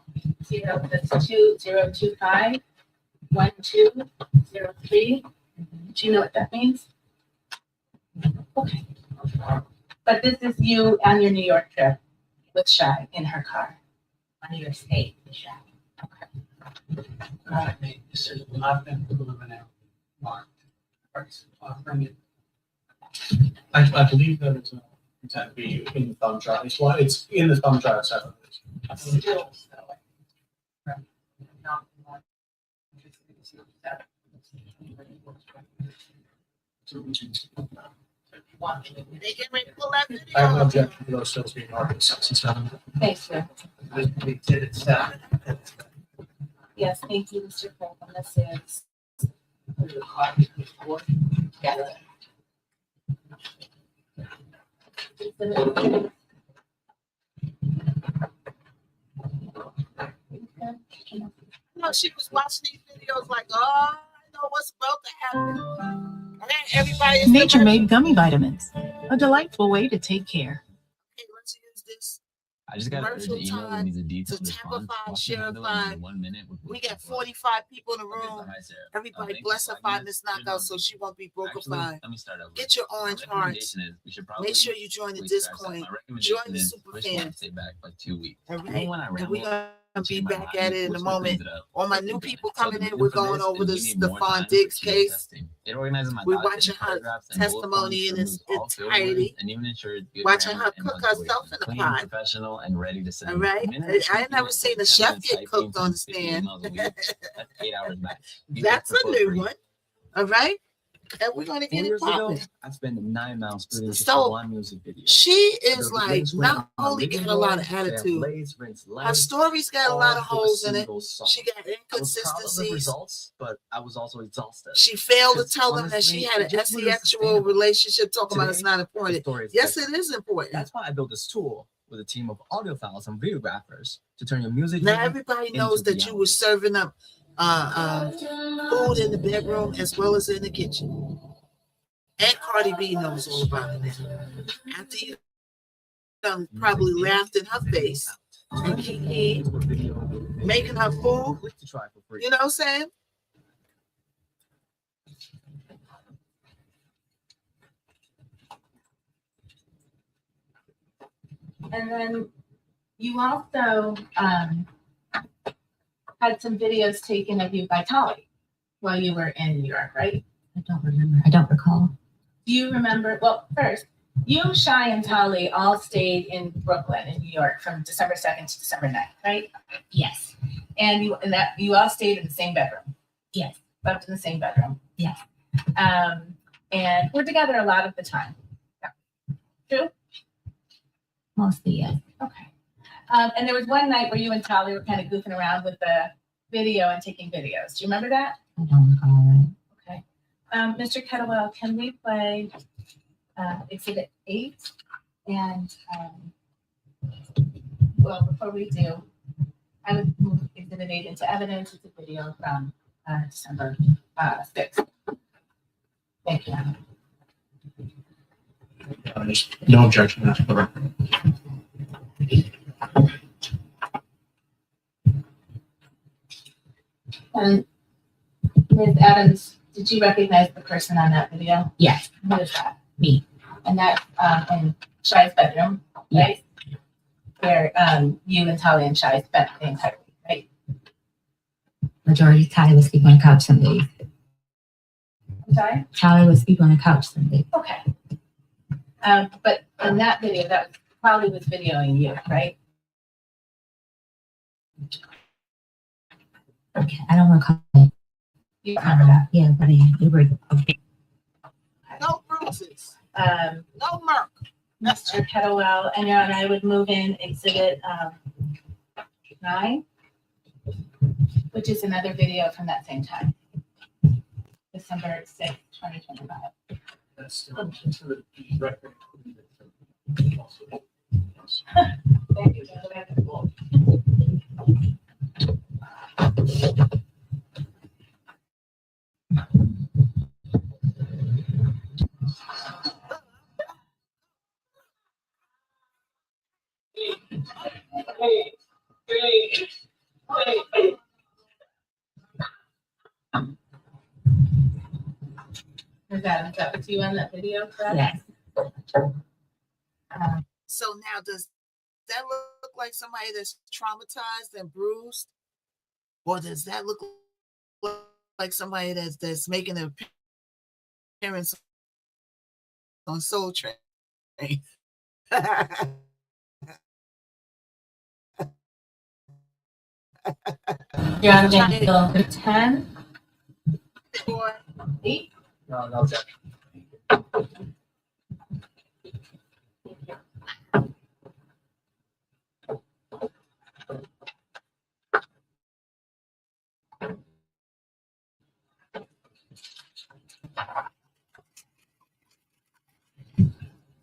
2025 1203. Do you know what that means? Okay. But this is you on your New York trip with Shai in her car. On your state, the shop. This is not been preliminary marked. I believe that it's intended to be in the thumb drive. It's in the thumb drive separately. Still, They get ready to pull that video. I have an objection to those sales being marked as 6 and 7. Thanks, sir. We did it 7. Yes, thank you, Mr. Franklin. This is. Yes. No, she was watching these videos like, oh, I know what's about to happen. And then everybody is Nature Made gummy vitamins, a delightful way to take care. Okay, let's use this. I just got Commercial an email time with the details to response. Tampa Watch Sheriff the window in Line. 1 minute with We got Bluetooth. 45 people in the Okay, room. hi, Sarah. Everybody thanks bless for her 5 find minutes. this knockout so she won't be Actually, broken. let me start over. Get your My orange hearts. recommendation is we should probably Make sure you join the please scratch that. Discord. My recommendation Join the is super push one fans. stay back like 2 weeks. All Even right. when I And ramble, we're gonna be change my back mind, at it in a which one moment. cleans it up. All my It's new good. people So coming the in, reason we're for going this over is we this need the more Fawn time for Diggs cheating case. testing. It organizes my We're document watching her paragraphs and bullet testimony in points, its removes all field entirety. words, and even ensures good Watching grammar her and cook punctuation. herself in the Clean, pot. professional, and ready to send. All right. Minute or I two ain't never minutes seen a of chef evidence get typing cooked on the times 50 stand. emails a week. That's 8 hours back. You That's get a for new free. one. All right. And we're gonna 4 get it years ago, popping. I spent 9 miles shooting just So, one music video. She is The like lyrics went not on my only living got a lot of room, they have attitude, blades, rinse, her lights, story's got a all lot of for a holes in it. single song. She got I was proud of the inconsistencies. results, but I was also exhausted. She failed to Because tell them that she honestly, had it an just wasn't sexual sustainable. relationship, talking about it's Today, not The important. story is Yes, different. it is important. That's why I built this tool with a team of audiophiles and videographers to turn your music Now video everybody knows into that you were reality. serving up food in the bedroom as well as in the kitchen. And Cardi B knows all about it now. After you probably laughed in her face and Kiki making her food, Click to try for free. you know what I'm saying? And then you also had some videos taken of you by Tolly while you were in New York, right? I don't remember. I don't recall. Do you remember? Well, first, you, Shai, and Tolly all stayed in Brooklyn in New York from December 2nd to December 9th, right? Yes. And you all stayed in the same bedroom. Yes. Slept in the same bedroom. Yes. And we're together a lot of the time. Yeah. True? Mostly yes. Okay. And there was one night where you and Tolly were kind of goofing around with the video and taking videos. Do you remember that? I don't recall that. Okay. Mr. Kettlewell, can we play Exhibit 8? And, well, before we do, I would move Exhibit 8 into evidence. It's a video from December 6th. Thank you. There's no objection. That's correct. And Ms. Adams, did you recognize the person on that video? Yes. Who is that? Me. And that's in Shai's bedroom, right? Where you and Tolly and Shai spent the entire week, right? Majority Tally was sleeping on the couch some days. I'm sorry? Tally was sleeping on the couch some days. Okay. But in that video, that was probably was videoing you, right? Okay, I don't recall. You remember that? Yeah, but we were. No bruises. No mark. Mr. Kettlewell, and I would move in exhibit 9, which is another video from that same time. December 6th, 2025. That's still into the record. Thank you. Is that what you on that video, correct? Yes. So now, does that look like somebody that's traumatized and bruised, or does that look like somebody that's making an appearance on Soul Train? You're on video 10, 8. No, Jack.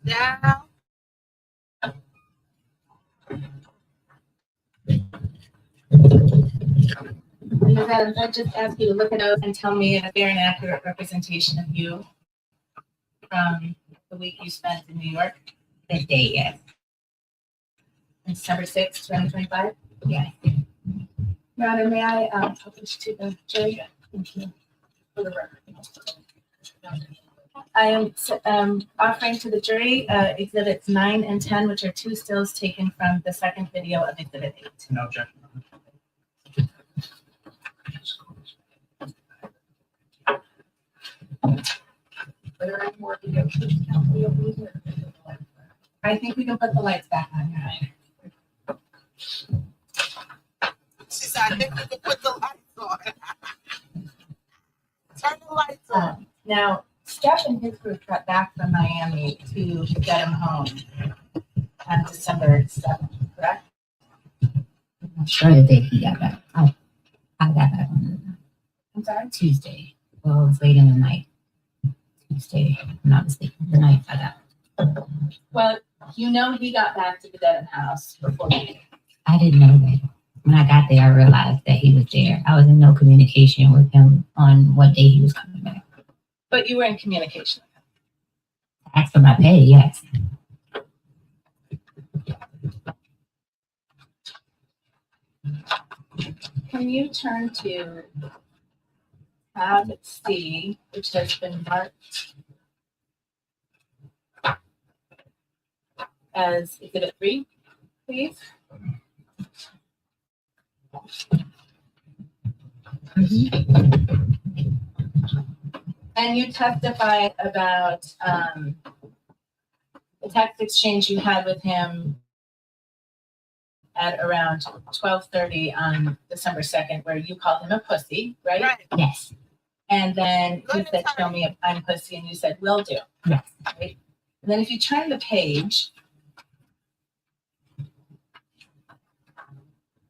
Now, Ms. Adams, I just ask you to look at those and tell me if they're an accurate representation of you from the week you spent in New York. That day, yes. December 6th, 2025. Yes. Your Honor, may I publish to the jury? Thank you. For the record. I am offering to the jury exhibits 9 and 10, which are 2 stills taken from the second video of exhibit 8. No objection. I think we can put the lights back on. Your Honor. she said, I think we can put the lights on. Turn the lights on. Now, Steph and his group got back from Miami to get him home on December 7th, correct? I'm not sure the date he got back. I got back on I'm sorry? Tuesday. Well, it was late in the night. Tuesday, if I'm not mistaken. The night I got. Well, you know he got back to the Dedham house before you did. I didn't know that. When I got there, I realized that he was there. I was in no communication with him on what day he was coming back. But you were in communication. I asked for my pay, yes. Can you turn to tab C, which has been marked as exhibit 3, please? And you testified about the text exchange you had with him at around 12:30 on December 2nd, where you called him a pussy, right? Right. Yes. And then Go he ahead, said, Tony. show me if I'm pussy, and you said, will do. Yes. Right? And then if you turn the page,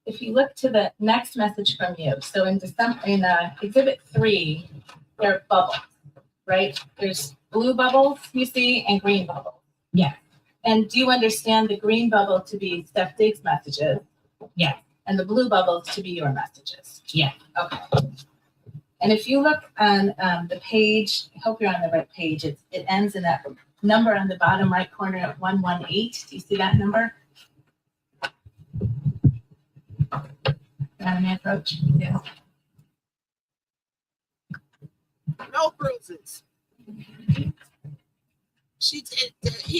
if you look to the next message from you, so in exhibit 3, there are bubbles, right? There's blue bubbles you see and green bubbles. Yeah. And do you understand the green bubble to be Steph Diggs' messages? Yeah. And the blue bubbles to be your messages? Yeah. Okay. And if you look on the page, I hope you're on the right page, it ends in that number on the bottom right corner at 118. Do you see that number? Madam Approach? Yes. No bruises. He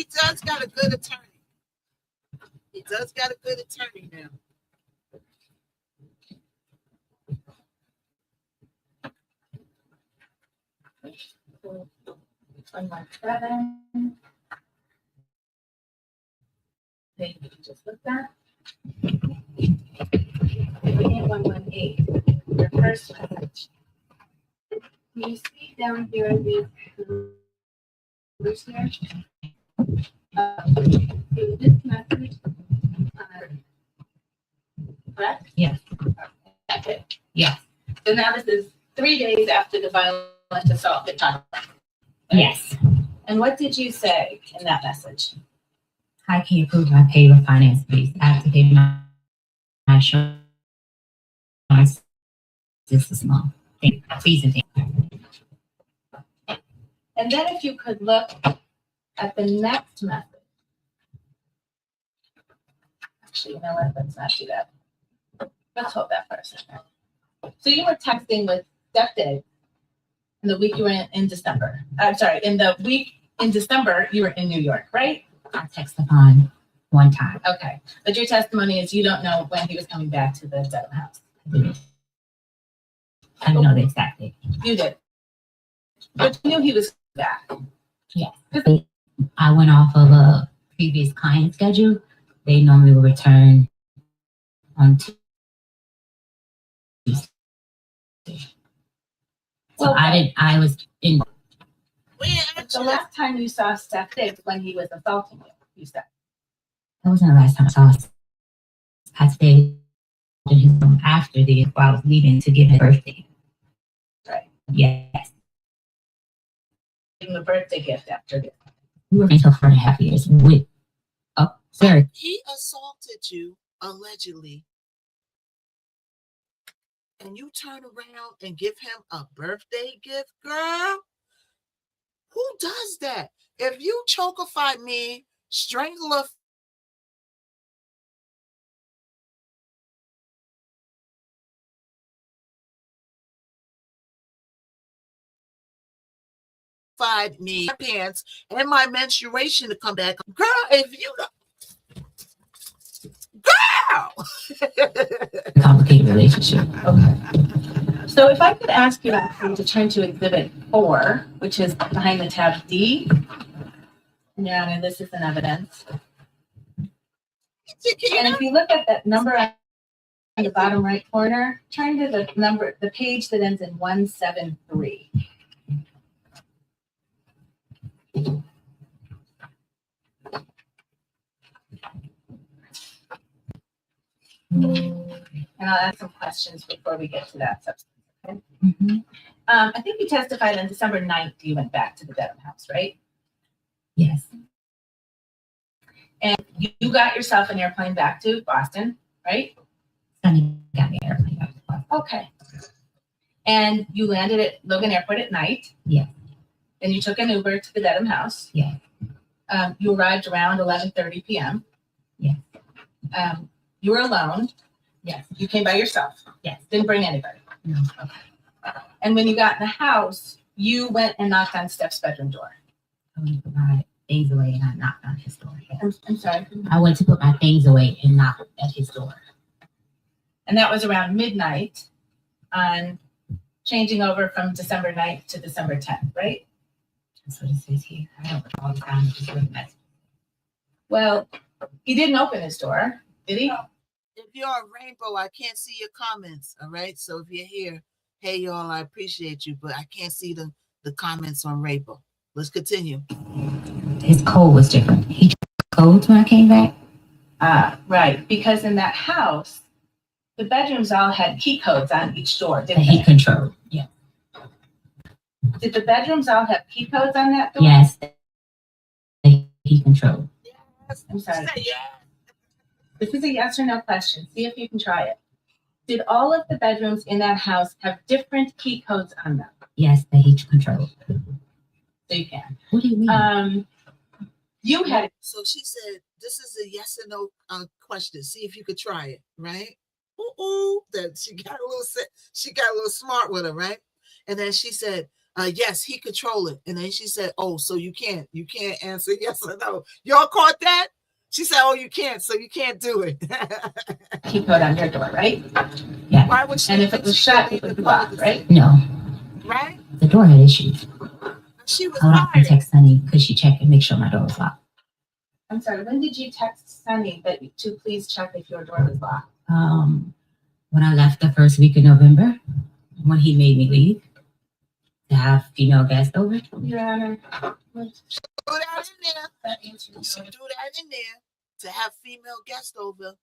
does got a good attorney. He does got a good attorney now. One more 7. first message. You see down here, these numbers here. So this message, correct? Yes. Okay. Yes. So now this is 3 days after the violent assault that Tom. Yes. And what did you say in that message? How can you prove my pay with finance fees? I have to pay my insurance. This is small. Fees and things. And then if you could look at the next message. Actually, you know what? Let's not do that. Let's hold that for a second. So you were texting with Steph Day in the week you were in December. I'm sorry, in the week in December, you were in New York, right? I texted upon one time. Okay. But your testimony is you don't know when he was coming back to the Dedham house. I don't know the exact date. You did. But you knew he was back. Yes. I went off of a previous client schedule. They normally will return on Tuesday. So I was in. The last time you saw Steph Diggs when he was assaulting you, you said. That wasn't the last time I saw us. I stayed in his room after while I was leaving to give his birthday. Right. Yes. Give him a birthday gift after this. We were until 4.5 years with, oh, sir. He assaulted you, allegedly. And you turn around and give him a birthday gift, girl? Who does that? If you chokify me, strangler me my pants and my menstruation to come back, girl, if you girl. Complicated relationship. Okay. So if I could ask you actually to turn to Exhibit 4, which is behind the tab D. Your Honor, this is an evidence. And if you look at that number on the bottom right corner, turn to the page that ends in 173. And I'll ask some questions before we get to that substance. Okay? Mm-hmm. I think you testified on December 9th, you went back to the Dedham house, right? Yes. And you got yourself an airplane back to Boston, right? Sonny got me an airplane back to Boston. Okay. And you landed at Logan Airport at night? Yeah. Then you took an Uber to the Dedham house? Yeah. You arrived around 11:30 p.m.? Yeah. You were alone? Yes. You came by yourself? Yes. Didn't bring anybody? No. Okay. And when you got in the house, you went and knocked on Steph's bedroom door? I went to put my things away and I knocked on his door. Yes. I'm sorry? I went to put my things away and knocked at his door. And that was around midnight on changing over from December 9th to December 10th, right? That's what it says here. I don't recall the time. Just read the message. Well, he didn't open his door, did he? If you're a rainbow, I can't see your comments. All right. So if you're here, hey y'all, I appreciate you, but I can't see the comments on Rainbow. Let's continue. His code was different. He changed codes when I came back. Right. Because in that house, the bedrooms all had key codes on each door, That didn't he they? controlled. Yeah. Did the bedrooms all have key codes on that door? Yes. That he controlled. I'm sorry. Say yeah. This is a yes or no question. See if you can try it. Did all of the bedrooms in that house have different key codes on them? Yes, that he controlled. So you can. What do you mean? You had So she said, this is a yes or no question. See if you could try it, right? Ooh, that she got a little smart with her, right? And then she said, yes, he control it. And then she said, oh, so you can't answer yes or no. Y'all caught that? She said, oh, you can't, so you can't do it. key code on your door, right? Yeah. Why would she? And if it was shut, it would be locked, right? No. Right? The door had issues. She was I would have to fired. text Sunny because she checked and make sure my door was locked. I'm sorry, when did you text Sunny to please check if your door was locked? When I left the first week of November, when he made me leave to have female guests over. Your Honor. Do that in there. That answer Do is that in there to have female guests over.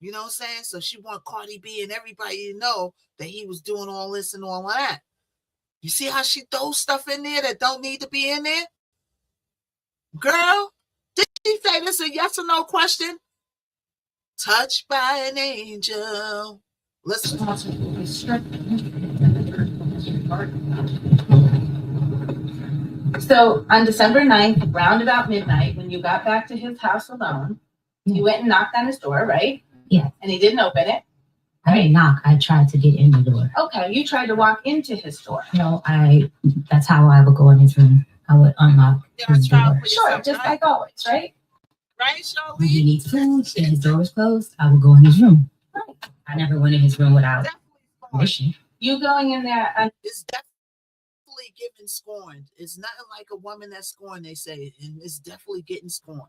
You know what I'm saying? So she want Cardi B and everybody to know that he was doing all this and all of that. You see how she throws stuff in there that don't need to be in there? Girl, did she say this a yes or no question? Touched by an angel. Listen. So on December 9th, round about midnight, when you got back to his house alone, you went and knocked on his door, right? Yeah. And he didn't open it. I didn't knock. I tried to get in the door. Okay, you tried to walk into his door. No, that's how I would go in his room. I would unlock his door. Sure, just like always, right? Right, When he Charlie? needs food and his door was closed, I would go in his room. I never went in his room without permission. You going in there and It's definitely getting scorned. It's nothing like a woman that's scorned, they say, and it's definitely getting scorned.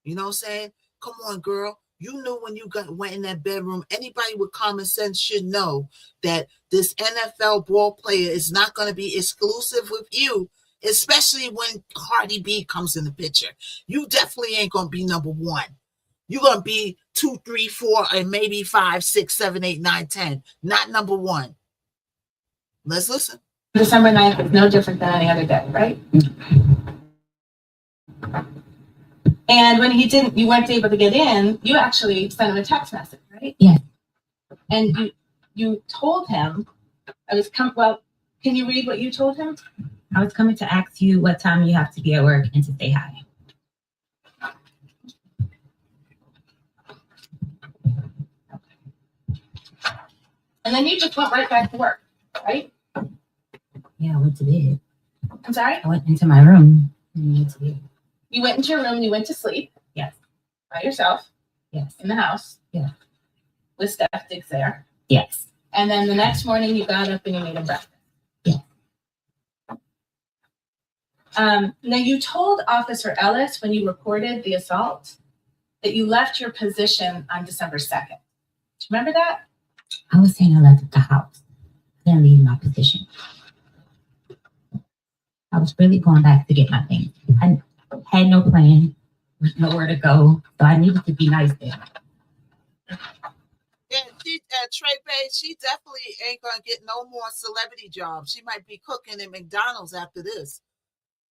You know what I'm saying? Come on, girl. You knew when you went in that bedroom. Anybody with common sense should know that this NFL ball player is not going to be exclusive with you, especially when Cardi B comes in the picture. You definitely ain't going to be number one. You're going to be 2, 3, 4, and maybe 5, 6, 7, 8, 9, 10. Not number one. Let's listen. December 9th is no different than any other day, right? And when you weren't able to get in, you actually sent him a text message, right? Yeah. And you told him, can you read what you told him? I was coming to ask you what time you have to be at work and to say hi. And then you just went right back to work, right? Yeah, I went to bed. I'm sorry? I went into my room and went to bed. You went into your room and you went to sleep? Yes. By yourself? Yes. In the house? Yeah. With Steph Diggs there? Yes. And then the next morning you got up and you made him breakfast? Yeah. Now you told Officer Ellis when you reported the assault that you left your position on December 2nd. Do you remember that? I was saying I left the house. I didn't leave my position. I was really going back to get my things. I had no plan, nowhere to go, so I needed to be nice there. Yeah, Trey Bay, she definitely ain't gonna get no more celebrity jobs. She might be cooking at McDonald's after this,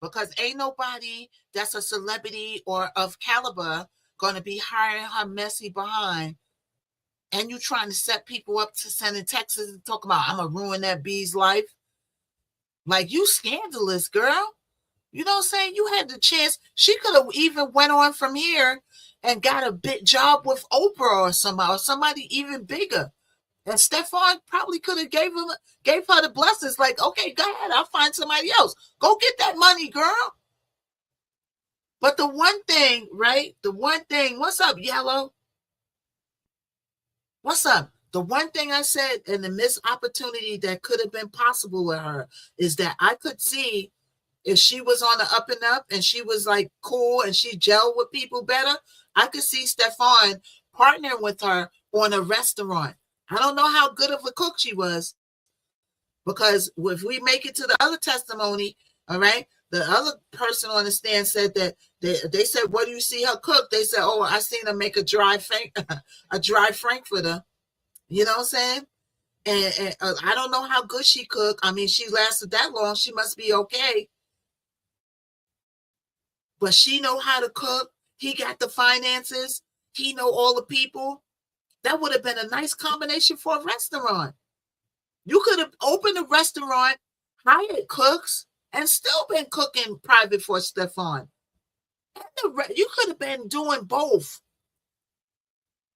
because ain't nobody that's a celebrity or of caliber gonna be hiring her messy behind. And you trying to set people up to send in Texas and talk about I'm gonna ruin that B's life. Like, you scandalous, girl. You know what I'm saying? You had the chance. She could have even went on from here and got a big job with Oprah or somebody even bigger. And Stefan probably could have gave her the blessings. Like, okay, go ahead. I'll find somebody else. Go get that money, girl. But the one thing, right? What's up, Yellow? What's up? The one thing I said in the missed opportunity that could have been possible with her is that I could see if she was on the up and up and she was like cool and she gelled with people better, I could see Stefan partnering with her on a restaurant. I don't know how good of a cook she was, because if we make it to the other testimony, all right, the other person on the stand said that they said, what do you see her cook? They said, oh, I seen her make a dry Frankfurter. You know what I'm saying? And I don't know how good she cooked. I mean, she lasted that long. She must be okay. But she know how to cook. He got the finances. He know all the people. That would have been a nice combination for a restaurant. You could have opened a restaurant, hired cooks, and still been cooking private for Stefan. You could have been doing both.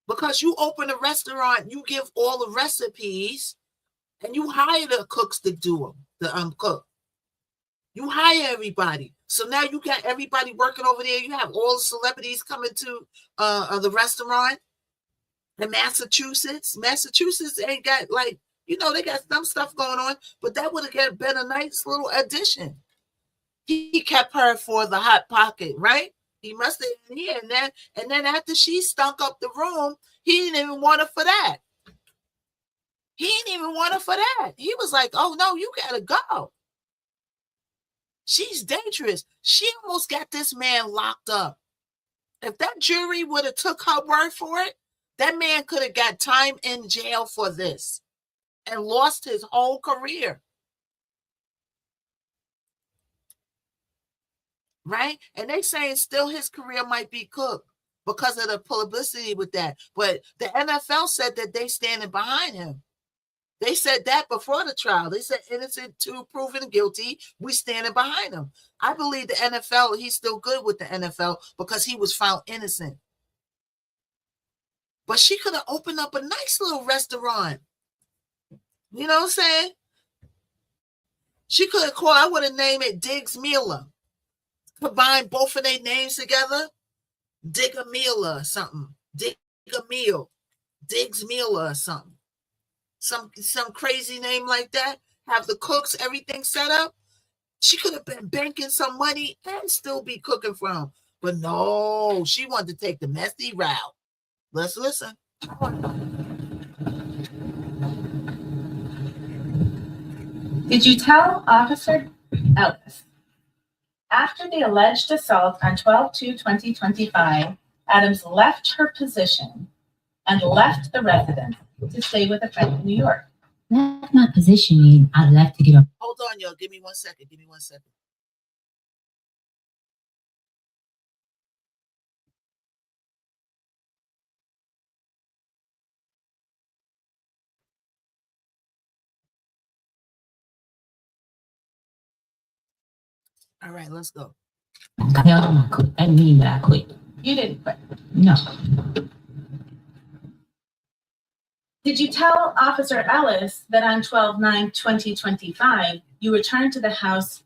Because you open a restaurant, you give all the recipes, and you hire the cooks to do them, cook. You hire everybody. So now you got everybody working over there. You have all the celebrities coming to the restaurant in Massachusetts. Massachusetts ain't got, like, they got some stuff going on, but that would have been a nice little addition. He kept her for the hot pocket, right? He must have been here, and then after she stunk up the room, he didn't even want her for that. He didn't even want her for that. He was like, oh no, you gotta go. She's dangerous. She almost got this man locked up. If that jury would have took her word for it, that man could have got time in jail for this and lost his whole career. Right? And they saying still his career might be cooked because of the publicity with that. But the NFL said that they standing behind him. They said that before the trial. They said innocent to proven guilty. We standing behind him. I believe the NFL, he's still good with the NFL because he was found innocent. But she could have opened up a nice little restaurant. You know what I'm saying? She could have called, I would have named it Diggs Mealer. Combine both of their names together. Digger Mealer or something. Digger Meal. Diggs Mealer or something. Some crazy name like that. Have the cooks, everything set up. She could have been banking some money and still be cooking for him. But no, she wanted to take the messy route. Let's listen. Did you tell Officer Ellis after the alleged assault on 12/2/2025, Adams left her position and left the residence to stay with a friend in New York? That's not positioning. I left to get up. Hold on, y'all. Give me 1 second. Give me 1 second. All right, let's go. Hell no, I quit. That mean that I quit. You didn't quit. No. Did you tell Officer Ellis that on 12/9/2025, you returned to the house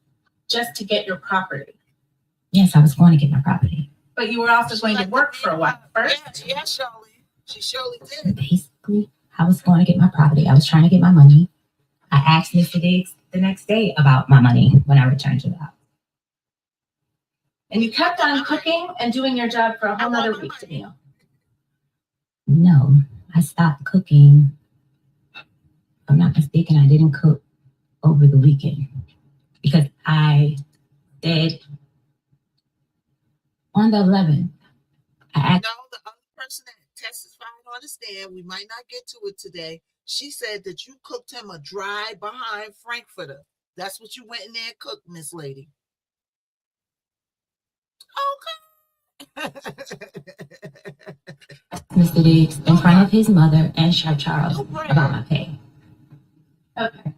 just to get your property? Yes, I was going to get my property. But you were also going to work for a while first? Yeah, Shirley. She surely did. Basically, I was going to get my property. I was trying to get my money. I asked Mr. Diggs the next day about my money when I returned to the house. And you kept on cooking and doing your job for a whole other week, didn't you? No, I stopped cooking. If I'm not mistaken, I didn't cook over the weekend because I said on the 11th, I asked. No, the other person that testified on the stand, we might not get to it today. She said that you cooked him a dry behind Frankfurter. That's what you went in there and cooked, Miss Lady. Okay. Mr. Diggs in front of his mother and Sir Charles about my pay. Okay.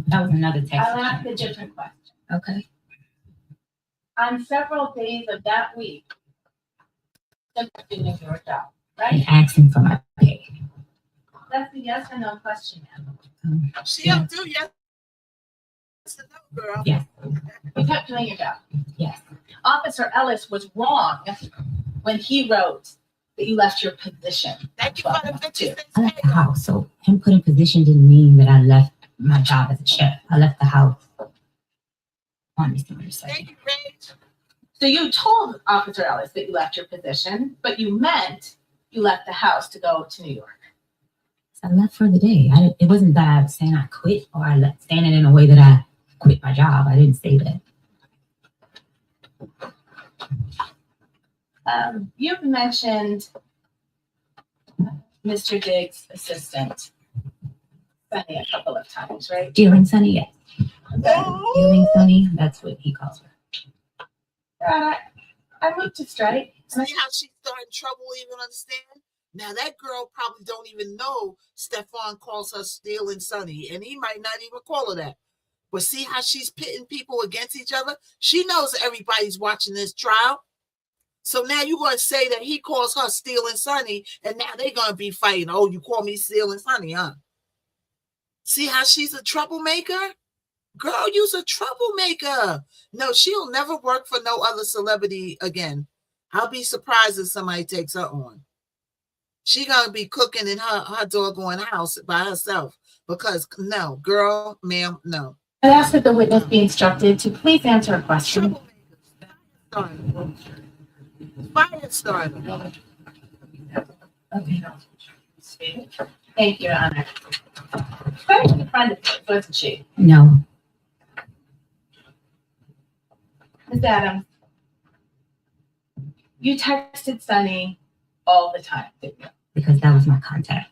That was another text. I'll ask a different question. Okay. On several days of that week, you're doing your job, And right? asking for my pay. That's a yes or no question, ma'am. She don't do yes. That's a no, girl. Yes. You kept doing your job. Yes. Officer Ellis was wrong when he wrote that you left your position. Thank you for the 56. I left the house. So him putting position didn't mean that I left my job as a chef. I left the house on December 2nd. Thank you, Rage. So you told Officer Ellis that you left your position, but you meant you left the house to go to New York. So I left for the day. It wasn't that I was saying I quit or I left standing in a way that I quit my job. I didn't say that. You've mentioned Mr. Diggs' assistant, Sunny, a couple of times, right? Dealing Sunny, yes. Dealing Sunny, that's what he calls her. I moved to strike. See how she started trouble, even understand? Now that girl probably don't even know Stefan calls her Stealing Sunny, and he might not even call her that. But see how she's pitting people against each other? She knows everybody's watching this trial. So now you're going to say that he calls her Stealing Sunny, and now they're going to be fighting. Oh, you call me Stealing Sunny, huh? See how she's a troublemaker? Girl, you's a troublemaker. No, she'll never work for no other celebrity again. I'll be surprised if somebody takes her on. She going to be cooking in her doggone house by herself. Because, no, girl, ma'am, no. I ask that the witness be instructed to please answer a question. Fire starter. Okay. Thank you, Your Honor. Very good friend of yours, wasn't she? No, Ms. Adams, you texted Sunny all the time, didn't you? because that was my contact.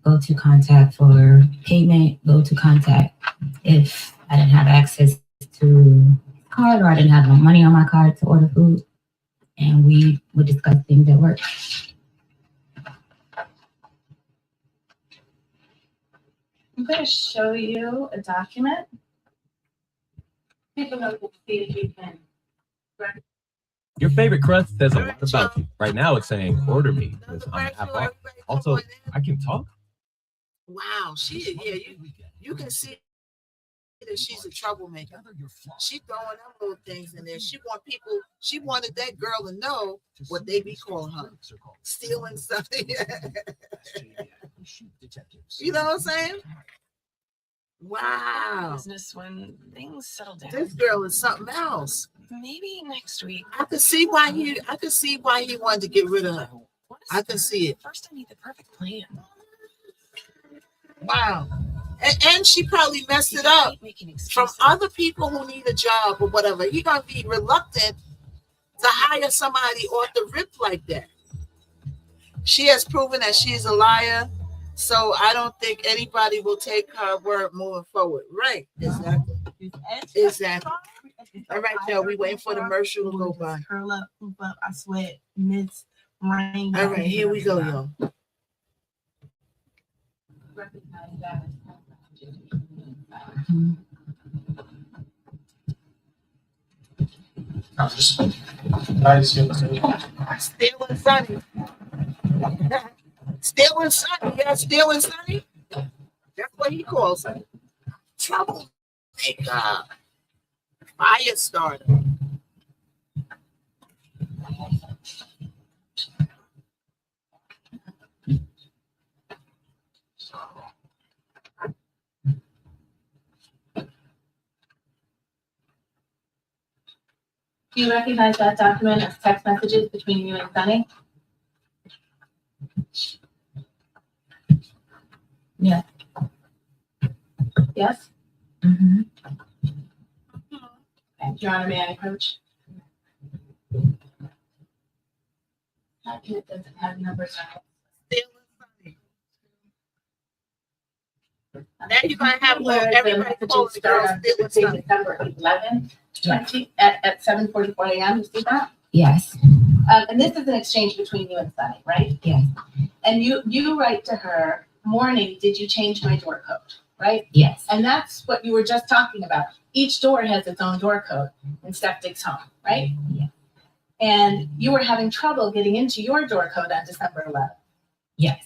Go to contact for payment, go to contact if I didn't have access to card or I didn't have no money on my card to order food. And we would discuss things at work. I'm going to show you a document. Take a look and see if you can. Your favorite crust says a lot about you. Right now, it's saying order me because I'm half off. Also, I can talk. Wow, you can see that she's a troublemaker. She throwing them little things in there. She wanted that girl to know what they be calling her. Stealing something. You know what I'm saying? Wow. Business when things settle down. This girl is something else. Maybe next week. I could see why he wanted to get rid of her. I can see it. First, I need the perfect plan. Wow. And she probably messed it up from other people who need a job or whatever. He gonna be reluctant to hire somebody off the rip like that. She has proven that she's a liar, so I don't think anybody will take her word moving forward. Right? Exactly. Exactly. All right, y'all. We waiting for the commercial to go by. Curl up, hoop up. I sweat. Miss rain. All right, here we go, y'all. Stealing Sunny. Stealing Sunny. Yeah, stealing Sunny. That's what he calls her. Troublemaker. Fire starter. Do you recognize that document as text messages between you and Sunny? Yeah. Yes? Mm-hmm. Okay, Your Honor, may I approach? Document doesn't have numbers on it. Stealing Sunny. Now you're going to have everybody calling the girl stealing Sunny. December 11th, 20 at 7:44 a.m. You see that? Yes. And this is an exchange between you and Sunny, right? Yes. And you write to her, morning, did you change my door code, right? Yes. And that's what you were just talking about. Each door has its own door code in Septic's home, right? Yeah. And you were having trouble getting into your door code on December 11th. Yes.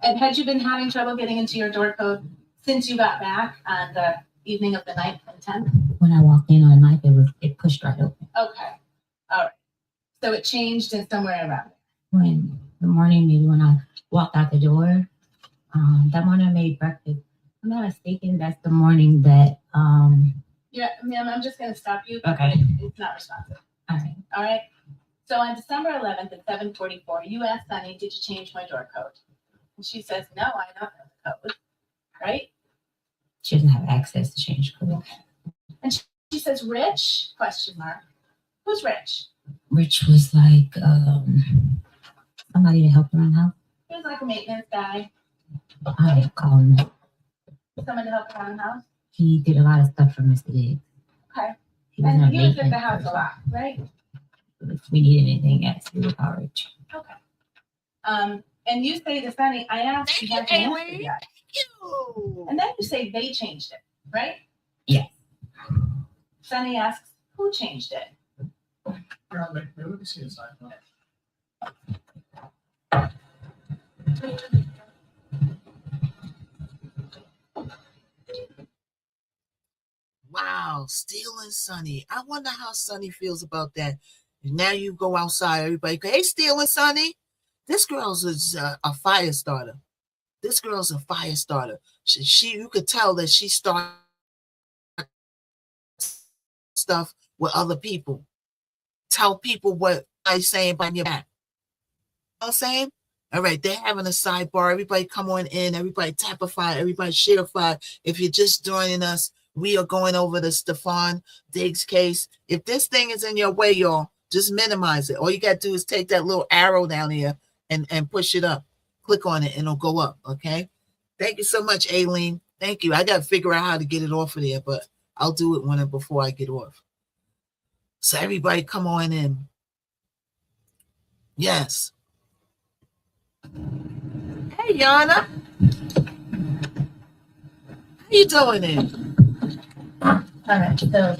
And had you been having trouble getting into your door code since you got back on the evening of the 9th and 10th? When I walked in on the night, it pushed right open. Okay. All right. So it changed in somewhere around it. When the morning, maybe when I walked out the door, that morning I made breakfast. I'm not mistaken, that's the morning that Yeah, ma'am, I'm just gonna stop you. Okay. It's not responsive. all right. All right. So on December 11th at 7:44, you asked Sunny, did you change my door code? And she says, no, I don't know the code. Right? She doesn't have access to change code. She says, Rich? Question mark. Who's Rich? Rich was like somebody to help around the house. He was like a maintenance guy. I would call him. Someone to help around the house. He did a lot of stuff for Mr. Diggs. Okay. He was And not he was at making the house a lot, right? if we needed anything, yes, we would call Rich. Okay. And you say to Sunny, I asked, Thank she you, hasn't answered Aileen. yet. You. And then you say they changed it, right? Yes. Sunny asks, who changed it? Maybe we can see inside. Wow, stealing Sunny. I wonder how Sunny feels about that. And now you go outside, everybody go, hey, stealing Sunny. This girl's a fire starter. This girl's a fire starter. You could tell that she started stuff with other people. Tell people what I'm saying behind your back. You know what I'm saying? All right, they're having a sidebar. Everybody come on in. Everybody tapify. Everybody shareify. If you're just joining us, we are going over the Stephon Diggs case. If this thing is in your way, y'all, just minimize it. All you got to do is take that little arrow down here and push it up. Click on it and it'll go up, okay? Thank you so much, Aileen. Thank you. I got to figure out how to get it off of there, but I'll do it before I get off. So everybody come on in. Yes. Hey, Yana. How you doing there? All right, so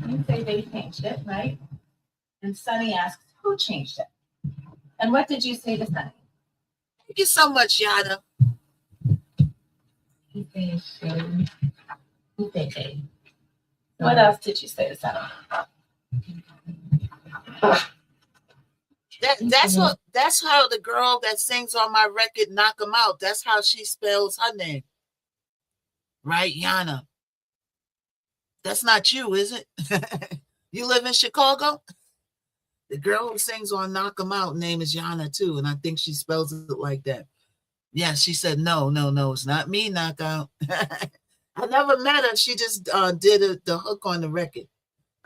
you say they changed it, right? And Sunny asks, who changed it? And what did you say to Sunny? Thank you so much, Yana. He said, Shay. He said, Shay. What else did you say to Sunny? That's how the girl that sings on my record, Knock 'Em Out, that's how she spells her name. Right, Yana? That's not you, is it? You live in Chicago? The girl who sings on Knock 'Em Out name is Yana too, and I think she spells it like that. Yeah, she said, no, it's not me, Knockout. I never met her. She just did the hook on the record.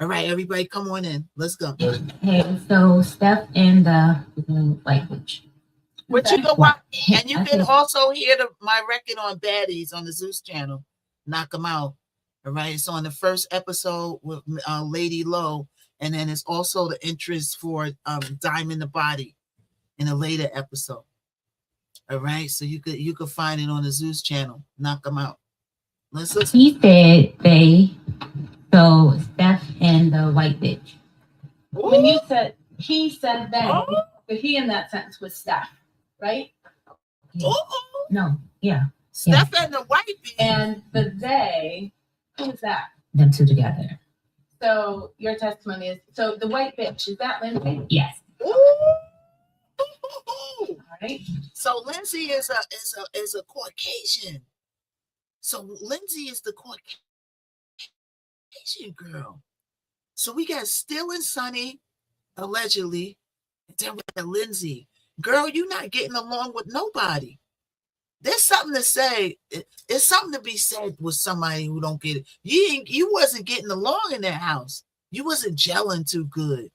All right, everybody come on in. Let's go. Hey, so Steph and the White Witch. But you know what? And you can also hear my record on Baddies on the Zeus channel. Knock 'Em Out. All right, it's on the first episode with Lady Low, and then it's also the entrance for Diamond the Body in a later episode. All right, so you could find it on the Zeus channel. Knock 'Em Out. Let's listen. He said they, so Steph and the White Bitch. When you said, he said they, the he in that sentence was Steph, right? Yeah. No, yeah. Steph and the White Bitch. And the they, who is that? Them two together. So your testimony is, so the white bitch, is that Lindsay? Yes. All right. So Lindsay is a Caucasian. So Lindsay is the Caucasian girl. So we got Still and Sunny, allegedly, and then we got Lindsay. Girl, you're not getting along with nobody. There's something to say. It's something to be said with somebody who don't get it. You wasn't getting along in that house. You wasn't gelling too good.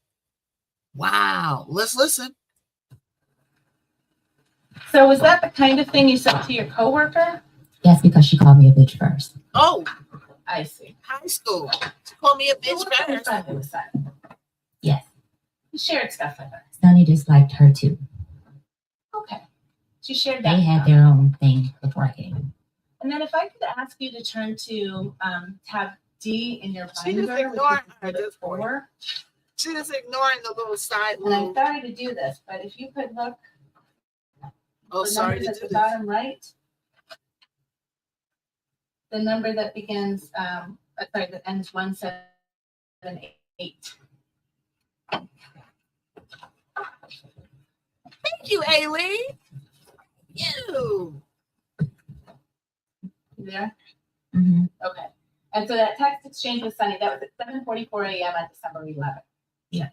Wow. Let's listen. So was that the kind of thing you said to your coworker? Yes, because she called me a bitch first. Oh, I see. high school. She called me a bitch So what kind of first. stuff was that? Yes. You shared stuff with her. Sonny disliked her too. Okay. She shared that. They had their own thing before I came. And then if I could ask you to turn to tab D in your She just binder, which ignored is her at this point. 4. She just ignoring the little side And I'm move. sorry to do this, but if you could look Oh, the sorry numbers to at do the this. bottom right. The number that begins, that ends 178. Thank you, Aileen. You. You there? Mm-hmm. Okay. And so that text exchange with Sunny, that was at 7:44 a.m. on December 11th. Yeah.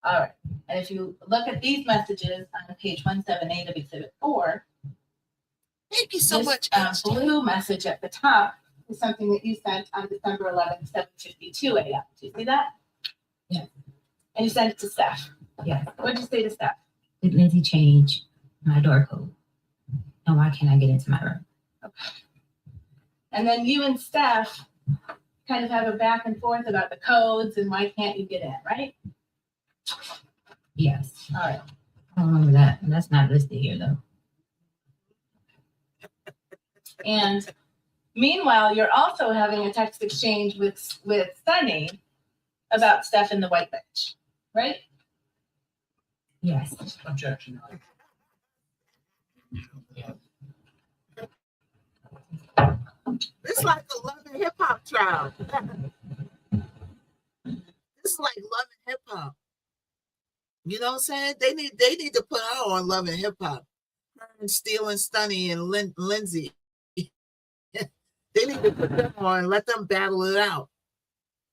All right. And if you look at these messages on page 178 of Exhibit 4, Thank you so this much. blue message at the top is something that you sent on December 11th, 7:52 a.m. Do you see that? Yeah. And you sent it to Steph. Yeah. What did you say to Steph? Did Lindsay change my door code? And why can't I get into my room? Okay. And then you and Steph kind of have a back and forth about the codes and why can't you get in, right? Yes. All right. I don't remember that. That's not listed here though. And meanwhile, you're also having a text exchange with Sunny about Steph and the white bitch, right? Yes. Objection. It's like a Love and Hip Hop trial. It's like Love and Hip Hop. You know what I'm saying? They need to put her on Love and Hip Hop. Her and Steele and Stunny and Lindsay. They need to put them on. Let them battle it out.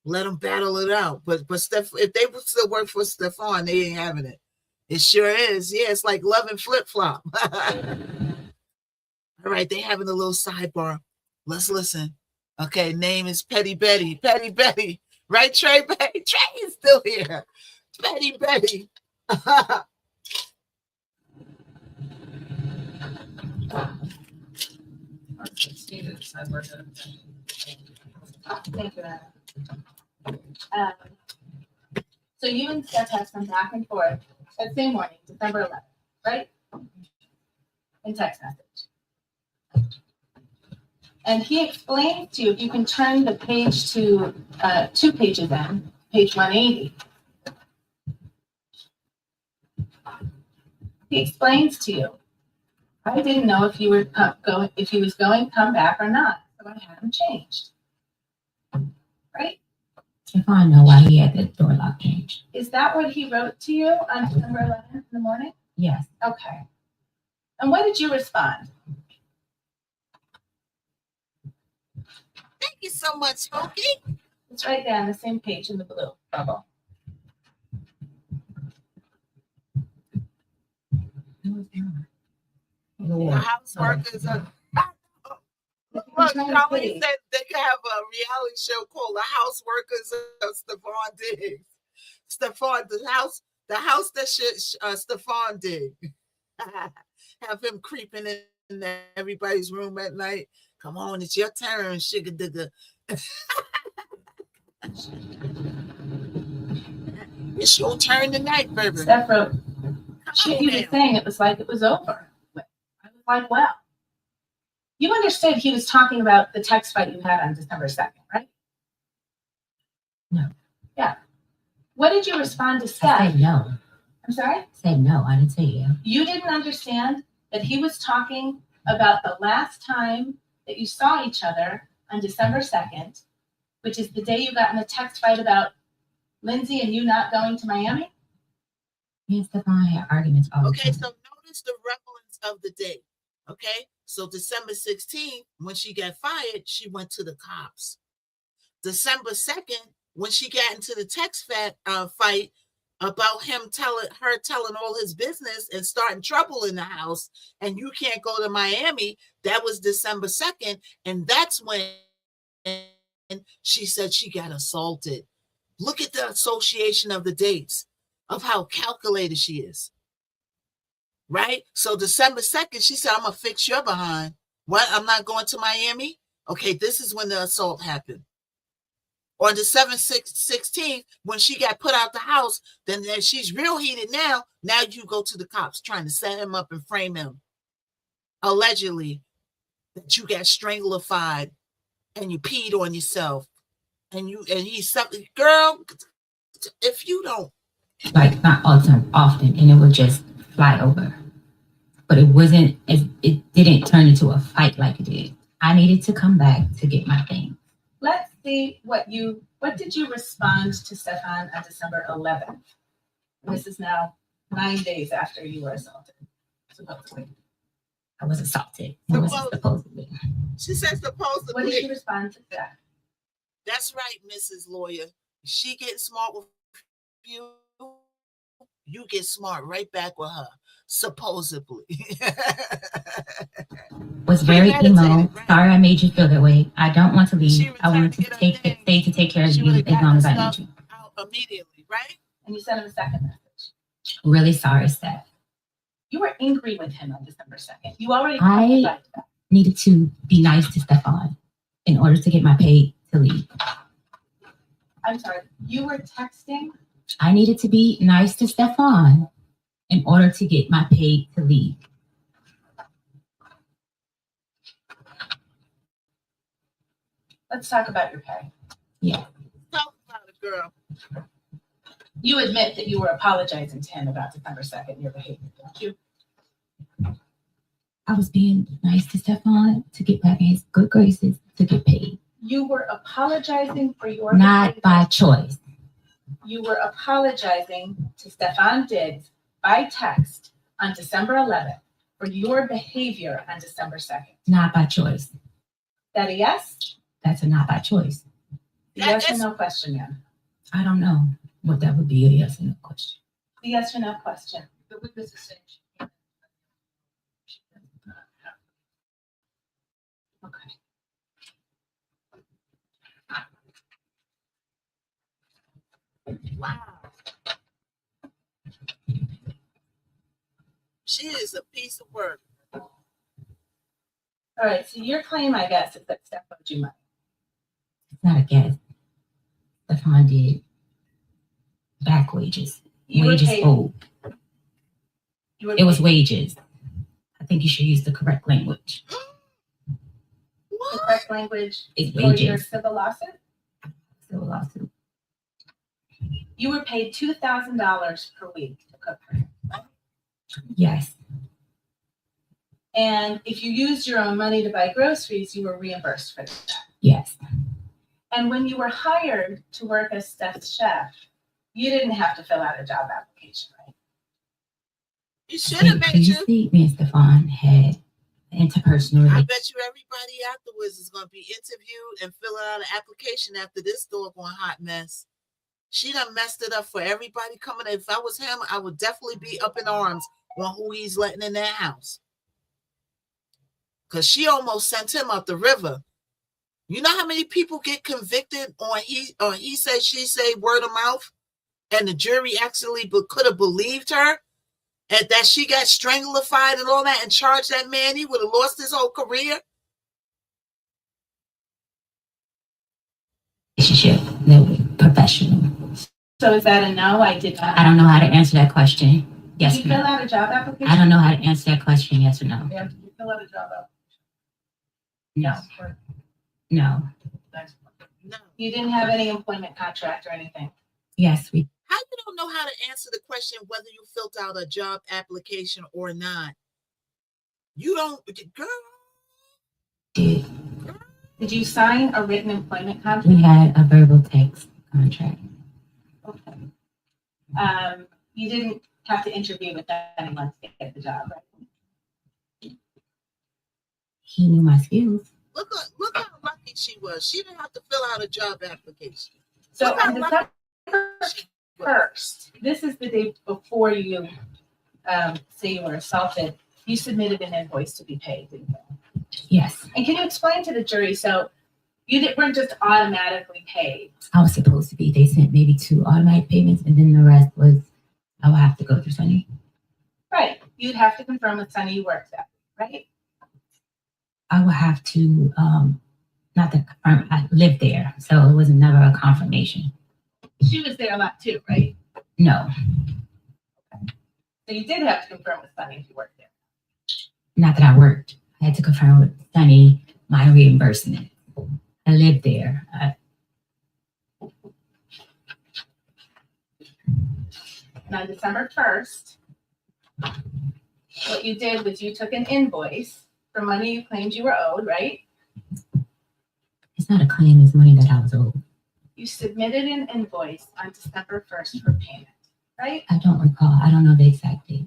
Let them battle it out. But Steph, if they would still work for Stephon, they ain't having it. It sure is. Yeah, it's like Love and Flip Flop. All right, they having a little sidebar. Let's listen. Okay, name is Petty Betty. Petty Betty. Right, Trey? Trey is still here. Petty Betty. Thank you, Anna. So you and Steph have some back and forth that same morning, December 11th, right? In text message. And he explains to you, if you can turn the page to 2 pages in, page 180. He explains to you, I didn't know if you were if he was going to come back or not, so I had him changed. Right? If I know why he had the door lock changed. Is that what he wrote to you on December 11th in the morning? Yes. Okay. And what did you respond? Thank you so much, Smokey. It's right there on the same page in the blue bubble. The houseworkers are. Look, Charlie said they could have a reality show called The Houseworkers of Stephon Diggs. Stephon, the house that Stephon did. Have him creeping in everybody's room at night. Come on, it's your turn, sugar digger. It's your turn tonight, baby. Steph wrote, he was saying it was like it was over. I was like, well. You understood he was talking about the text fight you had on December 2nd, right? No. Yeah. What did you respond to I Steph? said no. I'm sorry? I said no. I didn't say yeah. You didn't understand that he was talking about the last time that you saw each other on December 2nd, which is the day you got in a text fight about Lindsay and you not going to Miami? Me and Stephon had arguments all the Okay, time. so notice the relevance of the date. Okay, so December 16th, when she got fired, she went to the cops. December 2nd, when she got into the text fight about him telling all his business and starting trouble in the house, and you can't go to Miami, that was December 2nd, and that's when she said she got assaulted. Look at the association of the dates, of how calculated she is. Right? So December 2nd, she said, I'm going to fix your behind. What? I'm not going to Miami? Okay, this is when the assault happened. On December 16th, when she got put out the house, then she's real heated now. Now you go to the cops trying to set him up and frame him. Allegedly, that you got stranglified and you peed on yourself. And he's something, girl, if you don't. Like, not all the time, often, and it would just fly over. But it didn't turn into a fight like it did. I needed to come back to get my thing. Let's see what did you respond to Stephon on December 11th? This is now 9 days after you were assaulted, supposedly. I was assaulted. It wasn't supposedly. She said supposedly. What did you respond to that? That's right, Mrs. Lawyer. She gets smart with you. You get smart right back with her, supposedly. Was very emo. Right? Sorry I made you feel that way. I don't want to She leave. I wanted to returned to get her stay to take care of She you would've as long as I gotten need stuff you. out immediately, right? And you sent him a second message. Really sorry, Steph. You were angry with him on December 2nd. You already I talked about that. needed to be nice to Stephon in order to get my pay to leave. I'm sorry. You were texting. I needed to be nice to Stephon in order to get my pay to leave. Let's talk about your pay. Yeah. Talk about it, girl. You admit that you were apologizing to him about December 2nd, your behavior, don't you? I was being nice to Stephon to get back in his good graces to get paid. You were apologizing for your Not behavior. by choice. You were apologizing to Stephon Diggs by text on December 11th for your behavior on December 2nd. Not by choice. That a yes? That's a not by choice. The yes or no question, then. I don't know what that would be, a yes or no question. The yes or no question. The witness is saying she can't. She does not have. Okay. Wow. She is a piece of work. All right, so your claim, I guess, is that Steph owed you money. It's not a guess. Stefan did back wages. You were Wages paid- owed. You were It was paid- wages. I think you should use the correct language. The What? correct language It's for your wages. civil lawsuit. Civil lawsuit. You were paid $2,000 per week to cook for him. Yes. And if you used your own money to buy groceries, you were reimbursed for that. Yes. And when you were hired to work as Steph's chef, you didn't have to fill out a job application, right? You should have made you. Previously, me and Stefan had an interpersonal I relationship. bet you everybody afterwards is going to be interviewed and fill out an application after this doggone hot mess. She done messed it up for everybody coming in. If I was him, I would definitely be up in arms on who he's letting in that house. Because she almost sent him up the river. You know how many people get convicted on he say, she say, word of mouth? And the jury actually could have believed her? And that she got stranglified and all that and charged that man, he would have lost his whole career? Relationship that was professional. So is that a no? I did not. I don't know how to answer that question. Yes Did or you fill no. out a job application? I don't know how to answer that question. Yes or no. Yeah, did you fill out a job application? No. Or No. next one? No. You didn't have any employment contract or anything. Yes, we How you don't know how to answer the question whether you filled out a job application or not? You don't, girl. did. Did you sign a written employment contract? We had a verbal text contract. Okay. You didn't have to interview with anyone to get the job, right? He knew my skills. Look how lucky she was. She didn't have to fill out a job application. So Look how on lucky December she was. 1st, this is the day before you say you were assaulted, you submitted an invoice to be paid, didn't you? Yes. And can you explain to the jury, so weren't just automatically paid? I was supposed to be. They sent maybe 2 automatic payments, and then the rest was I would have to go through Sunny. Right, you'd have to confirm with Sunny you worked that, right? I would have to not to confirm. I lived there, so it was never a confirmation. She was there a lot too, right? No, So you did have to confirm with Sunny if you worked there. not that I worked. I had to confirm with Sunny my reimbursement. I lived there. And on December 1st, what you did was you took an invoice for money you claimed you were owed, right? It's not a claim. It's money that I was owed. You submitted an invoice on December 1st for payment, right? I don't recall. I don't know the exact date.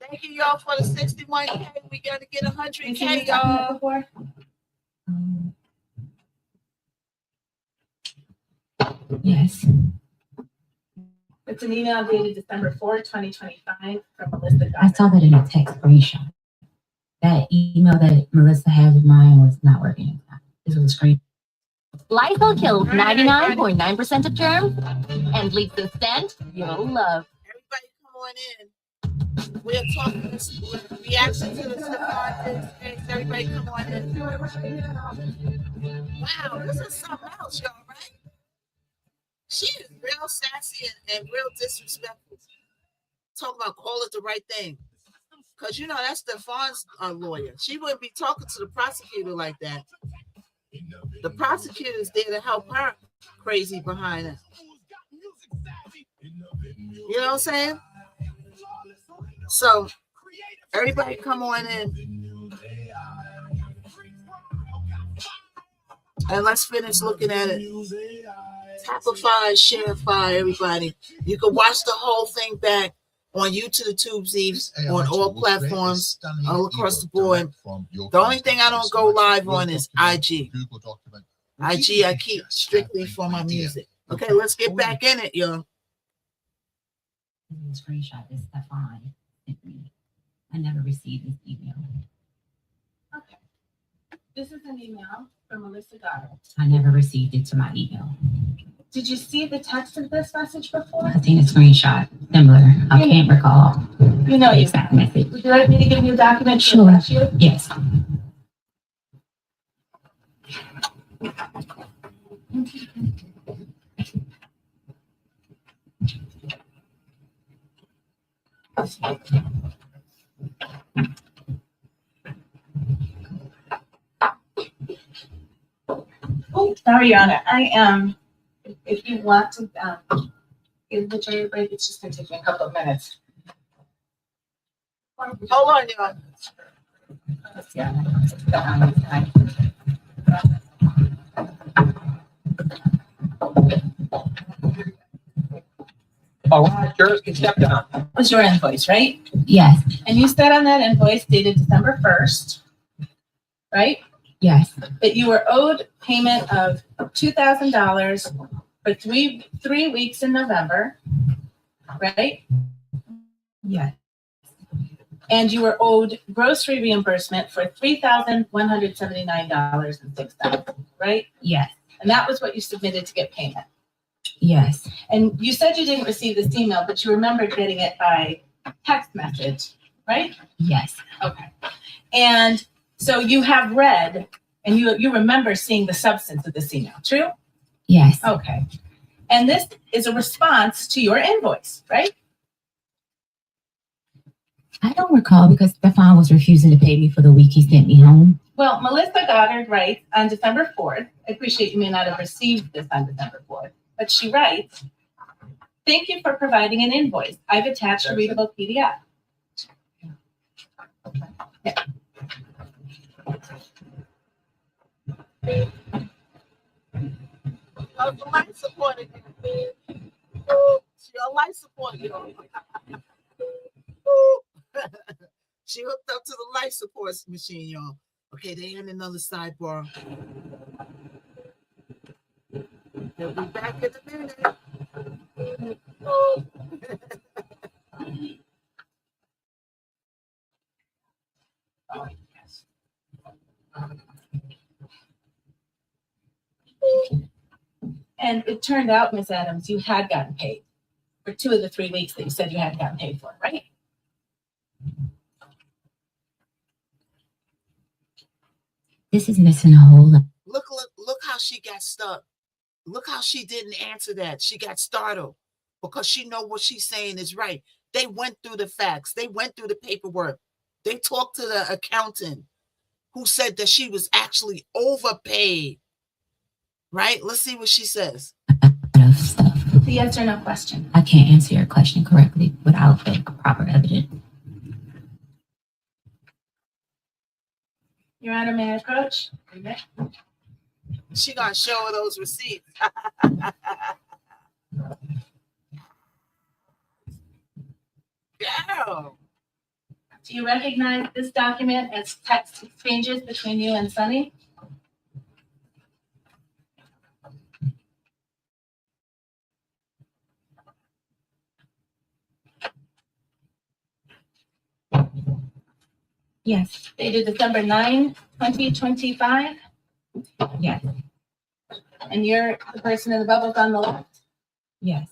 Thank you, y'all, for the 61K. We got to get You seen 100K, this document y'all. before? Yes. It's an email dated December 4th, 2025 from Melissa I saw that in a text screenshot. That email that Melissa has of mine was not working. This was a screen. Lysol kills 99.9% of germs and leaves the scent you'll love. Everybody come on in. We're talking reaction to the Stefan case. Everybody come on in. Wow, this is something else, y'all, right? She is real sassy and real disrespectful. Talking about call it the right thing. Because, you know, that's Stefan's lawyer. She wouldn't be talking to the prosecutor like that. The prosecutor is there to help her crazy behind her. You know what I'm saying? So everybody come on in. And let's finish looking at it. Tapify, Sharify, everybody. You can watch the whole thing back on YouTube, Tube's, on all platforms, all across the board. The only thing I don't go live on is IG. IG I keep strictly for my music. Okay, let's get back in it, yo. Screenshot this Stefan sent me. I never received this email. Okay. This is an email from Melissa Goddard. I never received it to my email. Did you see the text of this message before? I seen a screenshot similar. I can't recall You know, the exact message. would you like me to give you a document to Sure. refresh you? Yes. Oh, sorry, Your Honor. I am, if you want to give the jury a break, it's just going to take me a couple of minutes. Hold on, y'all. All right, jurors can step down. Was your invoice, right? Yes. And you said on that invoice dated December 1st, right? Yes. That you were owed payment of $2,000 for three weeks in November, right? Yes. And you were owed grocery reimbursement for $3,179.06, right? Yes. And that was what you submitted to get payment. Yes. And you said you didn't receive this email, but you remembered getting it by text message, right? Yes. Okay. And so you have read and you remember seeing the substance of this email, true? Yes. Okay. And this is a response to your invoice, right? I don't recall because Stefan was refusing to pay me for the week he sent me home. Well, Melissa Goddard writes on December 4th. I appreciate you may not have received this on December 4th, but she writes, "Thank you for providing an invoice. I've attached a readable PDF." Yeah. The life support again. Your life support, yo. She hooked up to the life support machine, y'all. Okay, they in another sidebar. They'll be back in a minute. And it turned out, Ms. Adams, you had gotten paid for 2 of the 3 weeks that you said you hadn't gotten paid for, right? This is missing a whole lot. Look how she got stuck. Look how she didn't answer that. She got startled because she know what she's saying is right. They went through the facts. They went through the paperwork. They talked to the accountant who said that she was actually overpaid. Right? Let's see what she says. Of stuff. The yes or no question. I can't answer your question correctly without the proper evidence. Your Honor, may I approach? She gonna show her those receipts. Yeah. Do you recognize this document as text exchanges between you and Sunny? Yes. Dated December 9, 2025. Yes. And you're the person in the bubbles on the left. Yes.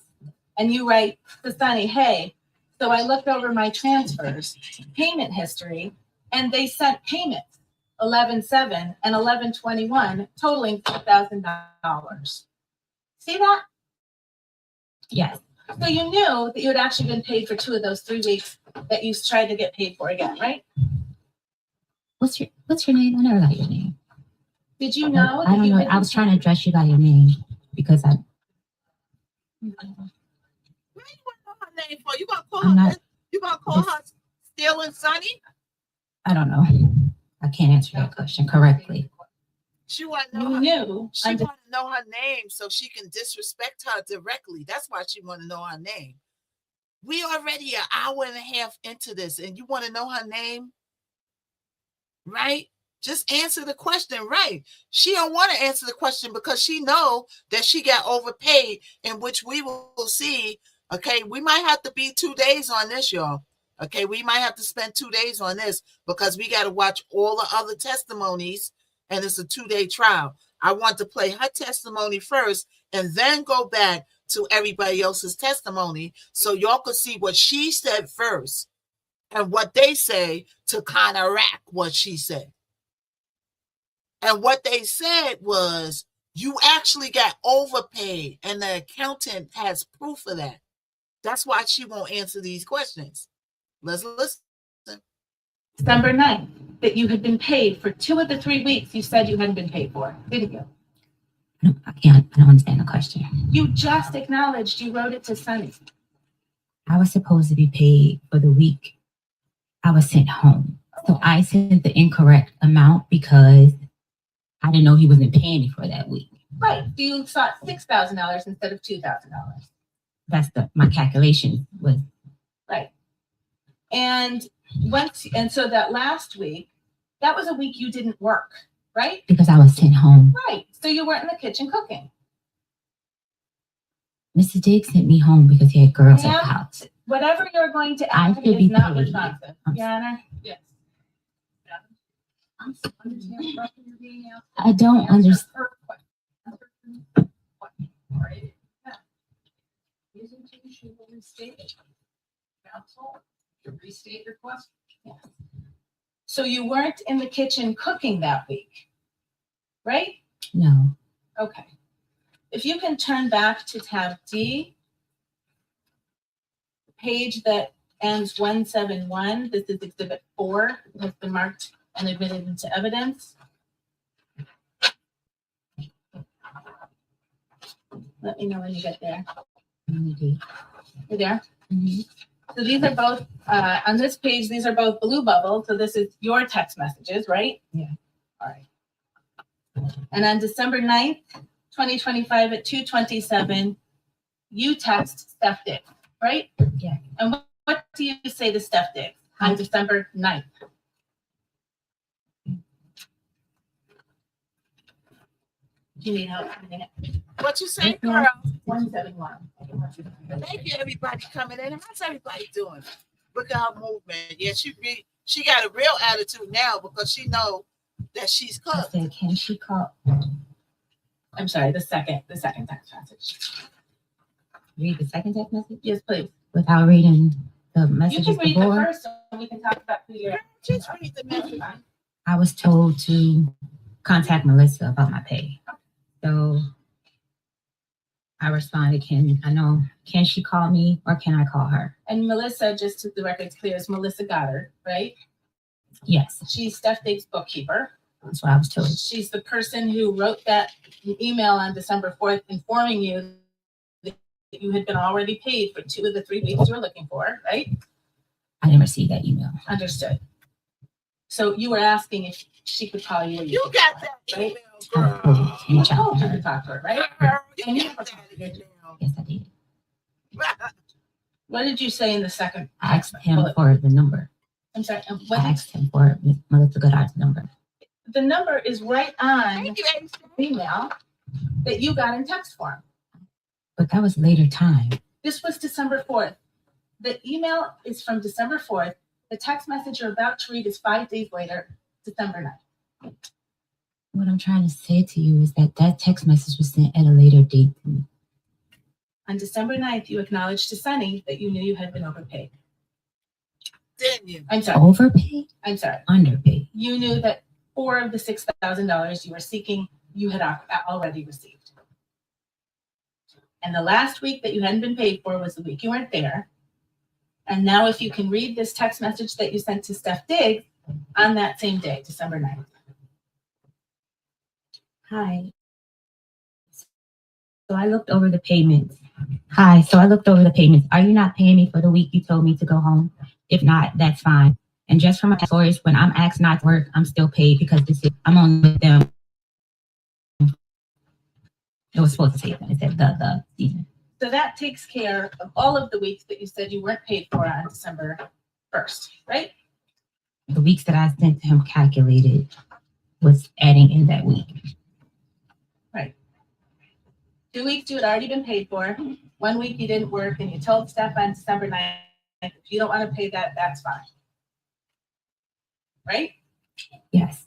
And you write to Sunny, "Hey, so I looked over my transfers, payment history, and they sent payments 11/7 and 11/21 totaling $4,000. See that? Yes. So you knew that you had actually been paid for 2 of those 3 weeks that you tried to get paid for again, right? What's your name? I never got your name. Did you know? I don't know. I was trying to address you by your name because I. Man, name for? You gonna call I'm her? not- You gonna call her stealing Sonny? I don't know. I can't answer that question correctly. She want to know. You Her, knew. she under- want to know her name so she can disrespect her directly. That's why she want to know her name. We already an hour and a half into this, and you want to know her name, right? Just answer the question, right? She don't want to answer the question because she know that she got overpaid, in which we will see. Okay, we might have to be 2 days on this, y'all. Okay, we might have to spend 2 days on this because we got to watch all the other testimonies, and it's a 2-day trial. I want to play her testimony first and then go back to everybody else's testimony so y'all could see what she said first and what they say to counteract what she said. And what they said was, you actually got overpaid, and the accountant has proof of that. That's why she won't answer these questions. Let's listen. December 9th, that you had been paid for 2 of the 3 weeks you said you hadn't been paid for, didn't you? No, I don't understand the question. You just acknowledged you wrote it to Sonny. I was supposed to be paid for the week I was sent home. So I sent the incorrect amount because I didn't know he wasn't paying me for that week. Right, so you sought $6,000 instead of $2,000. That's my calculation was. Right. And so that last week, that was a week you didn't work, right? Because I was sent home. Right. So you weren't in the kitchen cooking. Mr. Diggs sent me home because he had girls at Ma'am, the house. Whatever you're going to I ask should is be not paid. responsive. Your Honor? Yes. I'm still understanding the question you're being asked. I don't understand. Her question. Answer her question. All right. Yeah. Isn't she will restate it? Counsel, to restate your question. So you weren't in the kitchen cooking that week, right? No. Okay. If you can turn back to tab D, the page that ends 171, this is exhibit 4, it has been marked and admitted into evidence. Let me know when you get there. You're there? Mhm. So these are both, on this page, these are both blue bubbles. So this is your text messages, right? Yeah. All right. And on December 9th, 2025 at 2:27, you text Steph Diggs, right? Yeah. And what do you say to Steph Diggs on December 9th? Do you need help finding it? What you say, girl? 171. Thank you, everybody coming in. How's everybody doing? Look at her movement. Yeah, she got a real attitude now because she know that she's I cooked. said, can she call? I'm sorry, the second text message. Read the second text message Yes, please. without reading the You messages can read the before. first so we can talk about who you're. Just read the message. I was told to contact Melissa about my pay. So I responded, can she call me or can I call her? And Melissa, just to the record's clear, is Melissa Goddard, right? Yes, She's Steph Diggs' bookkeeper. that's what I was told. She's the person who wrote that email on December 4th informing you that you had been already paid for 2 of the 3 weeks you were looking for, right? I didn't receive that email. Understood. So you were asking if she could call you. Or You could got call that her, right? email, I told you to You reach out told to you to her. talk to her, right? girl. And You you got that email. Yes, I did. What did you say in the second? I asked him bullet? for the number. I'm sorry. What I did, asked him for Miss Melissa Goddard's number. the number is right on Thank you, Ace. the email that you got in text form. But that was later time. This was December 4th. The email is from December 4th. The text message you're about to read is 5 days later, December 9th. What I'm trying to say to you is that text message was sent at a later date to me. On December 9th, you acknowledged to Sunny that you knew you had been overpaid. Didn't you? I'm sorry. Overpaid? I'm sorry. Underpaid. You knew that 4 of the $6,000 you were seeking, you had already received. And the last week that you hadn't been paid for was the week you weren't there. And now if you can read this text message that you sent to Steph Diggs on that same day, December 9th. Hi. So I looked over the payments Hi, so I looked over the payments. Are you not paying me for the week you told me to go home? If not, that's fine. And just for my stories, when I'm asked not to work, I'm still paid because I'm on with them. It was supposed to say that. It said the season. So that takes care of all of the weeks that you said you weren't paid for on December 1st, right? The weeks that I sent to him calculated was adding in that week. 2 weeks you had already been paid for. 1 week you didn't work, and you told staff on December 9th, if you don't want to pay that, that's fine. Right? Yes.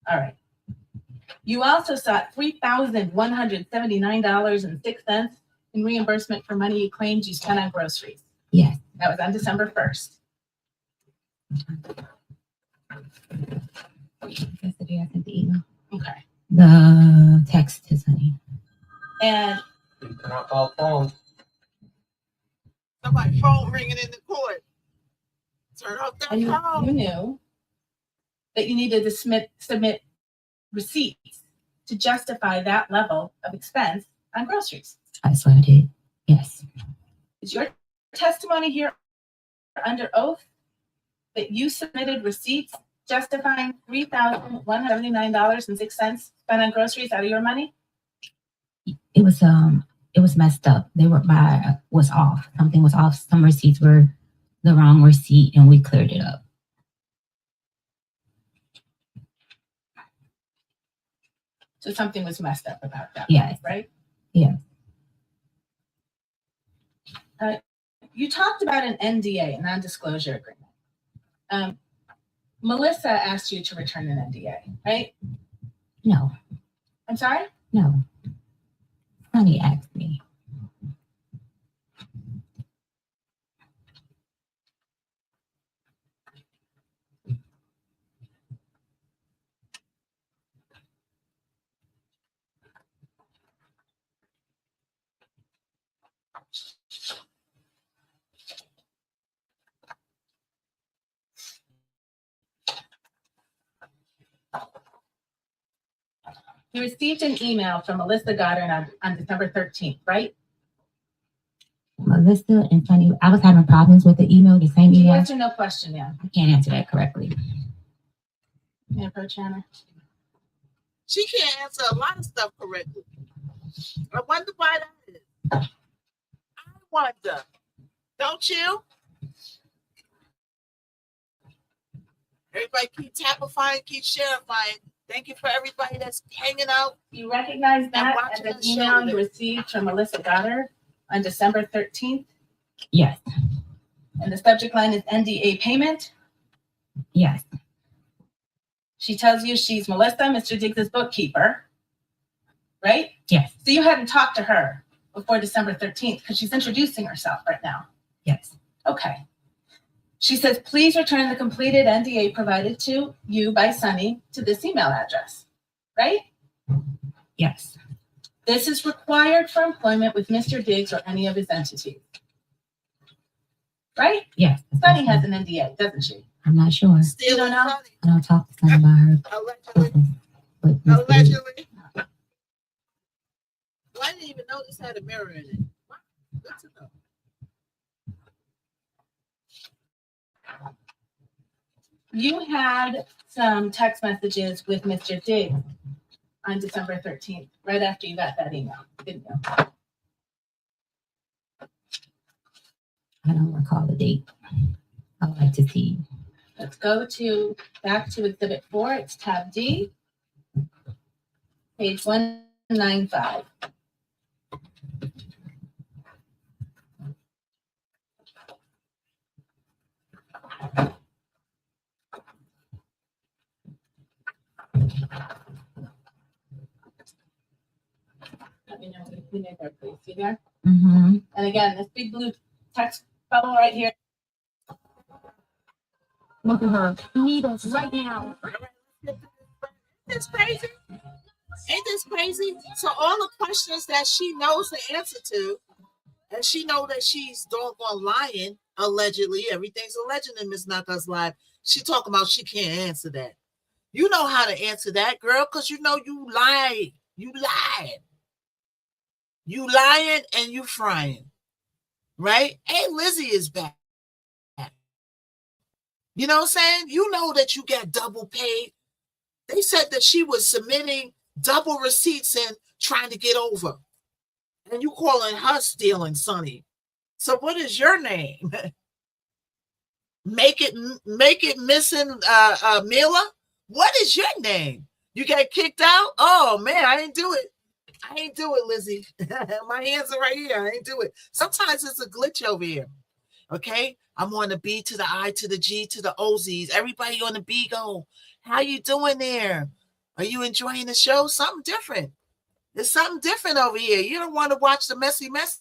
All right. You also sought $3,179.06 in reimbursement for money you claimed you spent on groceries. Yes. That was on December 1st. That's the day I sent the email. Okay. The text to Sunny. And You cannot call phone. Somebody's phone ringing in the court. Turn off that and you phone. knew that you needed to submit receipts to justify that level of expense on groceries. That's what I did. Yes. Is your testimony here under oath that you submitted receipts justifying $3,179.06 spent on groceries out of your money? It was messed up. Was off. Something was off. Some receipts were the wrong receipt and we cleared it up. So something was messed up about that. Yes. Right? Yes. You talked about an NDA, a non-disclosure agreement. Melissa asked you to return an NDA, right? No. I'm sorry? No. Sunny asked me. You received an email from Melissa Goddard on December 13th, right? Melissa and Sunny, I was having problems with the email, the same email. Yes or no question, yeah. I can't answer that correctly. Yeah, Approach Hannah. She can't answer a lot of stuff correctly. I wonder why that is. I wonder. Don't you? Everybody keep tappifying, keep sharifying. Thank you for everybody that's hanging out. You recognize that as watching an us email show you it. received from Melissa Goddard on December 13th? Yes. And the subject line is NDA payment. Yes. She tells you she's Melissa, Mr. Diggs' bookkeeper, right? Yes. So you hadn't talked to her before December 13th because she's introducing herself right now. Yes. Okay. She says, please return the completed NDA provided to you by Sunny to this email address, right? Yes. This is required for employment with Mr. Diggs or any of his entities. Right? Yes. Sunny has an NDA, doesn't she? I'm not sure. Still You don't know? funny. I don't talk to Sunny about her Allegedly. business. But Mr. Diggs- Allegedly. Well, I didn't even know this had a mirror in it. Wow, good to know. You had some text messages with Mr. Diggs on December 13th, right after you got that email, didn't you? I don't recall the date. I would like to see. Let's go back to Exhibit 4. It's tab D, page 195. Let me know if you need there, please. See there? Mm-hmm. And again, this big blue text bubble right here. Look at her. Need us right now. Ain't this crazy? Ain't this crazy? So all the questions that she knows the answer to, and she know that she's doggone lying, allegedly. Everything's alleged in Miss Naka's life. She talking about she can't answer that. You know how to answer that, girl, because you know you lied. You lied. You lying and you frying, right? Hey, Lizzie is back. You know what I'm saying? You know that you got double paid. They said that she was submitting double receipts and trying to get over. And you calling her stealing, Sonny. So what is your name? Make it missing Mila? What is your name? You got kicked out? Oh man, I didn't do it. I ain't do it, Lizzie. My hands are right here. I ain't do it. Sometimes it's a glitch over here. Okay, I'm on the B to the I to the G to the OZs. Everybody on the B go. How you doing there? Are you enjoying the show? Something different. There's something different over here. You don't want to watch the messiness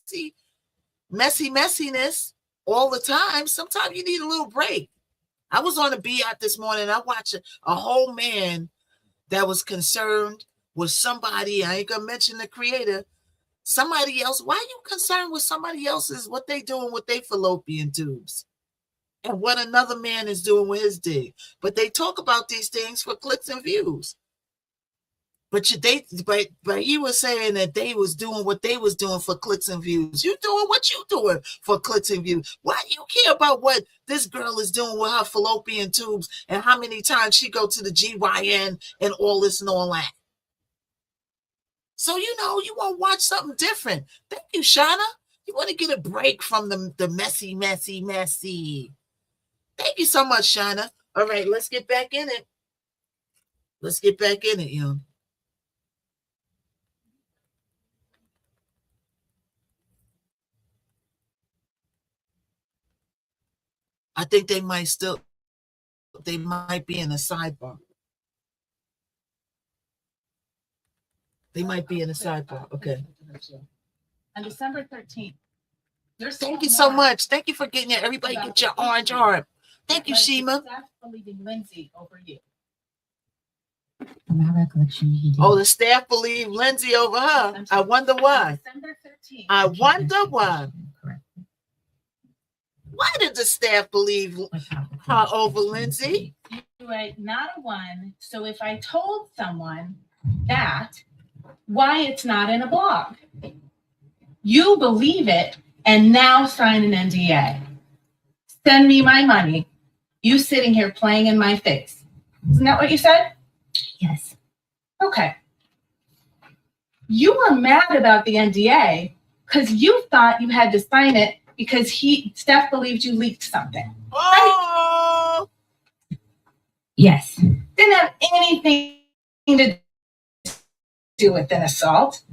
all the time. Sometimes you need a little break. I was on the B out this morning. I watched a whole man that was concerned with somebody. I ain't gonna mention the creator. Somebody else. Why are you concerned with somebody else's, what they doing with their fallopian tubes and what another man is doing with his dick? But they talk about these things for clicks and views. But he was saying that they was doing what they was doing for clicks and views. You doing what you doing for clicks and views. Why do you care about what this girl is doing with her fallopian tubes and how many times she go to the GYN and all this and all that? So, you know, you want to watch something different. Thank you, Shauna. You want to get a break from the messy. Thank you so much, Shauna. All right, let's get back in it. Yo. I think they might be in a sidebar. They might be in a sidebar. Okay. On December 13th. Thank you so much. Thank you for getting it. Everybody get your orange heart. Thank you, Shima. Believing Lindsay over you. From my recollection, he did. Oh, the staff believe Lindsay over her. I wonder why. December 13th. I wonder why. Why did the staff believe her over Lindsay? You are not a one. So if I told someone that, why it's not in a blog? You believe it and now sign an NDA. Send me my money. You sitting here playing in my face. Isn't that what you said? Yes. Okay. You were mad about the NDA because you thought you had to sign it because Steph believed you leaked something. Oh! Right? Yes. Didn't have anything to do with an assault.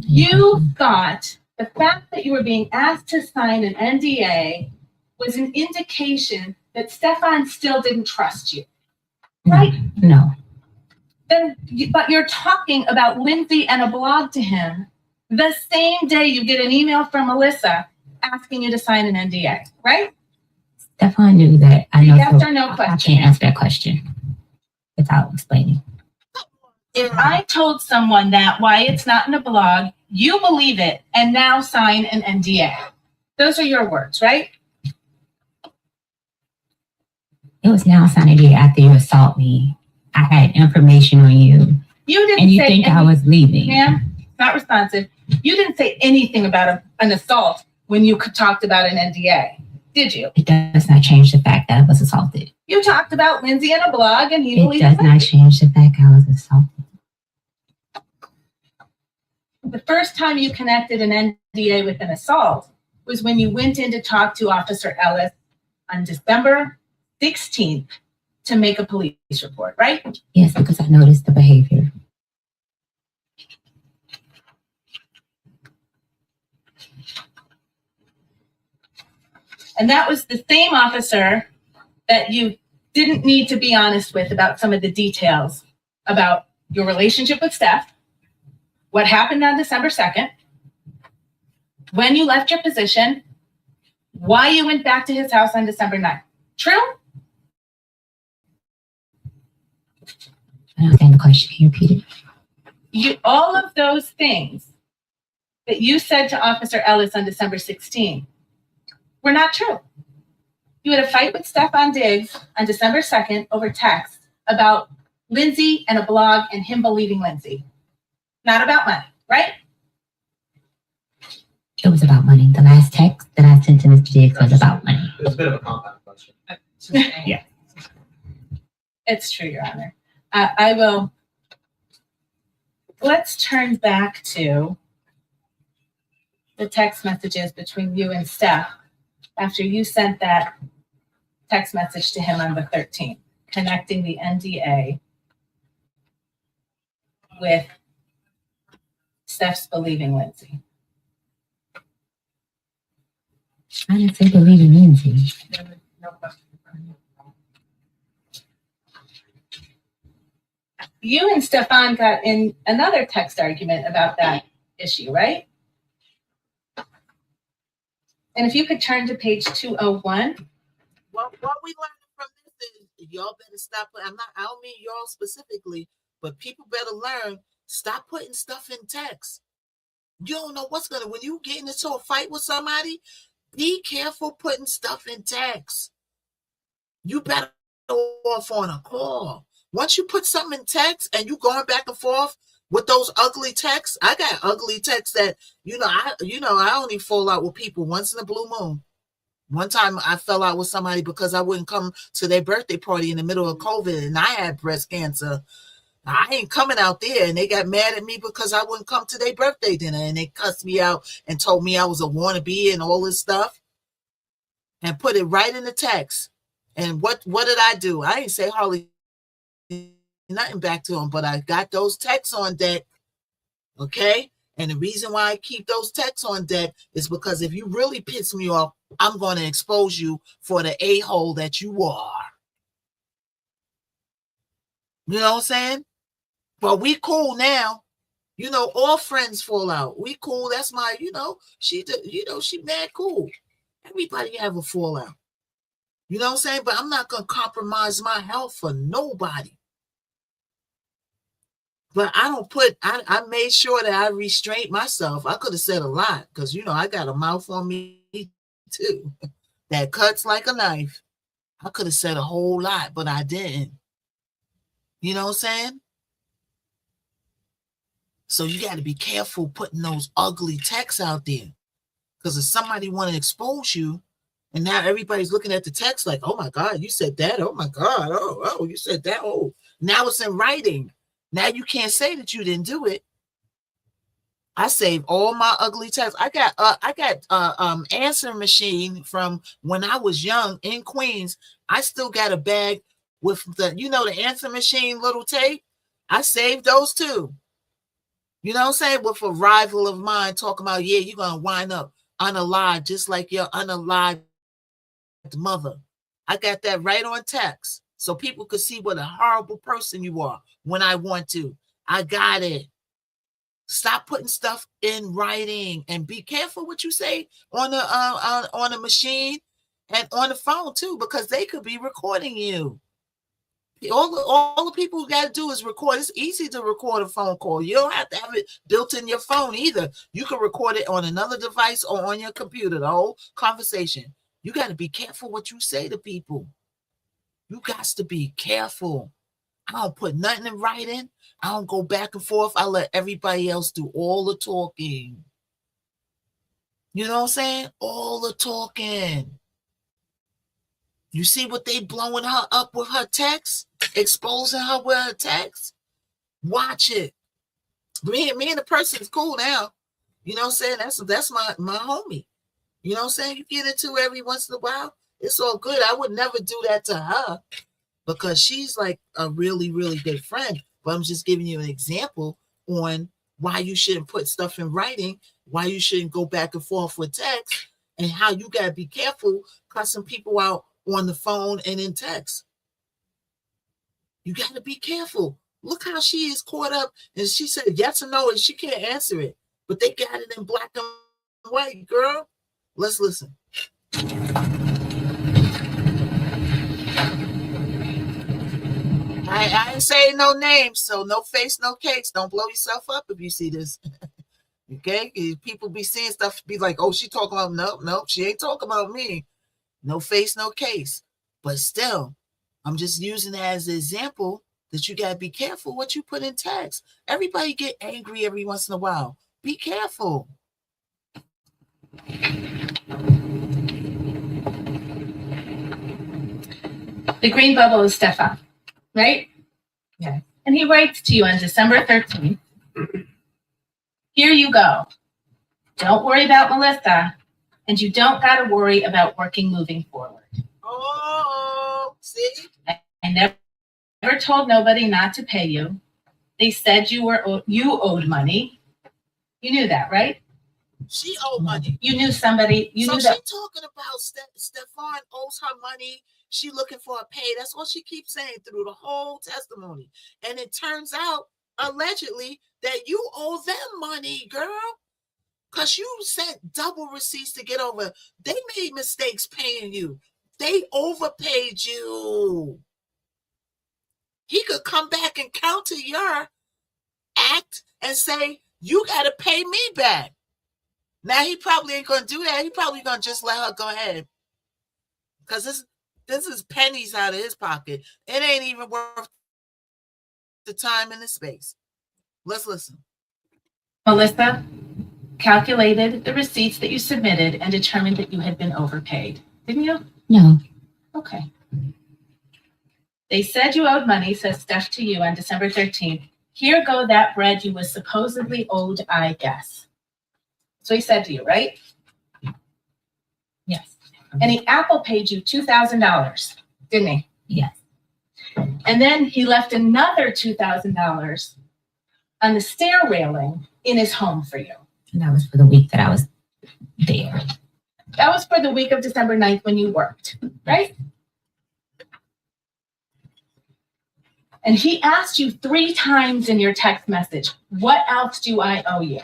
You thought the fact that you were being asked to sign an NDA was an indication that Stefan still didn't trust you. Right? No. But you're talking about Lindsay and a blog to him the same day you get an email from Melissa asking you to sign an NDA, right? Stefan knew that. I know. Yes or no question? I can't answer that question without explaining. If I told someone that why it's not in a blog, you believe it and now sign an NDA. Those are your words, right? It was now signed NDA after you assault me. I had information on you. You didn't and you say think I was leaving. Ma'am, not responsive. You didn't say anything about an assault when you talked about an NDA, did you? It does not change the fact that I was assaulted. You talked about Lindsay in a blog and he It believed does not change the fact I was assaulted. The first time you connected an NDA with an assault was when you went in to talk to Officer Ellis on December 16th to make a police report, right? Yes, because I noticed the behavior. And that was the same officer that you didn't need to be honest with about some of the details about your relationship with Steph, what happened on December 2nd, when you left your position, why you went back to his house on December 9th. True? I don't understand the question. Can you repeat it? All of those things that you said to Officer Ellis on December 16th were not true. You had a fight with Stefan Diggs on December 2nd over text about Lindsay and a blog and him believing Lindsay. not about money, right? It was about money. The last text that I sent to Mr. Diggs was about money. It's a bit of a compound question. Yeah. It's true, Your Honor. I will. Let's turn back to the text messages between you and Steph after you sent that text message to him on the 13th, connecting the NDA with Steph's believing Lindsay. I didn't say believe in Lindsay. No question. You and Stefan got in another text argument about that issue, right? And if you could turn to page 201. Well, what we learned from this is y'all better stop. I don't mean y'all specifically, but people better learn, stop putting stuff in text. You don't know what's gonna, when you get into a fight with somebody, be careful putting stuff in text. You better go off on a call. Once you put something in text and you going back and forth with those ugly texts, I got ugly texts that, I only fall out with people once in a blue moon. One time I fell out with somebody because I wouldn't come to their birthday party in the middle of COVID and I had breast cancer. I ain't coming out there, and they got mad at me because I wouldn't come to their birthday dinner, and they cussed me out and told me I was a wannabe and all this stuff and put it right in the text. And what did I do? I didn't say hardly nothing back to them, but I got those texts on deck. Okay. And the reason why I keep those texts on deck is because if you really piss me off, I'm going to expose you for the a-hole that you are. You know what I'm saying? But we cool now. All friends fall out. We cool. That's my, she mad cool. Everybody have a fallout. You know what I'm saying? But I'm not going to compromise my health for nobody. But I made sure that I restrained myself. I could have said a lot because, I got a mouth on me too that cuts like a knife. I could have said a whole lot, but I didn't. You know what I'm saying? So you got to be careful putting those ugly texts out there. Because if somebody want to expose you, and now everybody's looking at the text like, oh my God, you said that. Oh my God. Oh, you said that. Oh, now it's in writing. Now you can't say that you didn't do it. I saved all my ugly texts. I got answering machine from when I was young in Queens. I still got a bag with the answer machine little tape. I saved those too. You know what I'm saying? With a rival of mine talking about, yeah, you're going to wind up unalived just like your unalived mother. I got that right on text so people could see what a horrible person you are when I want to. I got it. Stop putting stuff in writing and be careful what you say on the machine and on the phone too, because they could be recording you. All the people who got to do is record. It's easy to record a phone call. You don't have to have it built in your phone either. You can record it on another device or on your computer, the whole conversation. You got to be careful what you say to people. You got to be careful. I don't put nothing in writing. I don't go back and forth. I let everybody else do all the talking. You know what I'm saying? All the talking. You see what they blowing her up with her text? Exposing her with her text? Watch it. Me and the person's cool now. You know what I'm saying? That's my homie. You know what I'm saying? You get into every once in a while. It's all good. I would never do that to her because she's like a really, really good friend. But I'm just giving you an example on why you shouldn't put stuff in writing, why you shouldn't go back and forth with text, and how you got to be careful cussing people out on the phone and in text. You got to be careful. Look how she is caught up. And she said yes or no, and she can't answer it. But they got it in black and white, girl. Let's listen. I ain't saying no names, so no face, no case. Don't blow yourself up if you see this. Okay? People be seeing stuff, be like, oh, she talking about, no, she ain't talking about me. No face, no case. But still, I'm just using that as an example that you gotta be careful what you put in text. Everybody get angry every once in a while. Be careful. The green bubble is Stefan, right? Yeah. And he writes to you on December 13th. Here you go. Don't worry about Melissa, and you don't got to worry about working moving forward. Oh, see? I never told nobody not to pay you. They said you owed money. You knew that, right? She owed money. You knew somebody. You So knew she that. talking about Stefan owes her money. She looking for a pay. That's what she keeps saying through the whole testimony. And it turns out, allegedly, that you owe them money, girl. Because you sent double receipts to get over. They made mistakes paying you. They overpaid you. He could come back and counter your act and say, you got to pay me back. Now, he probably ain't going to do that. He probably going to just let her go ahead. Because this is pennies out of his pocket. It ain't even worth the time and the space. Let's listen. Melissa calculated the receipts that you submitted and determined that you had been overpaid. Didn't you? No. Okay. They said you owed money, says Steph to you on December 13th. Here go that bread you was supposedly owed, I guess. So he said to you, right? Yes. And he Apple paid you $2,000, didn't he? Yes. And then he left another $2,000 on the stair railing in his home for you. And that was for the week that I was there. That was for the week of December 9th when you worked, right? And he asked you 3 times in your text message, what else do I owe you?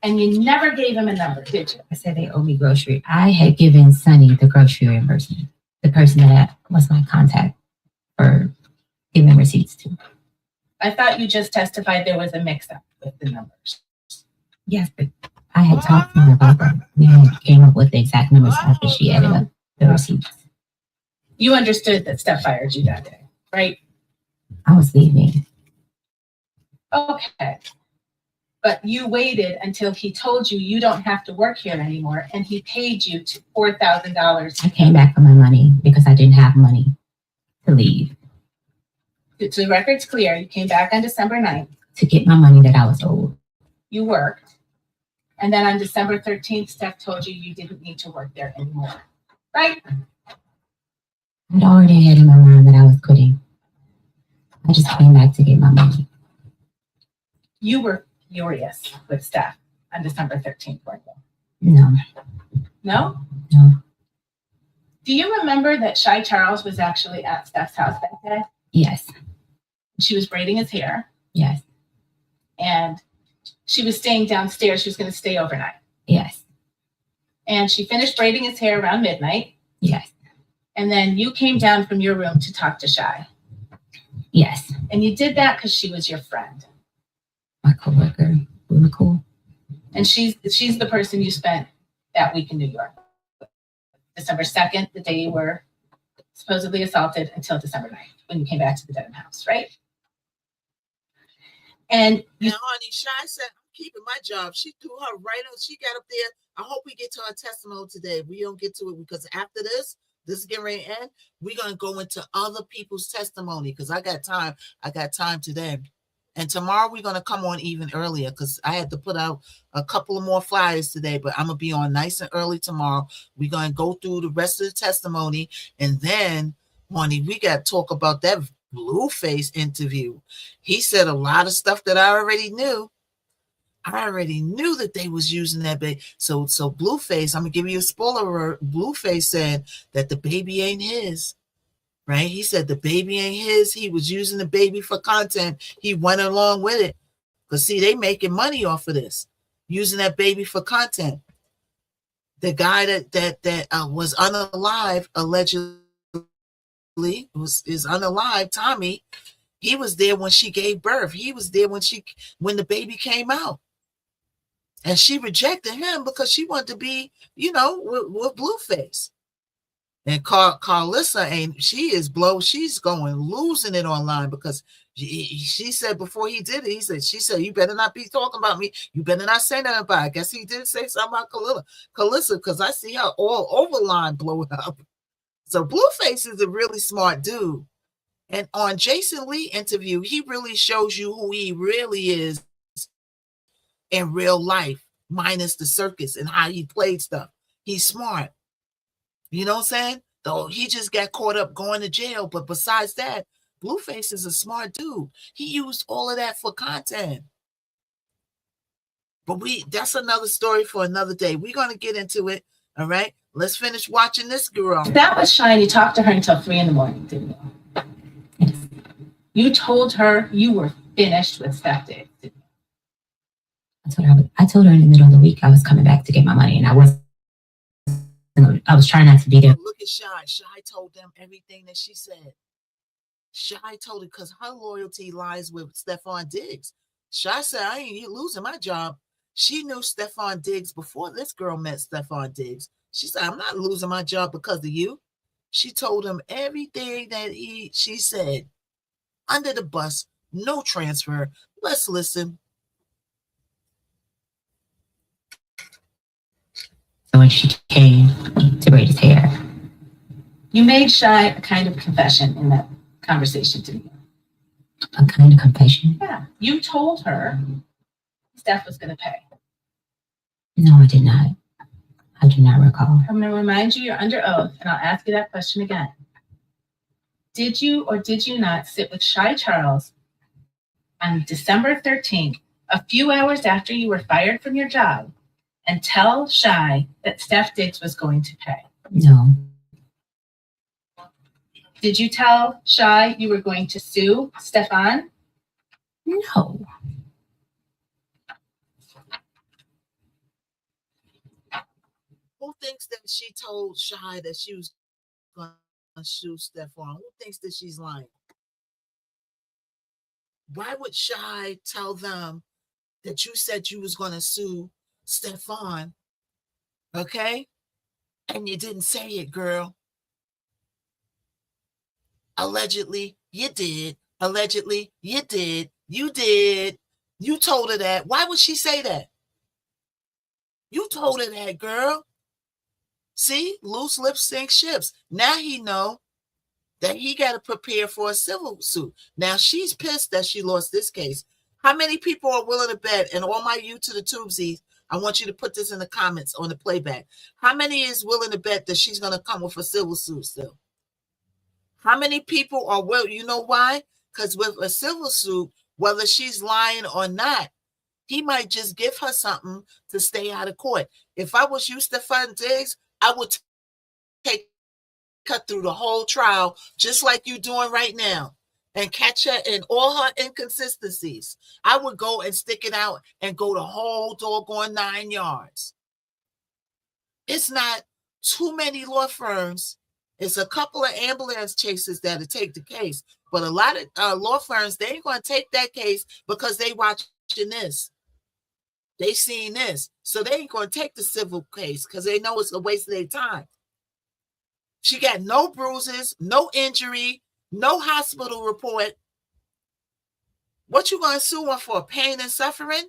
And you never gave him a number, did you? I said they owe me grocery. I had given Sunny the grocery reimbursement, the person that was my contact for giving receipts to. I thought you just testified there was a mix-up with the numbers. Yes, but I had talked to her about that. We had came up with the exact numbers after she added up the receipts. You understood that Steph fired you that day, right? I was leaving. Okay. But you waited until he told you you don't have to work here anymore, and he paid you $4,000. I came back for my money because I didn't have money to leave. So the record's clear. You came back on December 9th. To get my money that I was owed. You worked. And then on December 13th, Steph told you you didn't need to work there anymore. Right? I'd already had in my mind that I was quitting. I just came back to get my money. You were furious with Steph on December 13th, weren't you? No. No? No. Do you remember that Shy Charles was actually at Steph's house that day? Yes. She was braiding his hair. Yes. And she was staying downstairs. She was going to stay overnight. Yes. And she finished braiding his hair around midnight. Yes. And then you came down from your room to talk to Shy. Yes. And you did that because she was your friend. My coworker. We were cool. And she's the person you spent that week in New York. December 2nd, the day you were supposedly assaulted, until December 9th, when you came back to the Dedham house, right? And you, Now, honey, Shy said, I'm keeping my job. She threw her right on. She got up there. I hope we get to her testimony today. We don't get to it because after this is getting ready to end. We're going to go into other people's testimony because I got time. I got time today. And tomorrow we're going to come on even earlier because I had to put out a couple of more flyers today, but I'm going to be on nice and early tomorrow. We're going to go through the rest of the testimony. And then, honey, we got to talk about that Blueface interview. He said a lot of stuff that I already knew. I already knew that they was using that baby. So Blueface, I'm going to give you a spoiler. Blueface said that the baby ain't his. Right? He said the baby ain't his. He was using the baby for content. He went along with it. Because, see, they making money off of this. Using that baby for content. The guy that was unalive, allegedly, is unalive, Tommy, he was there when she gave birth. He was there when the baby came out. And she rejected him because she wanted to be, with Blueface. And Carlissa ain't, she is she's losing it online because she said before he did it, she said, you better not be talking about me. You better not say nothing about it. I guess he did say something about Carlissa because I see her all over line blowing up. So Blueface is a really smart dude. And on Jason Lee interview, he really shows you who he really is in real life, minus the circus and how he played stuff. He's smart. You know what I'm saying? Though he just got caught up going to jail. But besides that, Blueface is a smart dude. He used all of that for content. But that's another story for another day. We're going to get into it. All right. Let's finish watching this girl. That was Shy. You talked to her until 3 a.m, didn't you? Yes. You told her you were finished with Steph Diggs, didn't you? I told her in the middle of the week I was coming back to get my money, and I was trying not to be there. Look at Shy. Shy told them everything that she said. Shy told it because her loyalty lies with Stephon Diggs. Shy said, I ain't losing my job. She knew Stephon Diggs before this girl met Stephon Diggs. She said, I'm not losing my job because of you. She told him everything that she said. Under the bus, no transfer. Let's listen. So when she came to braid his hair, You made Shy a kind of confession in that conversation, didn't you? a kind of confession. Yeah. You told her Steph was going to pay. No, I did not. I do not recall. I'm going to remind you, you're under oath, and I'll ask you that question again. Did you or did you not sit with Shy Charles on December 13th, a few hours after you were fired from your job, and tell Shy that Steph Diggs was going to pay? No. Did you tell Shy you were going to sue Stephon? No. Who thinks that she told Shy that she was going to sue Stephon? Who thinks that she's lying? Why would Shy tell them that you said you was going to sue Stephon? Okay? And you didn't say it, girl. Allegedly, you did. Allegedly, you did. You did. You told her that. Why would she say that? You told her that, girl. See, loose lips sink ships. Now he know that he got to prepare for a civil suit. Now she's pissed that she lost this case. How many people are willing to bet? And all my you to the tubesies, I want you to put this in the comments on the playback. How many is willing to bet that she's going to come with a civil suit still? How many people are willing? You know why? Because with a civil suit, whether she's lying or not, he might just give her something to stay out of court. If I was you, Stephon Diggs, I would cut through the whole trial, just like you're doing right now, and catch her in all her inconsistencies. I would go and stick it out and go the whole doggone 9 yards. It's not too many law firms. It's a couple of ambulance chases that'll take the case. But a lot of law firms, they ain't going to take that case because they watching this. They seen this. So they ain't going to take the civil case because they know it's a waste of their time. She got no bruises, no injury, no hospital report. What you going to sue her for? Pain and suffering?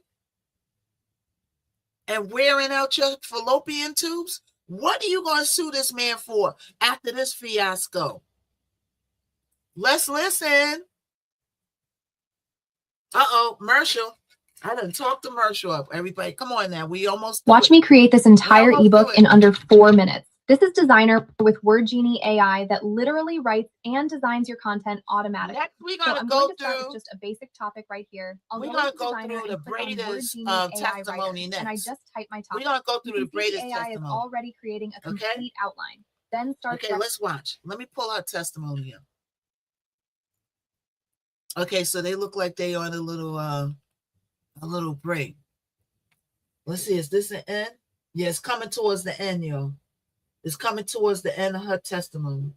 And wearing out your fallopian tubes? What are you going to sue this man for after this fiasco? Let's listen. Marshall. I done talked to Marshall up. Everybody, come on now. We almost Watch me create this entire almost ebook do it. in under 4 minutes. This is Designer with WordGenie AI that literally writes and designs your content automatically. Next, we're So going to I'm go going to start through. with just a basic topic right here. I'll We're go going to into go Designer through the and click on Braiders WordGenie AI testimony Writer, next. and I just type my topic. We're going to go through You the can see Braiders the AI is testimony. already creating a complete outline. Then start. Okay, let's watch. Let me pull our testimony up. Okay, so they look like they on a little break. Let's see, is this the end? Yeah, it's coming towards the end, yo. It's coming towards the end of her testimony.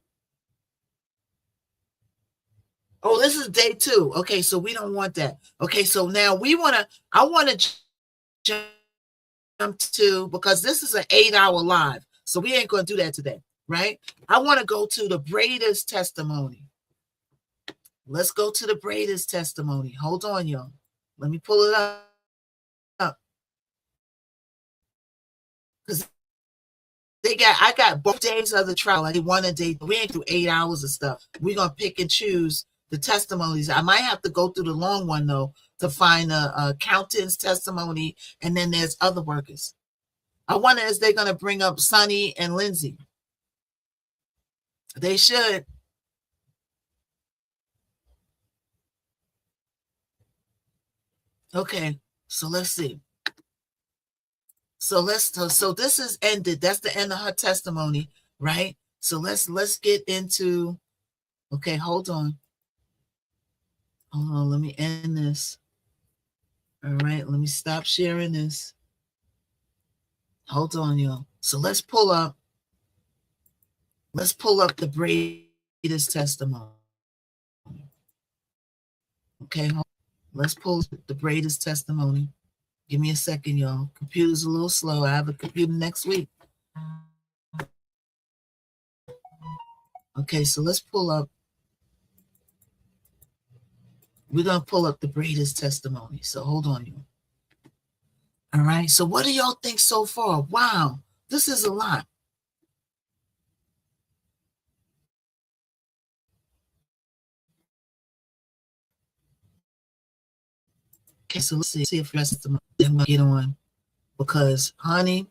Oh, this is day 2. Okay, so we don't want that. Okay, so now I want to jump to, because this is an 8-hour live. So we ain't going to do that today. right? I want to go to the Braiders testimony. Let's go to the Braiders testimony. Hold on, y'all. Let me pull it up. Because I got both days of the trial. I did one a day. We ain't do 8 hours of stuff. We're going to pick and choose the testimonies. I might have to go through the long one, though, to find a accountant's testimony, and then there's other workers. I wonder if they're going to bring up Sonny and Lindsay. They should. Okay, so let's see. So this is ended. That's the end of her testimony, right? So let's get into. Okay, hold on. Hold on. Let me end this. All right, let me stop sharing this. Hold on, y'all. So let's pull up the Braiders testimony. Okay, let's pull the Braiders testimony. Give me a second, y'all. Computer's a little slow. I have a computer next week. Okay, so let's pull up. We're going to pull up the Braiders testimony. So hold on, y'all. All right, so what do y'all think so far? Wow, this is a lot. Okay, so let's see if the rest of them I'm gonna get on, because honey,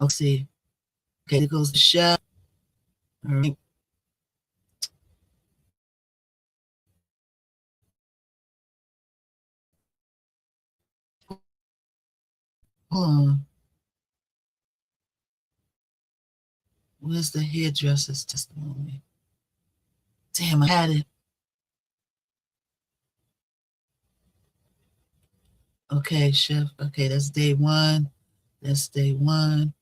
Let's see. Okay, there goes the chef. All right. Hold on. Where's the hairdresser's testimony? Damn, I had it. Okay, chef. Okay, that's day one. That's day one.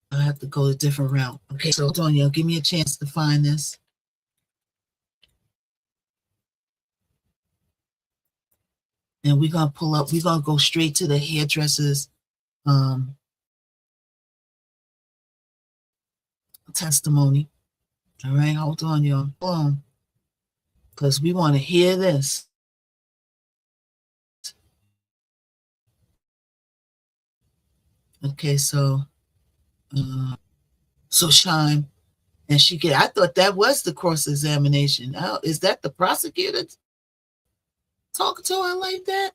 I have to go a different route. Okay, so hold on, y'all. Give me a chance to find this. And we're gonna pull up, we're gonna go straight to the hairdresser's testimony. All right, hold on, y'all. Hold on. Because we want to hear this. Okay, so Shine, and I thought that was the cross-examination. Now, is that the prosecutor talking to her like that?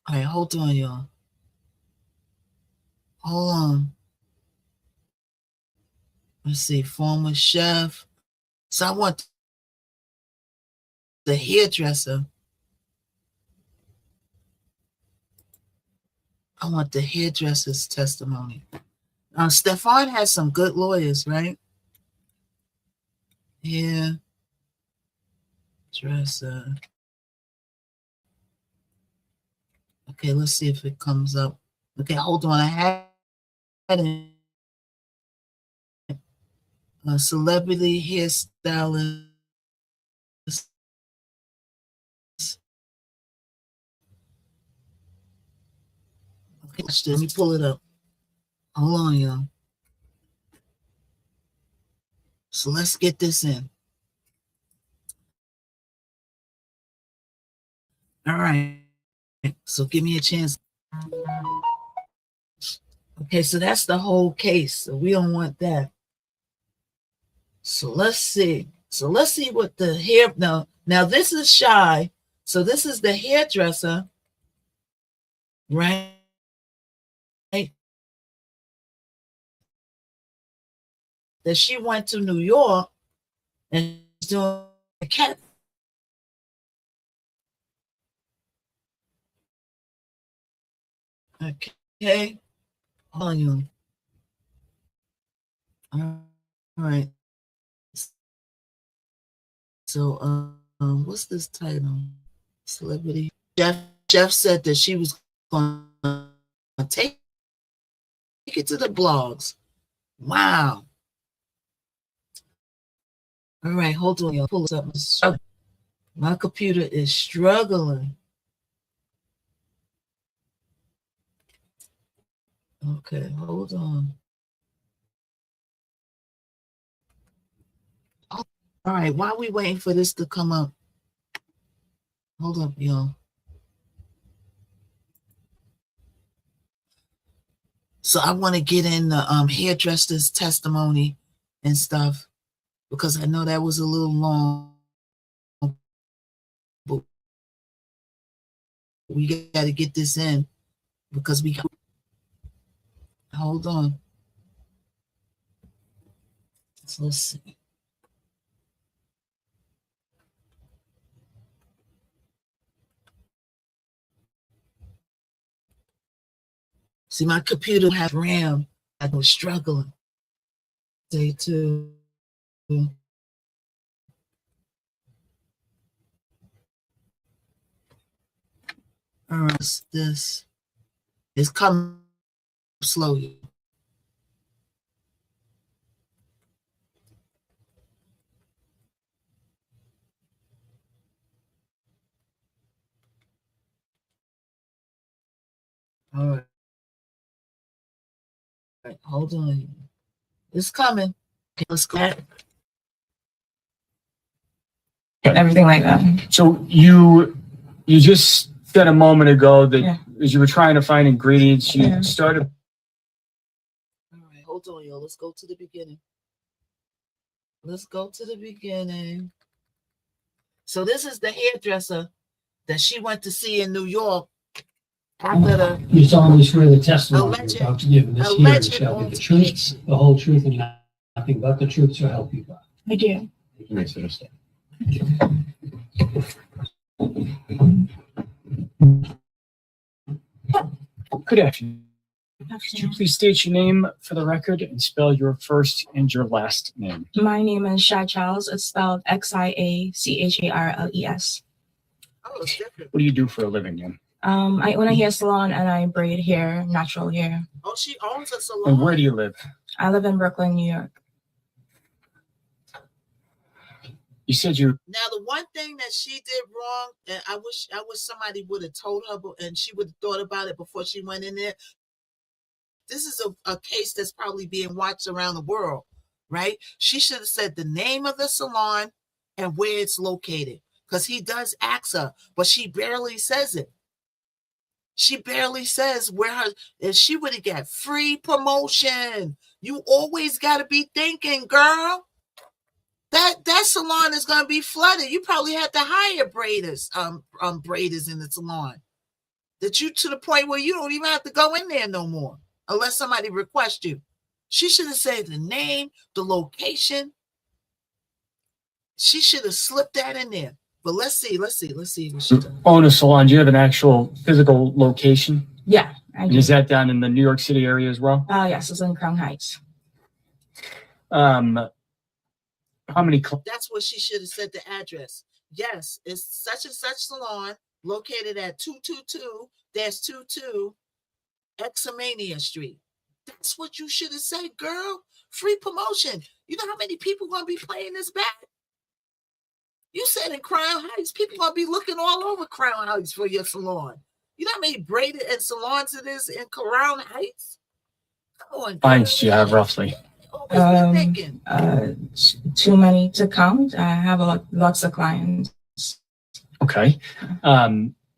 All right, hold on, y'all. Hold on. Let's see, former chef. So I want the hairdresser. I want the hairdresser's testimony. Stefan has some good lawyers, right? Hairdresser. Okay, let's see if it comes up. Okay, hold on. I had a celebrity hairstylist. Okay, let me pull it up. Hold on, y'all. So let's get this in. All right. So give me a chance. Okay, so that's the whole case. So we don't want that. So let's see. So let's see what the hair. Now this is Shy. So this is the hairdresser, right? That she went to New York and doing a cat. Okay. Hold on, you. All right. So, what's this title? Celebrity. Jeff said that she was going to take it to the blogs. Wow. All right, hold on, y'all. Pull this up. My computer is struggling. Okay, hold on. All right, while we waiting for this to come up, hold up, y'all. So I want to get in the hairdresser's testimony and stuff because I know that was a little long. But we got to get this in because we hold on. So let's see. See, my computer has RAM. I was struggling. Day 2. All right, this is coming slowly. All right. All right, hold on. It's coming. Okay, let's go. Everything like that. So you just said a moment ago that as you were trying to find ingredients, you started. All right, hold on, y'all. Let's go to the beginning. Let's go to the beginning. So this is the hairdresser that she went to see in New York after the You solemnly swear the testimony you're about to give in this hearing shall be the truth, the whole truth, and nothing but the truth, so help you God. I do. You may sit or stand. Good afternoon. Could you please state your name for the record and spell your first and your last name? My name is Sha Charles. It's spelled Xiacharles. Oh, it's different. What do you do for a living, ma'am? I own a hair salon and I braid hair, natural hair. Oh, she owns a salon. And where do you live? I live in Brooklyn, New York. You said you. Now, the one thing that she did wrong, and I wish somebody would have told her, and she would have thought about it before she went in there. This is a case that's probably being watched around the world, right? She should have said the name of the salon and where it's located, because he does ask her, but she barely says it. She barely says where her, and she would have got free promotion. You always got to be thinking, girl. That salon is going to be flooded. You probably had to hire braiders in the salon. That you to the point where you don't even have to go in there no more unless somebody requests you. She should have said the name, the location. She should have slipped that in there. But let's see what she does. Own a salon. Do you have an actual physical location? Yeah, I do. Is that down in the New York City area as well? Yes, it's in Crown Heights. How many? That's what she should have said the address. Yes, it's such and such salon located at 222-22 Exomania Street. That's what you should have said, girl. Free promotion. You know how many people going to be playing this back? You said in Crown Heights, people going to be looking all over Crown Heights for your salon. You know how many braided and salons it is in Crown Heights? Come on, girl. Clients do you have roughly? Too many to count. I have lots of clients. Okay.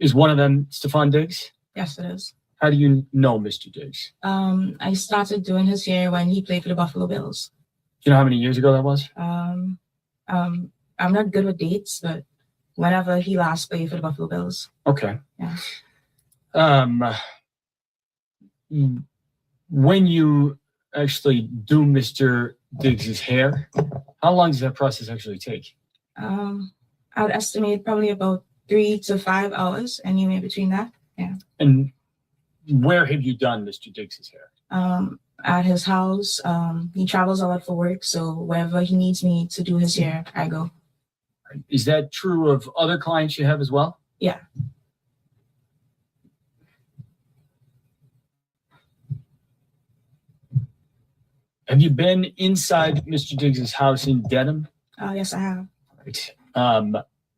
Is one of them Stefan Diggs? Yes, it is. How do you know Mr. Diggs? I started doing his hair when he played for the Buffalo Bills. Do you know how many years ago that was? I'm not good with dates, but whenever he last played for the Buffalo Bills. Okay. Yeah. When you actually do Mr. Diggs's hair, how long does that process actually take? I would estimate probably about 3 to 5 hours, anywhere between that. Yeah. And where have you done Mr. Diggs's hair? At his house. He travels a lot for work, so wherever he needs me to do his hair, I go. Is that true of other clients you have as well? Yeah. Have you been inside Mr. Diggs's house in Dedham? Yes, I have. Right.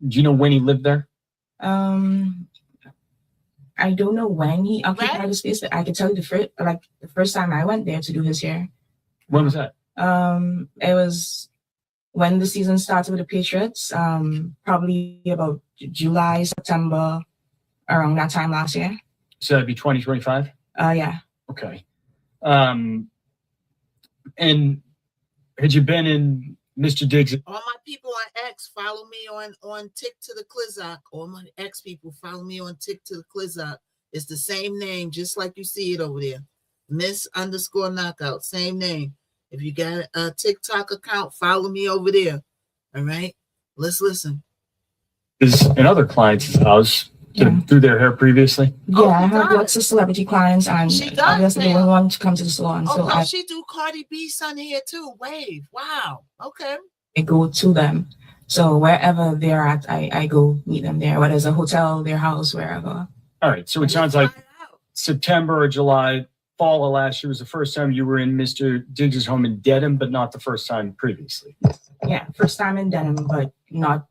Do you know when he lived there? I don't know when he occupied the space, but I can tell you the first time I went there to do his hair. When was that? It was when the season started with the Patriots. Probably about July, September, around that time last year. So that'd be 2025? Yeah. Okay. And had you been in Mr. Diggs? All my people on X follow me on Tick to the Clizzock. All my X people follow me on Tick to the Clizzock. It's the same name, just like you see it over there. Miss_knockout, same name. If you got a TikTok account, follow me over there. All right? Let's listen. Is in other clients' house to do their hair previously? Yeah, I have lots of celebrity clients, and obviously they want to come to the salon. So she do Cardi B son here too. Wave. Wow. Okay. I go to them. So wherever they're at, I go meet them there, whether it's a hotel, their house, wherever. All right. So it sounds like September or July, fall of last year was the first time you were in Mr. Diggs' home in Dedham, but not the first time previously. Yeah, first time in Dedham, but not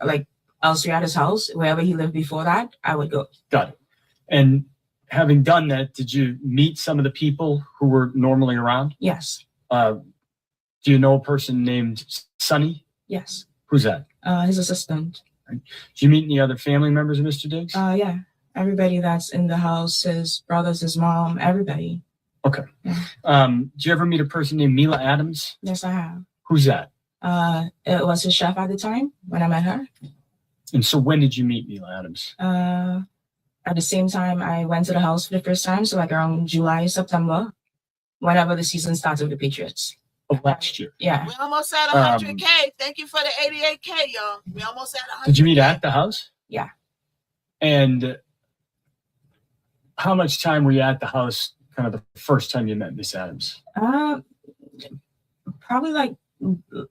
like elsewhere at his house. Wherever he lived before that, I would go. Got it. And having done that, did you meet some of the people who were normally around? Yes. Do you know a person named Sonny? Yes. Who's that? His assistant. Right. Did you meet any other family members of Mr. Diggs? Yeah. Everybody that's in the house, his brothers, his mom, everybody. Okay. Yeah. Did you ever meet a person named Mila Adams? Yes, I have. Who's that? It was his chef at the time when I met her. And so when did you meet Mila Adams? At the same time I went to the house for the first time, so like around July, September, whenever the season started with the Patriots. Of last year. Yeah. We almost at 100K. Thank you for the 88K, y'all. We almost at 100K. Did you meet at the house? Yeah. And how much time were you at the house kind of the first time you met Miss Adams? Probably like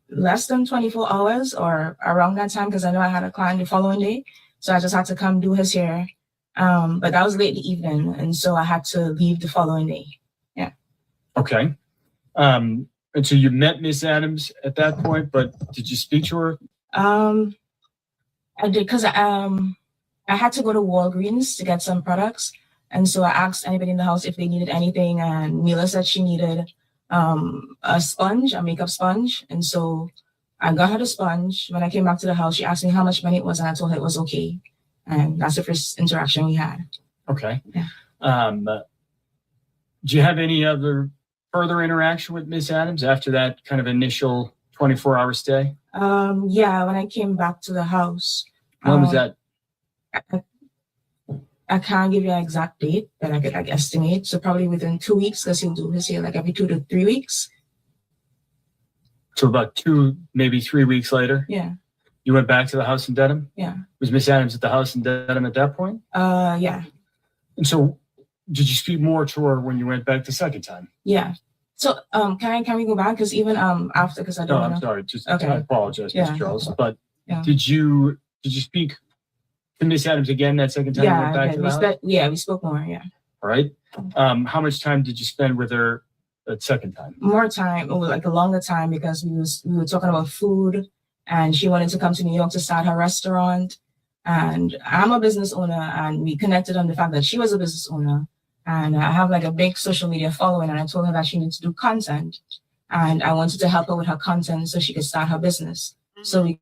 less than 24 hours or around that time, because I know I had a client the following day. So I just had to come do his hair. But that was late in the evening, and so I had to leave the following day. Yeah. Okay. And so you met Miss Adams at that point, but did you speak to her? I did, because I had to go to Walgreens to get some products. And so I asked anybody in the house if they needed anything, and Mila said she needed a sponge, a makeup sponge. And so I got her the sponge. When I came back to the house, she asked me how much money it was, and I told her it was okay. And that's the first interaction we had. Okay. Yeah. Do you have any other further interaction with Miss Adams after that kind of initial 24-hour stay? Yeah, when I came back to the house. When was that? I can't give you an exact date, but I could like estimate. So probably within 2 weeks, because he'll do his hair like every 2 to 3 weeks. So about 2, maybe 3 weeks later? Yeah. You went back to the house in Dedham? Yeah. Was Miss Adams at the house in Dedham at that point? Yeah. And so did you speak more to her when you went back the second time? Yeah. So can we go back? Because even after, because I don't No, know. I'm sorry. Just Okay. I apologize, Yeah. Mr. Charles. But Yeah. did you speak to Miss Adams again that second time you went back to the house? We spoke more, yeah. All right. How much time did you spend with her that second time? More time, or like a longer time, because we were talking about food, and she wanted to come to New York to start her restaurant. And I'm a business owner, and we connected on the fact that she was a business owner. And I have like a big social media following, and I told her that she needs to do content. And I wanted to help her with her content so she could start her business. So we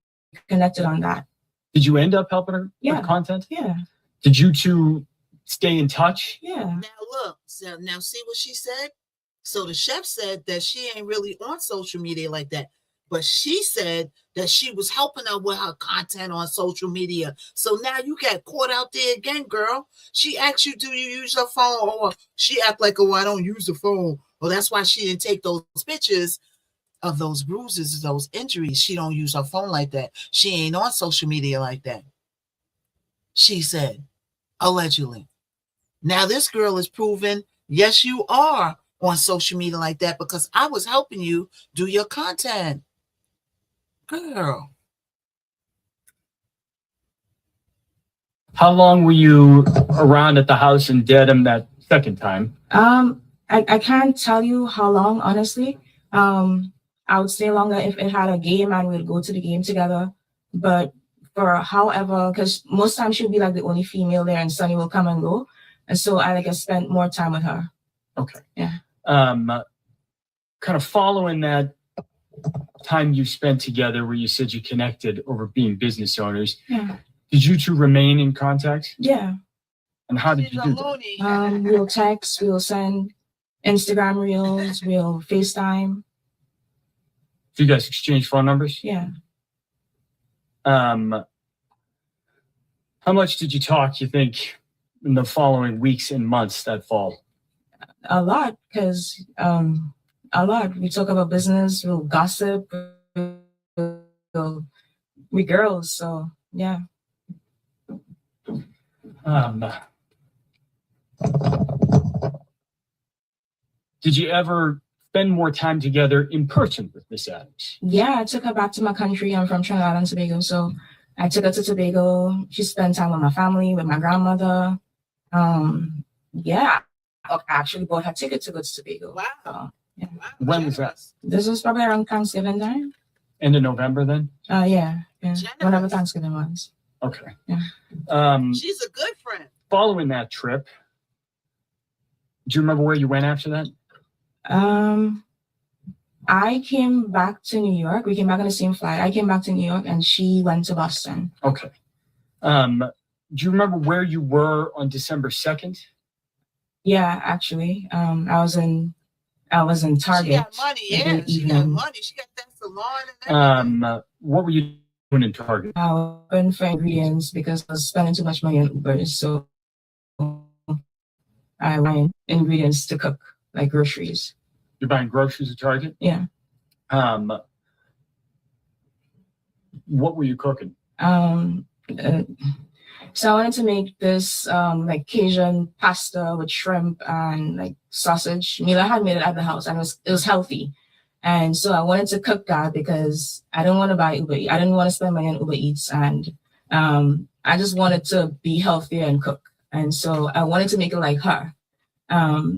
connected on that. Did you end up helping her Yeah. with content? Yeah. Did you two stay in touch? Yeah. Now look, so now see what she said? So the chef said that she ain't really on social media like that, but she said that she was helping her with her content on social media. So now you got caught out there again, girl. She asked you, do you use your phone? Or she act like, oh, I don't use the phone. Well, that's why she didn't take those pictures of those bruises, those injuries. She don't use her phone like that. She ain't on social media like that. She said, allegedly. Now this girl is proving, yes, you are on social media like that, because I was helping you do your content. Girl. How long were you around at the house in Dedham that second time? I can't tell you how long, honestly. I would stay longer if it had a game and we'd go to the game together. But for however, because most times she'll be like the only female there and Sunny will come and go. And so I spent more time with her. Okay. Yeah. Kind of following that time you spent together where you said you connected over being business owners, Yeah. did you two remain in contact? Yeah. And how did you do that? We'll text, we'll send Instagram reels, we'll FaceTime. Do you guys exchange phone numbers? Yeah. How much did you talk, you think, in the following weeks and months that fall? A lot, because a lot. We talk about business, we'll gossip, we girls, so yeah. Did you ever spend more time together in person with Miss Adams? Yeah, I took her back to my country. I'm from Trinidad and Tobago, so I took her to Tobago. She spent time with my family, with my grandmother. Yeah, I actually bought her ticket to go to Tobago. Wow. So, yeah. When was that? This was probably around Thanksgiving time. End of November then? Yeah. Whenever Thanksgiving was. Okay. Yeah. She's a good friend. Following that trip, do you remember where you went after that? I came back to New York. We came back on the same flight. I came back to New York and she went to Boston. Okay. Do you remember where you were on December 2nd? Yeah, actually. I was in Target. She got money, yeah. She got money. She got that salon and everything. What were you doing in Target? I was looking for ingredients because I was spending too much money on Uber. So I bought ingredients to cook, like groceries. You're buying groceries at Target? Yeah. What were you cooking? So I wanted to make this like Cajun pasta with shrimp and like sausage. Mila had made it at the house and it was healthy. And so I wanted to cook that because I didn't want to buy Uber Eats. I didn't want to spend money on Uber Eats. And I just wanted to be healthier and cook. And so I wanted to make it like her.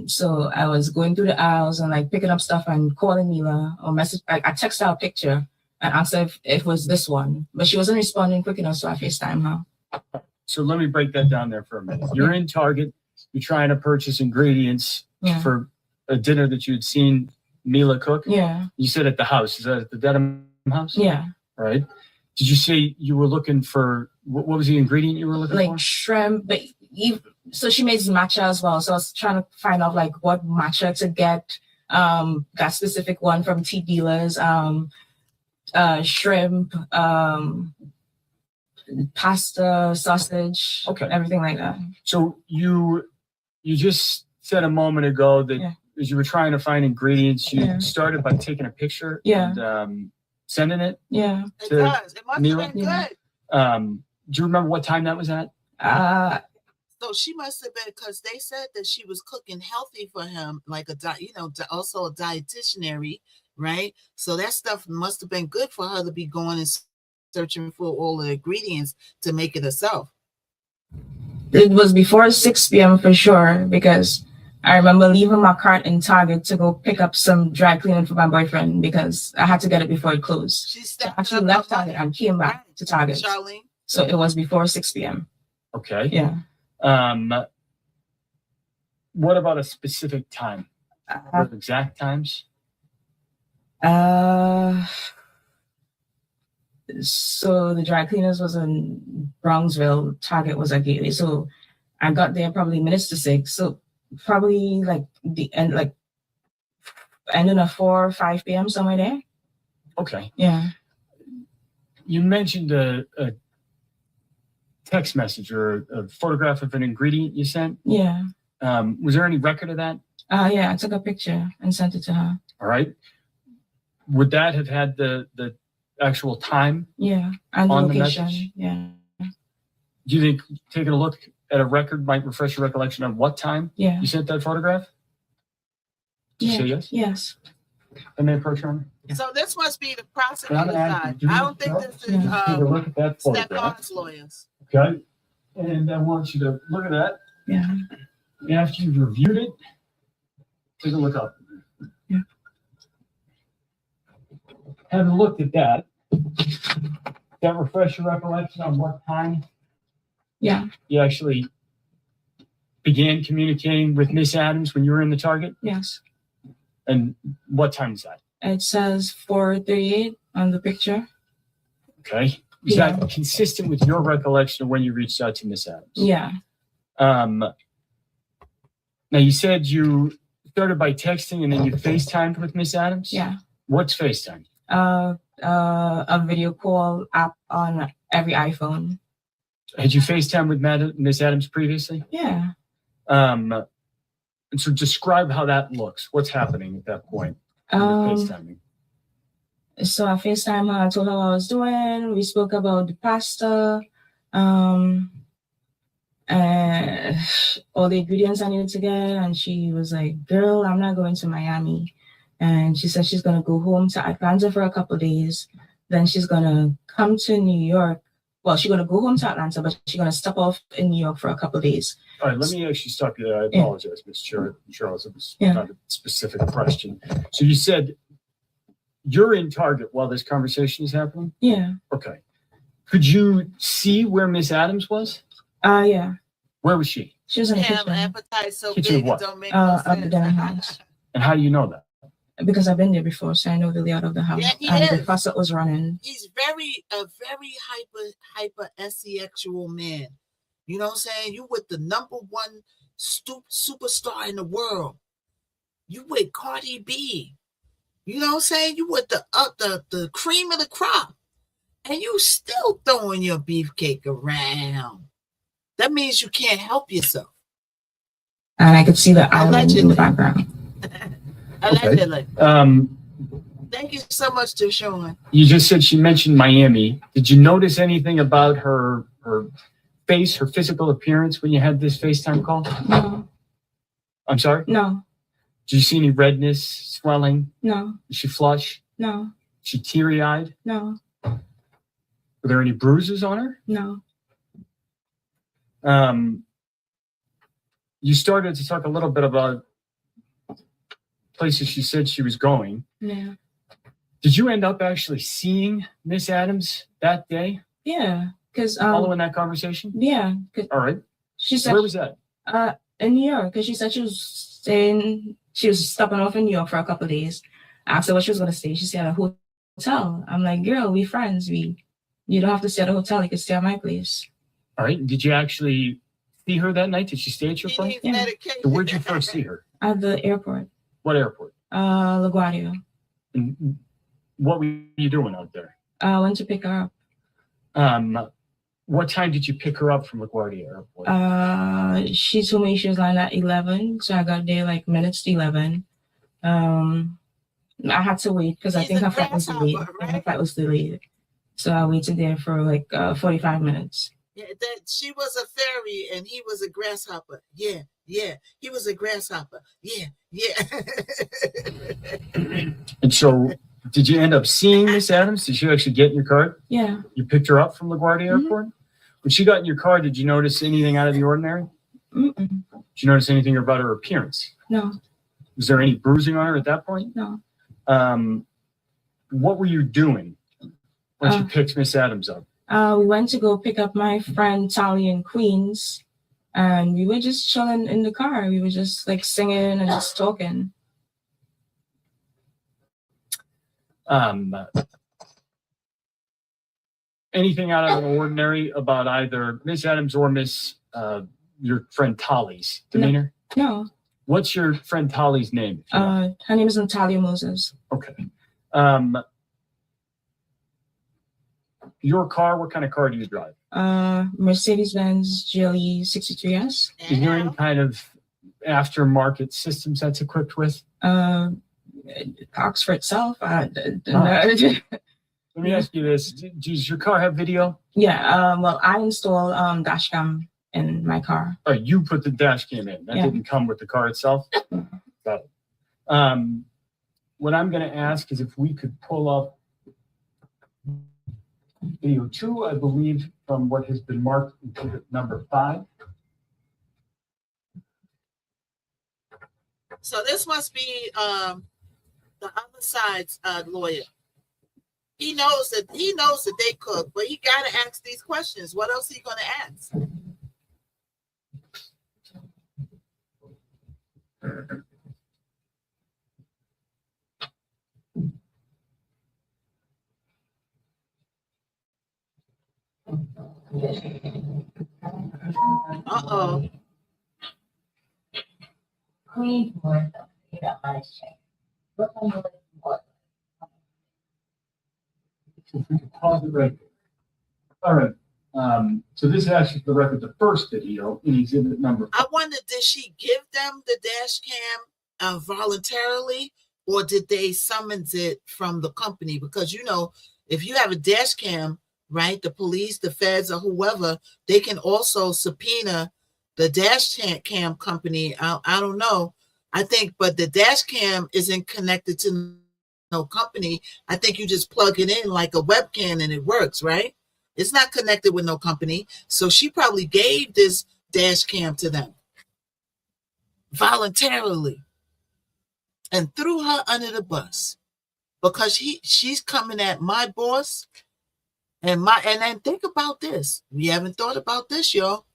So I was going through the aisles and like picking up stuff and calling Mila or message. I texted her a picture and asked her if it was this one, but she wasn't responding quick enough. So I FaceTime her. So let me break that down there for a minute. You're in Target. You're trying to purchase ingredients for a dinner that you had seen Mila cook. Yeah. You said at the house. Is that at the Dedham house? Yeah. Right. Did you say you were looking for what was the ingredient you were looking for? Like shrimp, but so she makes matcha as well. So I was trying to find out like what matcha to get. That specific one from tea dealers. Shrimp, pasta, sausage, everything like that. So you just said a moment ago that as you were trying to find ingredients, you started by taking a picture and sending it. Yeah. It does. It must Mila? have been good. Do you remember what time that was at? So she must have been, because they said that she was cooking healthy for him, like also a dietitianary, right? So that stuff must have been good for her to be going and searching for all the ingredients to make it herself. It was before 6 p.m. for sure, because I remember leaving my cart in Target to go pick up some dry cleaning for my boyfriend because I had to get it before it closed. She actually left Target and came back to Target. Charlene. So it was before 6 p.m. Okay. Yeah. What about a specific time? Exact times? So the dry cleaners was in Bronxville, Target was at Gateway. So I got there probably minutes to 6. So probably like the end, like ending at 4 or 5 p.m. somewhere there. Okay. Yeah. You mentioned a text message or a photograph of an ingredient you sent. Yeah. Was there any record of that? Yeah, I took a picture and sent it to her. All right. Would that have had the actual time? Yeah, and the on location. message? Yeah. Do you think taking a look at a record might refresh your recollection on what time Yeah. you sent that photograph? Did you say yes? Yes. Let me approach her. So this must be the prosecutor Not an side. actor. I don't think this is Take a look at that photograph. Stefan's lawyers. Okay. And I want you to look at that. Yeah. After you've reviewed it, take a look up. Yeah. having looked at that, that refresh your recollection on what time Yeah. you actually began communicating with Miss Adams when you were in the Target? Yes. And what time is that? It says 4:38 on the picture. Okay. Is that consistent with your recollection of when you reached out to Miss Adams? Yeah. Now you said you started by texting and then you FaceTimed with Miss Adams? Yeah. What's FaceTime? A video call app on every iPhone. Had you FaceTime with Miss Adams previously? Yeah. And so describe how that looks. What's happening at that point? when you're FaceTiming? So I FaceTime her, I told her what I was doing. We spoke about the pasta, and all the ingredients I needed to get. And she was like, girl, I'm not going to Miami. And she said she's going to go home to Atlanta for a couple of days. Then she's going to come to New York. Well, she's going to go home to Atlanta, but she's going to stop off in New York for a couple of days. All right, let me actually stop you there. I apologize, Ms. Charles. It was not a specific question. So you said you're in Target while this conversation is happening? Yeah. Okay. Could you see where Miss Adams was? Yeah. Where was she? She was in the kitchen. Appetite so Kitchen big, what? it don't make no Of the sense. dinner house. And how do you know that? Because I've been there before, so I know the layout of the house. Yeah, he and is. the faucet was running. He's a very hyper sexual man. You know what I'm saying? You with the number one superstar in the world. You with Cardi B. You know what I'm saying? You with the cream of the crop. And you still throwing your beefcake around. That means you can't help yourself. And I could see the island in the background. Allegedly. Okay. Thank you so much, Deshaun. You just said she mentioned Miami. Did you notice anything about her face, her physical appearance when you had this FaceTime call? No. I'm sorry? No. Did you see any redness, swelling? No. Is she flush? No. Is she teary-eyed? No. Were there any bruises on her? No. You started to talk a little bit about places she said she was going. Yeah. Did you end up actually seeing Miss Adams that day? Yeah. Because following that conversation? Yeah. All right. She said Where was that? In New York, because she said she was stopping off in New York for a couple of days. I asked her what she was gonna stay. She said at a hotel. I'm like, girl, we friends. You don't have to stay at a hotel. You can stay at my place. All right. Did you actually see her that night? Did she stay at your place? Yeah. So where'd you first see her? At the airport. What airport? LaGuardia. And what were you doing out there? I went to pick her up. What time did you pick her up from LaGuardia Airport? She told me she was lying at 11, so I got there like minutes to 11. I had to wait because I think her flight was delayed. Her flight was delayed, so I waited there for like 45 minutes. Yeah, that she was a fairy and he was a grasshopper. Yeah, yeah. He was a grasshopper. Yeah, yeah. And so, did you end up seeing Miss Adams? Did she actually get in your car? Yeah. You picked her up from LaGuardia Airport? When she got in your car, did you notice anything out of the ordinary? Mm-mm. Did you notice anything about her appearance? No. Was there any bruising on her at that point? No. What were you doing once you picked Miss Adams up? We went to go pick up my friend Tali in Queens, and we were just chilling in the car. We were just like singing and just talking. Anything out of the ordinary about either Miss Adams or Miss your friend Tali's demeanor? No. What's your friend Tali's name? Her name is Natalia Moses. Okay. Your car, what kind of car do you drive? Mercedes-Benz GLE 63S. Is there any kind of aftermarket systems that's equipped with? Talks for itself. Let me ask you this. Does your car have video? Yeah, well, I install dash cam in my car. Oh, you put the dash cam in. That didn't come with the car itself? Got it. What I'm going to ask is if we could pull up video 2, I believe, from what has been marked exhibit number 5. So this must be the other side's lawyer. He knows that they cook, but he gotta ask these questions. What else he gonna ask? Uh-oh. Queen Board, you know, I check. What kind of what? If we could pause it right there. All right. So this is actually for the record the first video in exhibit number. I wonder, did she give them the dash cam voluntarily, or did they summons it from the company? Because, you know, if you have a dash cam, right, the police, the feds, or whoever, they can also subpoena the dash cam company. I don't know. I think, but the dash cam isn't connected to no company. I think you just plug it in like a webcam and it works, right? It's not connected with no company. So she probably gave this dash cam to them voluntarily and threw her under the bus because she's coming at my boss and then think about this. We haven't thought about this, y'all.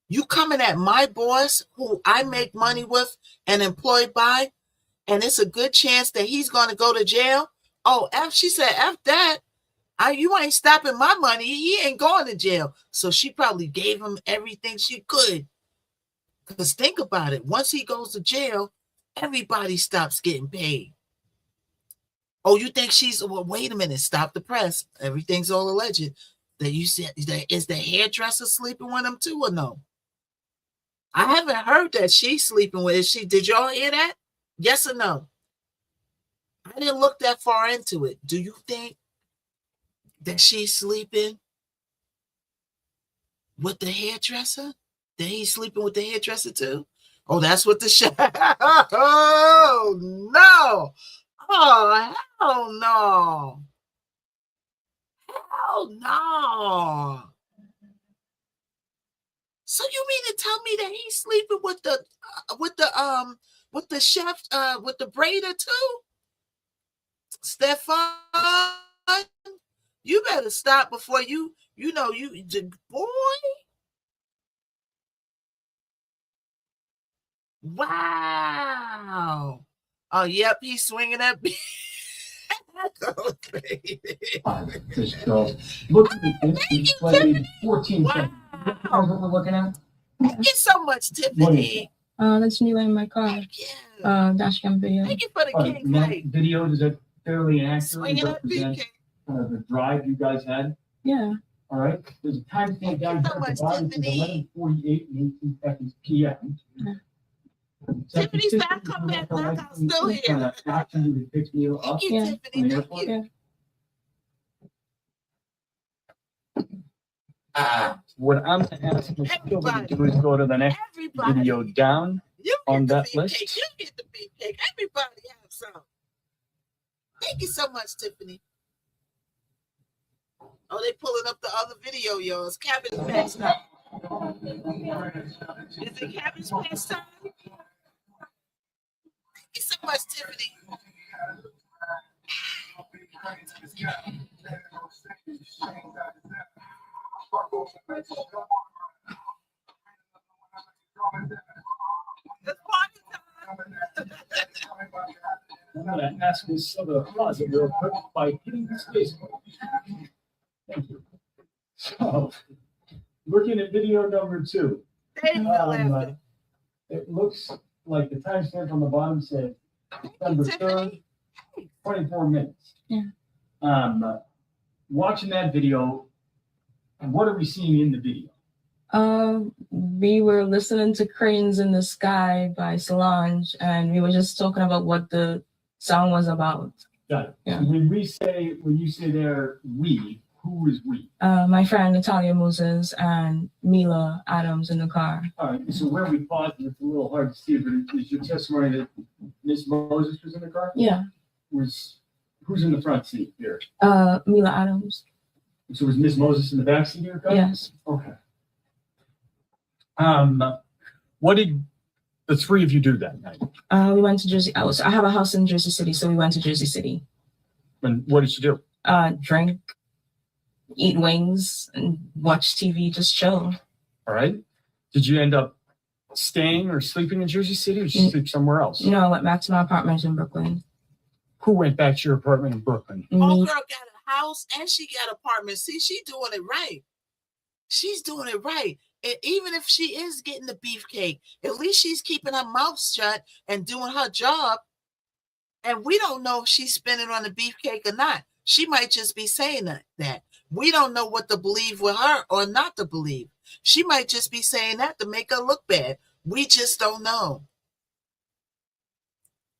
You coming at my boss who I make money with and employed by, and it's a good chance that he's going to go to jail. Oh, she said, F that. You ain't stopping my money. He ain't going to jail. So she probably gave him everything she could. Because think about it. Once he goes to jail, everybody stops getting paid. Oh, you think well, wait a minute. Stop the press. Everything's all alleged. That you said, is the hairdresser sleeping with him too or no? I haven't heard that she's sleeping with. Did y'all hear that? Yes or no? I didn't look that far into it. Do you think that she's sleeping with the hairdresser? That he's sleeping with the hairdresser too? Oh, that's what the show. Oh, no. Oh, hell no. Hell no. So you mean to tell me that he's sleeping with the chef, with the braider too? Stefan, you better stop before you boy. Wow. Oh, yep, he's swinging that. Oh, baby. So look at this. He's played 14 seconds. What we're looking at? Thank you so much, Tiffany. That's new in my car. Yeah. Dash cam video. Thank you for the cake. Now, video, does that fairly accurately Swinging that represent the drive you guys had? Yeah. All right. There's a timestamp down here at the bottom. It's 11:48 and 18 seconds p.m. Tiffany's not coming back. Look, I'm still here. Thank you, Tiffany. Thank you. What I'm going to ask Michelle to do is go to the next video down on that list. You get the beef cake. Everybody have some. Thank you so much, Tiffany. Oh, they pulling up the other video, y'all. It's Cabbage Patch time. Is it Cabbage Patch time? Thank you so much, Tiffany. I'm going to ask this other closet real quick by hitting the space bar. Thank you. So, looking at video number 2. It looks like the timestamp on the bottom said December 3rd, 24 minutes. Yeah. Watching that video, what are we seeing in the video? We were listening to Cranes in the Sky by Solange, and we were just talking about what the song was about. Got it. Yeah. So when you say there, we, who is we? My friend Natalia Moses and Mila Adams in the car. All right, so where we paused, it's a little hard to see, but is your testimony that Miss Moses was in the car? Yeah. Who's in the front seat here? Mila Adams. So was Miss Moses in the back seat of your car? Yes. Okay. What did the three of you do that night? We went to Jersey. I have a house in Jersey City, so we went to Jersey City. And what did you do? Drink, eat wings, and watch TV, just chill. All right. Did you end up staying or sleeping in Jersey City, or did you sleep somewhere else? No, I went back to my apartment in Brooklyn. Who went back to your apartment in Brooklyn? Oh, girl got a house and she got an apartment. See, she doing it right. She's doing it right. And even if she is getting the beefcake, at least she's keeping her mouth shut and doing her job. And we don't know if she's spending on the beefcake or not. She might just be saying that. We don't know what to believe with her or not to believe. She might just be saying that to make her look bad. We just don't know.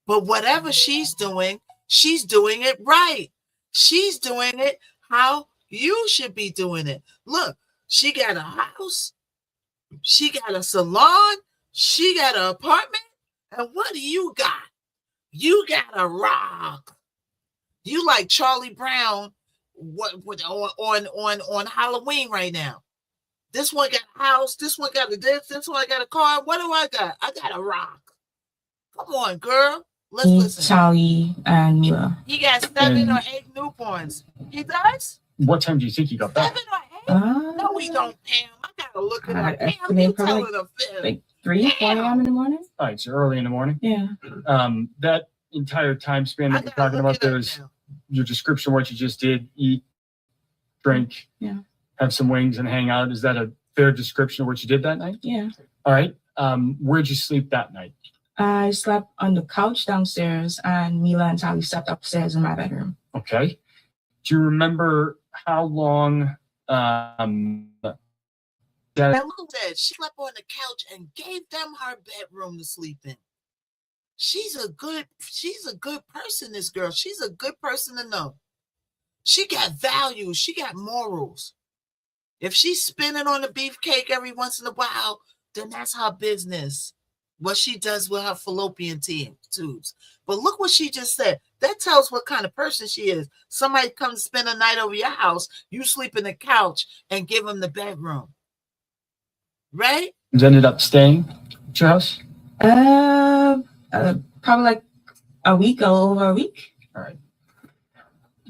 But whatever she's doing it right. She's doing it how you should be doing it. Look, she got a house. She got a salon. She got an apartment. And what do you got? You got a rock. You like Charlie Brown on Halloween right now. This one got a house. This one got this one got a car. What do I got? I got a rock. Come on, girl. Let's listen. Charlie and Mila. He got 7 or 8 newborns. He does? What time do you think you got back? 7 or 8? No, we don't, Pam. I gotta look it up. Pam, you telling a fib. Like 3, 4 a.m. in the morning? All right, so early in the morning. Yeah. That entire time span that we're talking about, there's your description of what you just did: eat, drink, have some wings, and hang out. Is that a fair description of what you did that night? Yeah. All right. Where'd you sleep that night? I slept on the couch downstairs, and Mila and Tali slept upstairs in my bedroom. Okay. Do you remember how long? Said she slept on the couch and gave them her bedroom to sleep in. She's a good person, this girl. She's a good person to know. She got values. She got morals. If she's spinning on the beefcake every once in a while, then that's her business. What she does with her fallopian tubes. But look what she just said. That tells what kind of person she is. Somebody comes spend a night over your house, you sleep in the couch and give them the bedroom. Right? You ended up staying at your house? Probably like a week or over a week. All right.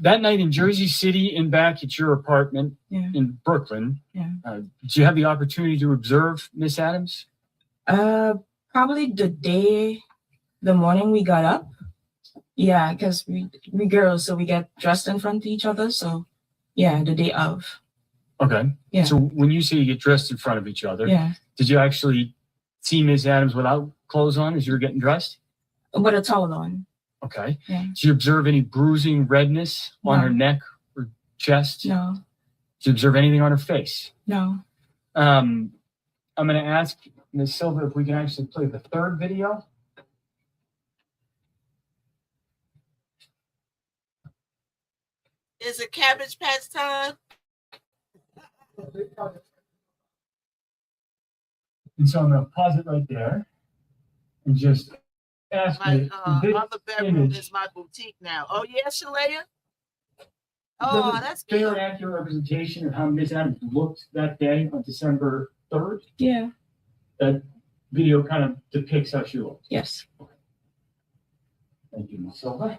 That night in Jersey City and back at your apartment in Brooklyn, did you have the opportunity to observe Miss Adams? Probably the morning we got up. Yeah, because we girls, so we get dressed in front of each other. So yeah, the day of. Okay. Yeah. So when you say you get dressed in front of each other, did you actually see Miss Adams without clothes on as you were getting dressed? With a towel on. Okay. Yeah. Did you observe any bruising, redness on her neck or chest? No. Did you observe anything on her face? No. I'm going to ask Ms. Silva if we can actually play the third video. Is it Cabbage Patch time? And so I'm going to pause it right there and just ask My you. other bedroom is my boutique now. Oh yeah, Shalaya? Oh, that's good. Fair and accurate representation of how Miss Adams looked that day on December 3rd? Yeah. That video kind of depicts how she looked. Yes. Thank you, Ms. Silva.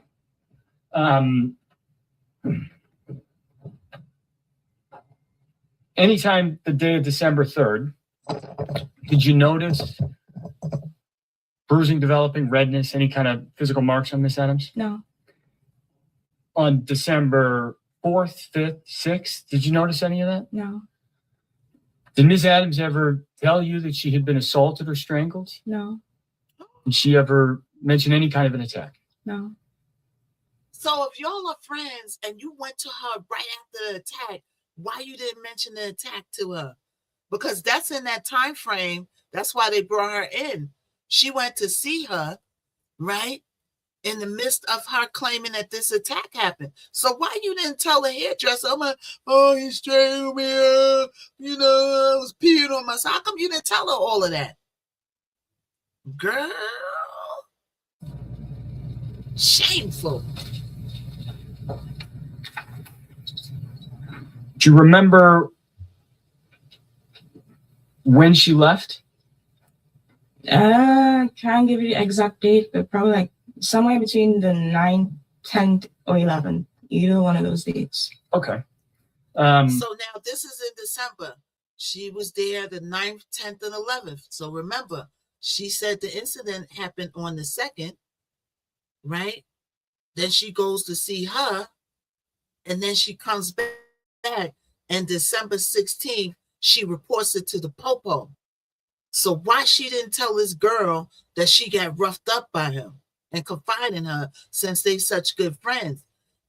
Anytime the day of December 3rd, did you notice bruising developing, redness, any kind of physical marks on Miss Adams? No. On December 4th, 5th, 6th, did you notice any of that? No. Did Miss Adams ever tell you that she had been assaulted or strangled? No. Did she ever mention any kind of an attack? No. So if y'all are friends and you went to her right after the attack, why you didn't mention the attack to her? Because that's in that time frame. That's why they brought her in. She went to see her, right? In the midst of her claiming that this attack happened. So why you didn't tell the hairdresser, he strangled me, I was peeing on myself. How come you didn't tell her all of that? Girl. Shameful. Do you remember when she left? Can't give you the exact date, but probably like somewhere between the 9th, 10th, or 11th either one of those dates. Okay. So now this is in December. She was there the 9th, 10th, and 11th. So remember, she said the incident happened on the 2nd, right? Then she goes to see her, and then she comes back, and December 16th, she reports it to the popo. So why she didn't tell this girl that she got roughed up by him and confide in her since they such good friends?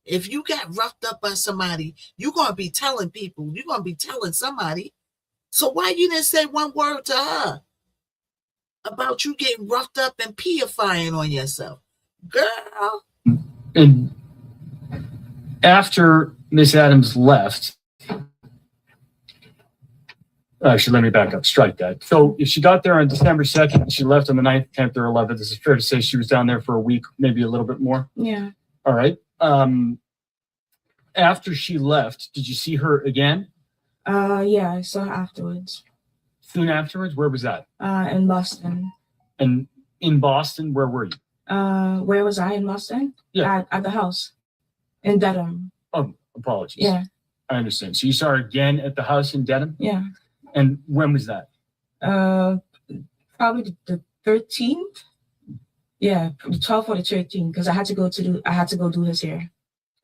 If you got roughed up by somebody, you're going to be telling people. You're going to be telling somebody. So why you didn't say one word to her about you getting roughed up and peeifying on yourself? Girl. And after Miss Adams left, actually, let me back up. Strike that. So if she got there on December 2nd, she left on the 9th, 10th, or 11th. This is fair to say she was down there for a week, maybe a little bit more. Yeah. All right. After she left, did you see her again? Yeah, I saw her afterwards. Soon afterwards? Where was that? In Boston. And in Boston, where were you? Where was I in Boston? Yeah. At the house in Dedham. Oh, apologies. Yeah. I understand. So you saw her again at the house in Dedham? Yeah. And when was that? Probably the 13th. Yeah, the 12th or the 13th, because I had to go do his hair.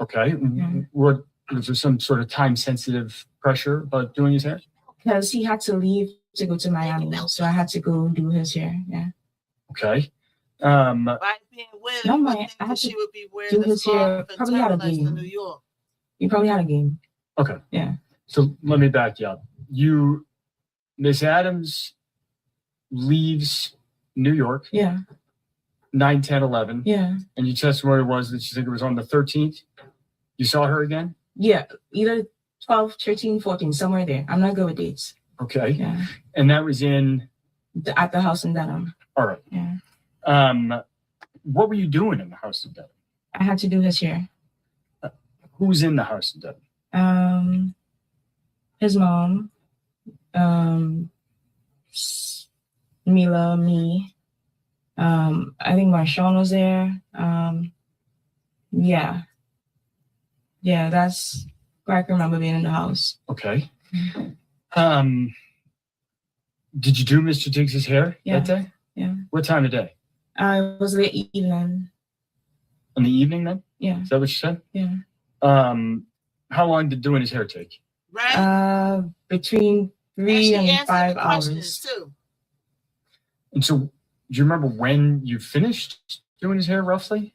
Okay. Yeah. What was there some sort of time sensitive pressure about doing his hair? Because he had to leave to go to Miami, so I had to go do his hair. Yeah. Okay. By being weird, No, I I had she to would be wearing do the his hair. scarf and Probably had a turtlenecks to New game. York. You probably had a game. Okay. Yeah. So let me back you up. Miss Adams leaves New York, Yeah. 9, 10, 11. Yeah. And your testimony was that you think it was on the 13th. You saw her again? Yeah. Either 12, 13, 14, somewhere there. I'm not good with dates. Okay. Yeah. And that was At the house in Dedham. all right. Yeah. What were you doing in the house in Dedham? I had to do his hair. Who's in the house in Dedham? His mom, Mila, me. I think Marshawn was there. Yeah. Yeah, that's where I can remember being in the house. Okay. Did you do Mr. Diggs's hair that day? Yeah. What time of day? It was late evening. In the evening then? Yeah. Is that what you said? Yeah. How long did doing his hair take? Between 3 and 5 hours. Too. And so do you remember when you finished doing his hair roughly?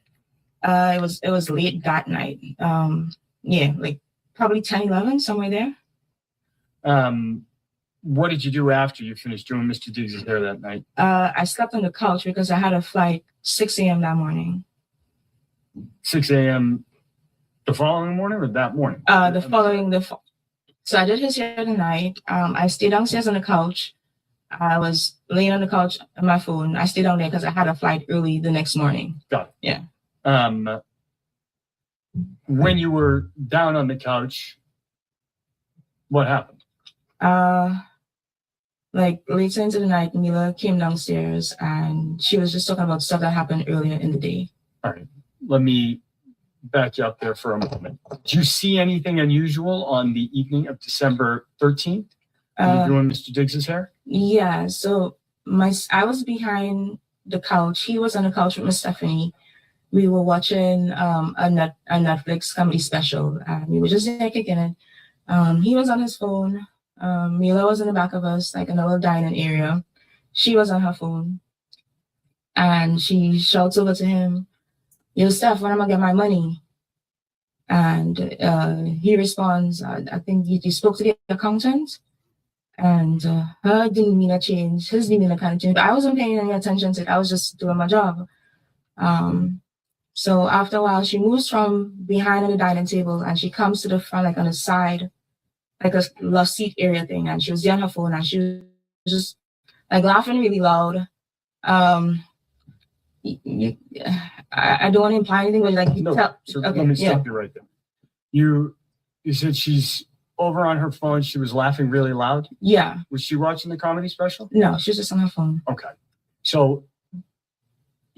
It was late that night. Yeah, like probably 10, 11, somewhere there. What did you do after you finished doing Mr. Diggs' hair that night? I slept on the couch because I had a flight 6 a.m. that morning. 6 a.m. the following morning or that morning? So I did his hair the night. I stayed downstairs on the couch. I was laying on the couch on my phone. I stayed down there because I had a flight early the next morning. Got it. Yeah. When you were down on the couch, what happened? Like later into the night, Mila came downstairs and she was just talking about stuff that happened earlier in the day. All right. Let me back you up there for a moment. Did you see anything unusual on the evening of December 13th? When you doing Mr. Diggs' hair? Yeah. So I was behind the couch. He was on the couch with Miss Stephanie. We were watching a Netflix comedy special. We were just there kicking it. He was on his phone. Mila was in the back of us, like in a little dining area. She was on her phone. And she shouts over to him, "Yo, Steph, when am I gonna get my money?" And he responds, I think you spoke to the accountant. And her demeanor changed, his demeanor kind of changed. But I wasn't paying any attention to it. I was just doing my job. So after a while, she moves from behind on the dining table and she comes to the front, like on the side, like a love seat area thing. And she was there on her phone and she was just like laughing really loud. I don't want to imply anything, but like, Let me stop you right there. You said she's over on her phone. She was laughing really loud. Yeah. Was she watching the comedy special? No, she was just on her phone. Okay. So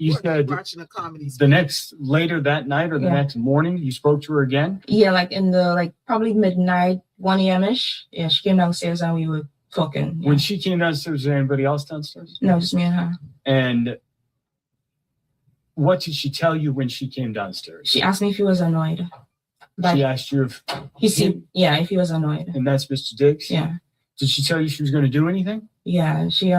You said watching a comedy. the next later that night or the Yeah. next morning, you spoke to her again. Yeah, like in the like probably midnight, 1 a.m. ish. Yeah, she came downstairs and we were talking. Yeah. When she came downstairs, was there anybody else downstairs? No, just me and her. And what did she tell you when she came downstairs? She asked me if he was annoyed. But She asked you if he seemed, yeah, if he was annoyed. and that's Mr. Diggs. Yeah. Did she tell you she was going to do anything? Yeah, she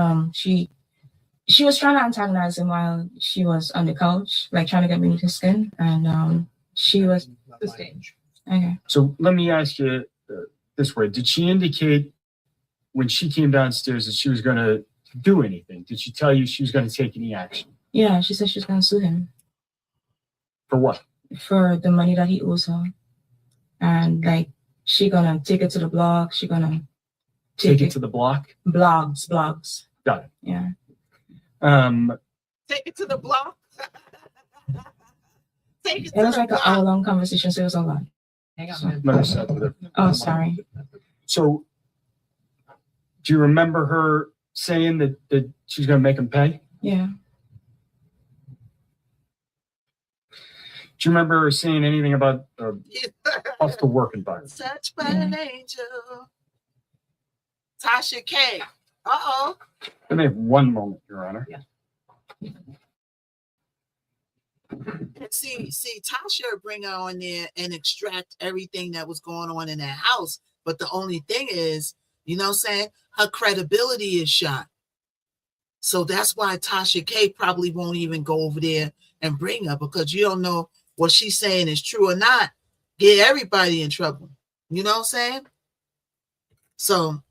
was trying to antagonize him while she was on the couch, like trying to get beneath his skin, and she was okay. So let me ask you this way: did she indicate when she came downstairs that she was going to do anything? Did she tell you she was going to take any action? Yeah, she said she was gonna sue him For what? for the money that he owes her, and like she gonna take it to the blog. She gonna Take it to the block. blogs. Got it. Yeah. Take it to the block. Take it It was to like the an block. hour-long conversation, so it was a lot. Let me stop with it. Oh, sorry. So, do you remember her saying that she's going to make him pay? Yeah. Do you remember her saying anything about hostile work environment? Touched by an angel. Tasha K. Uh-oh. Let me have one moment, Your Honor. And see, Tasha would bring her on there and extract everything that was going on in that house. But the only thing is, you know what I'm saying? Her credibility is shot. So that's why Tasha K probably won't even go over there and bring her, because you don't know what she's saying is true or not. Get everybody in trouble. You know what I'm saying? So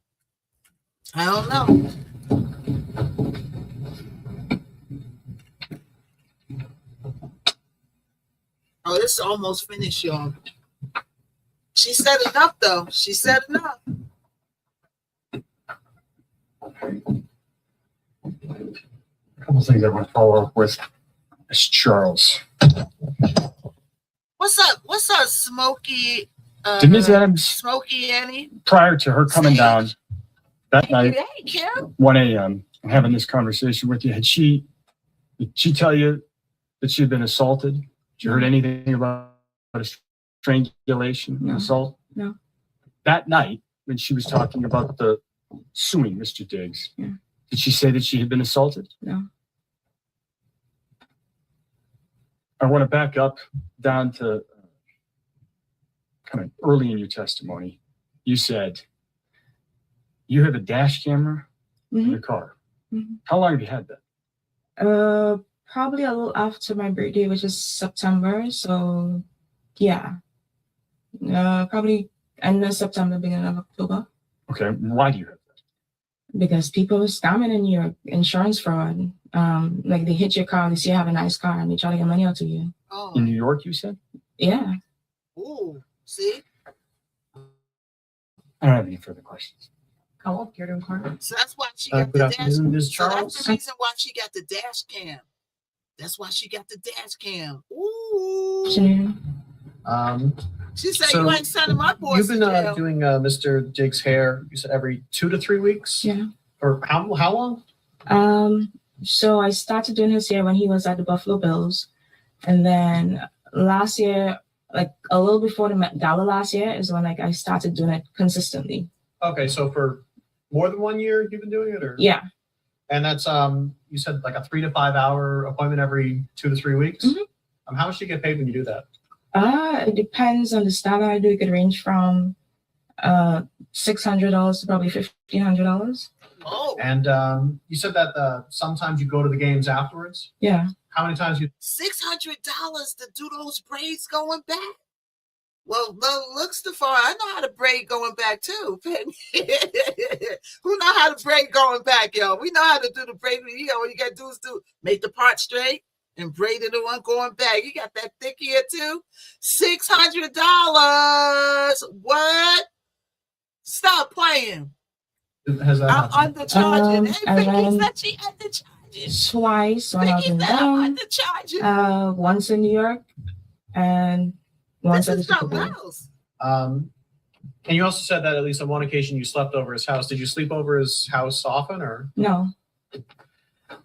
I don't know. Oh, this is almost finished, y'all. She said enough, though. She said enough. A couple things I want to follow up with is Charles. What's up? What's up, Smokey? Did Ms. Adams, Smokey Annie? prior to her coming down that night, Hey, Kim. 1 a.m., and having this conversation with you, did she tell you that she had been assaulted? Did you heard anything about a strangulation, No. assault? No. That night, when she was talking about the suing Mr. Diggs, Yeah. did she say that she had been assaulted? No. I want to back up down to kind of early in your testimony. You said you have a dash camera in your car. Mhm. How long have you had that? Probably a little after my birthday, which is September. So, yeah. Probably end of September, beginning of October. Okay, why do you have that? Because people are scamming in your insurance fraud. Like they hit your car, they see you have a nice car, and they try to get money out of you. Oh, In New York, you said? Yeah. ooh, see? I don't have any further questions. Hello, you're doing corner. So that's why she Good got the dash. afternoon, Ms. So that's Charles. the reason why she got the dash cam. That's why she got the dash cam. Ooh. She said So you ain't sending my boys You've been to jail. doing Mr. Diggs' hair, you said every 2 to 3 weeks? Yeah. Or how long? So I started doing his hair when he was at the Buffalo Bills. And then last year, like a little before the Met Gala last year, is when like I started doing it consistently. Okay, so for more than 1 year you've been doing it, or? Yeah. And that's you said like a 3 to 5 hour appointment every 2 to 3 weeks? Mhm. How much do you get paid when you do that? It depends on the style that I do. It could range from $600 to probably $1,500. Oh, And you said that sometimes you go to the games afterwards. Yeah. How many times you? $600 to do those braids going back. Well, look, Stefan, I know how to braid going back too. Who know how to braid going back, yo? We know how to do the braid. You know, what you gotta do is make the part straight and braid it the one going back. You got that thick here too. $600. What? Stop playing. Has that I'm happened? undercharging. I Hey, Vicky ran said she undercharging. twice when I was Vicky in said I'm Durham. undercharging. Once in New York and once This at the is Super something Bowl. else. And you also said that at least on one occasion you slept over his house. Did you sleep over his house often, or? No.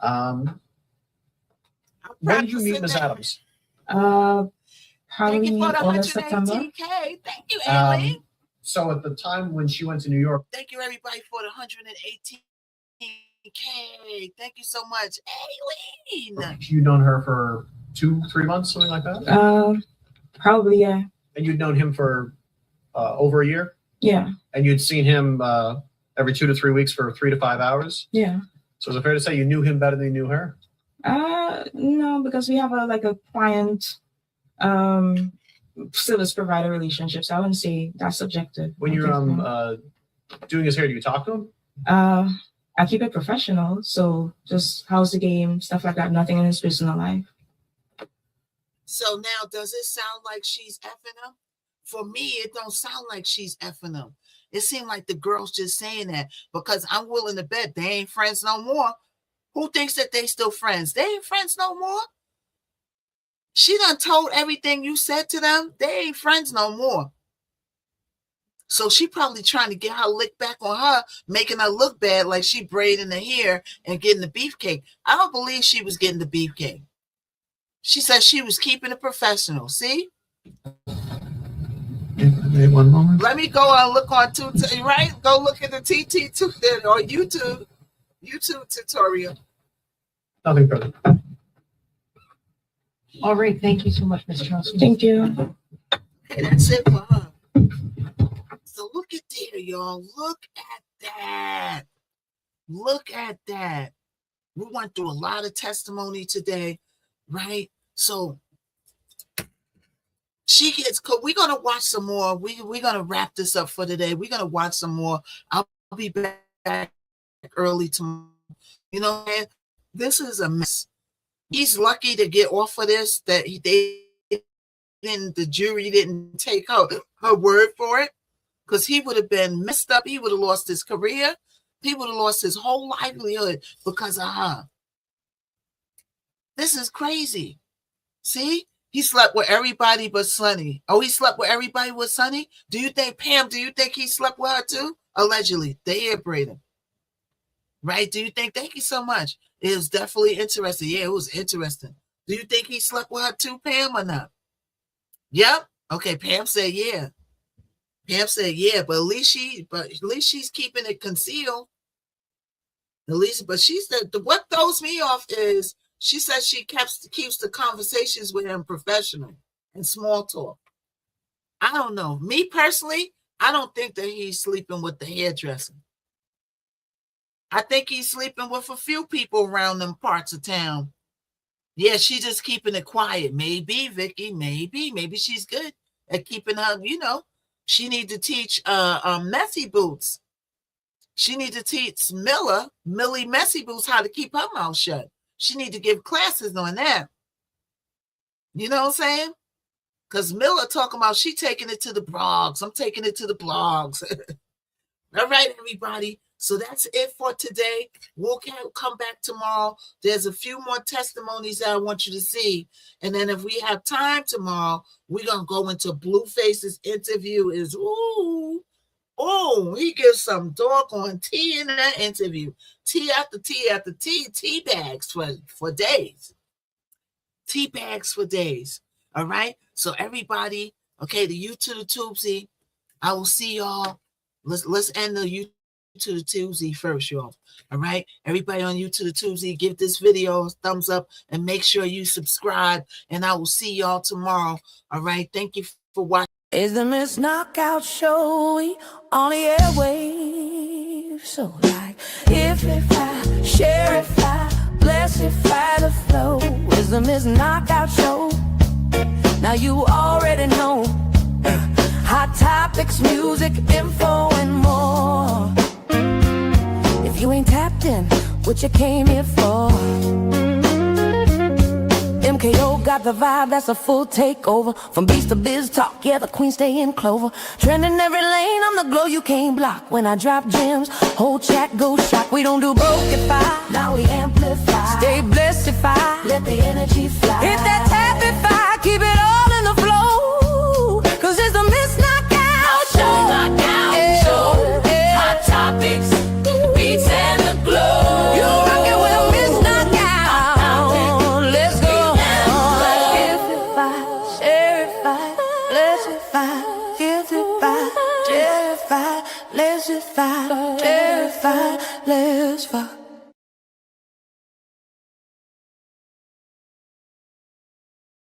Um, When did you meet Ms. Adams? Thank you Probably for the August, September. 118K. Thank you, Aileen. So at the time when she went to New York, Thank you, everybody, for the 118K. Thank you so much, Aileen. you'd known her for 2-3 months, something like that? Probably, yeah. And you'd known him for over a year? Yeah. And you'd seen him every 2 to 3 weeks for 3 to 5 hours? Yeah. So is it fair to say you knew him better than you knew her? No, because we have a client service provider relationship. So I wouldn't say that's subjective. When you're doing his hair, do you talk to him? I keep it professional. So just how's the game, stuff like that, nothing in his personal life. So now, does it sound like she's effing him? For me, it don't sound like she's effing him. It seemed like the girl's just saying that because I'm willing to bet they ain't friends no more. Who thinks that they still friends? They ain't friends no more. She done told everything you said to them. They ain't friends no more. So she probably trying to get her lick back on her, making her look bad like she braiding the hair and getting the beefcake. I don't believe she was getting the beefcake. She said she was keeping it professional. See? Wait 1 moment. Let me go and look on TT, right? Go look at the TT or YouTube tutorial. Nothing further. All right, thank you so much, Ms. Charleston. Thank you. Okay, that's it for her. So look at there, y'all. Look at that. Look at that. We went through a lot of testimony today, right? So she gets, we're going to watch some more. We're going to wrap this up for today. We're going to watch some more. I'll be back early tomorrow. You know, man, this is a mess. He's lucky to get off of this, that the jury didn't take her word for it, because he would have been messed up. He would have lost his career. He would have lost his whole livelihood because of her. This is crazy. See? He slept with everybody but Sonny. Oh, he slept with everybody but Sonny? Do you think, Pam, do you think he slept with her too? Allegedly. The hair braiding. Right? Do you think? Thank you so much. It was definitely interesting. Yeah, it was interesting. Do you think he slept with her too, Pam, or not? Yep. Okay, Pam said yeah. Pam said yeah, but at least she's keeping it concealed. At least, but she said what throws me off is she said she keeps the conversations with him professional and small talk. I don't know. Me personally, I don't think that he's sleeping with the hairdresser. I think he's sleeping with a few people around them parts of town. Yeah, she's just keeping it quiet. Maybe, Vicky, maybe she's good at keeping her, you know. She need to teach Messy Boots. She need to teach Millie Messy Boots how to keep her mouth shut. She need to give classes on that. You know what I'm saying? Because Miller talking about she taking it to the blogs. I'm taking it to the blogs. All right, everybody. So that's it for today. We'll come back tomorrow. There's a few more testimonies that I want you to see. And then if we have time tomorrow, we're going to go into Blueface's interview. He gives some doggone tea in that interview. Tea after tea after tea. Tea bags for days. Tea bags for days. All right? So everybody, okay, the U to the Tubesy. I will see y'all. Let's end the U to the Tuesday first, y'all. All right, everybody on YouTube to the Tuesday, give this video a thumbs up and make sure you subscribe, and I will see y'all tomorrow. All right, thank you for watching. Is the Miss Knockout Show on the airwaves? So like, if I share, if I bless, if I the flow, is the Miss Knockout Show. Now you already know hot topics, music, info, and more. If you ain't tapped in, what you came here for? MKO got the vibe, that's a full takeover. From beats to biz talk, yeah, the queen stay in clover. Trending every lane, I'm the glow you can't block. When I drop gems, whole chat go shock. We don't do brokeify, now we amplify. Stay blessed if I let the energy fly. Hit that tap if I keep it all in the flow. Cause it's the Miss Knockout Show. Knockout Show. Hot topics, beats and the glow. You rockin' with a Miss Knockout. Let's go. terrified, electrified, guilty by, terrified, electrified, terrified, let's fuck.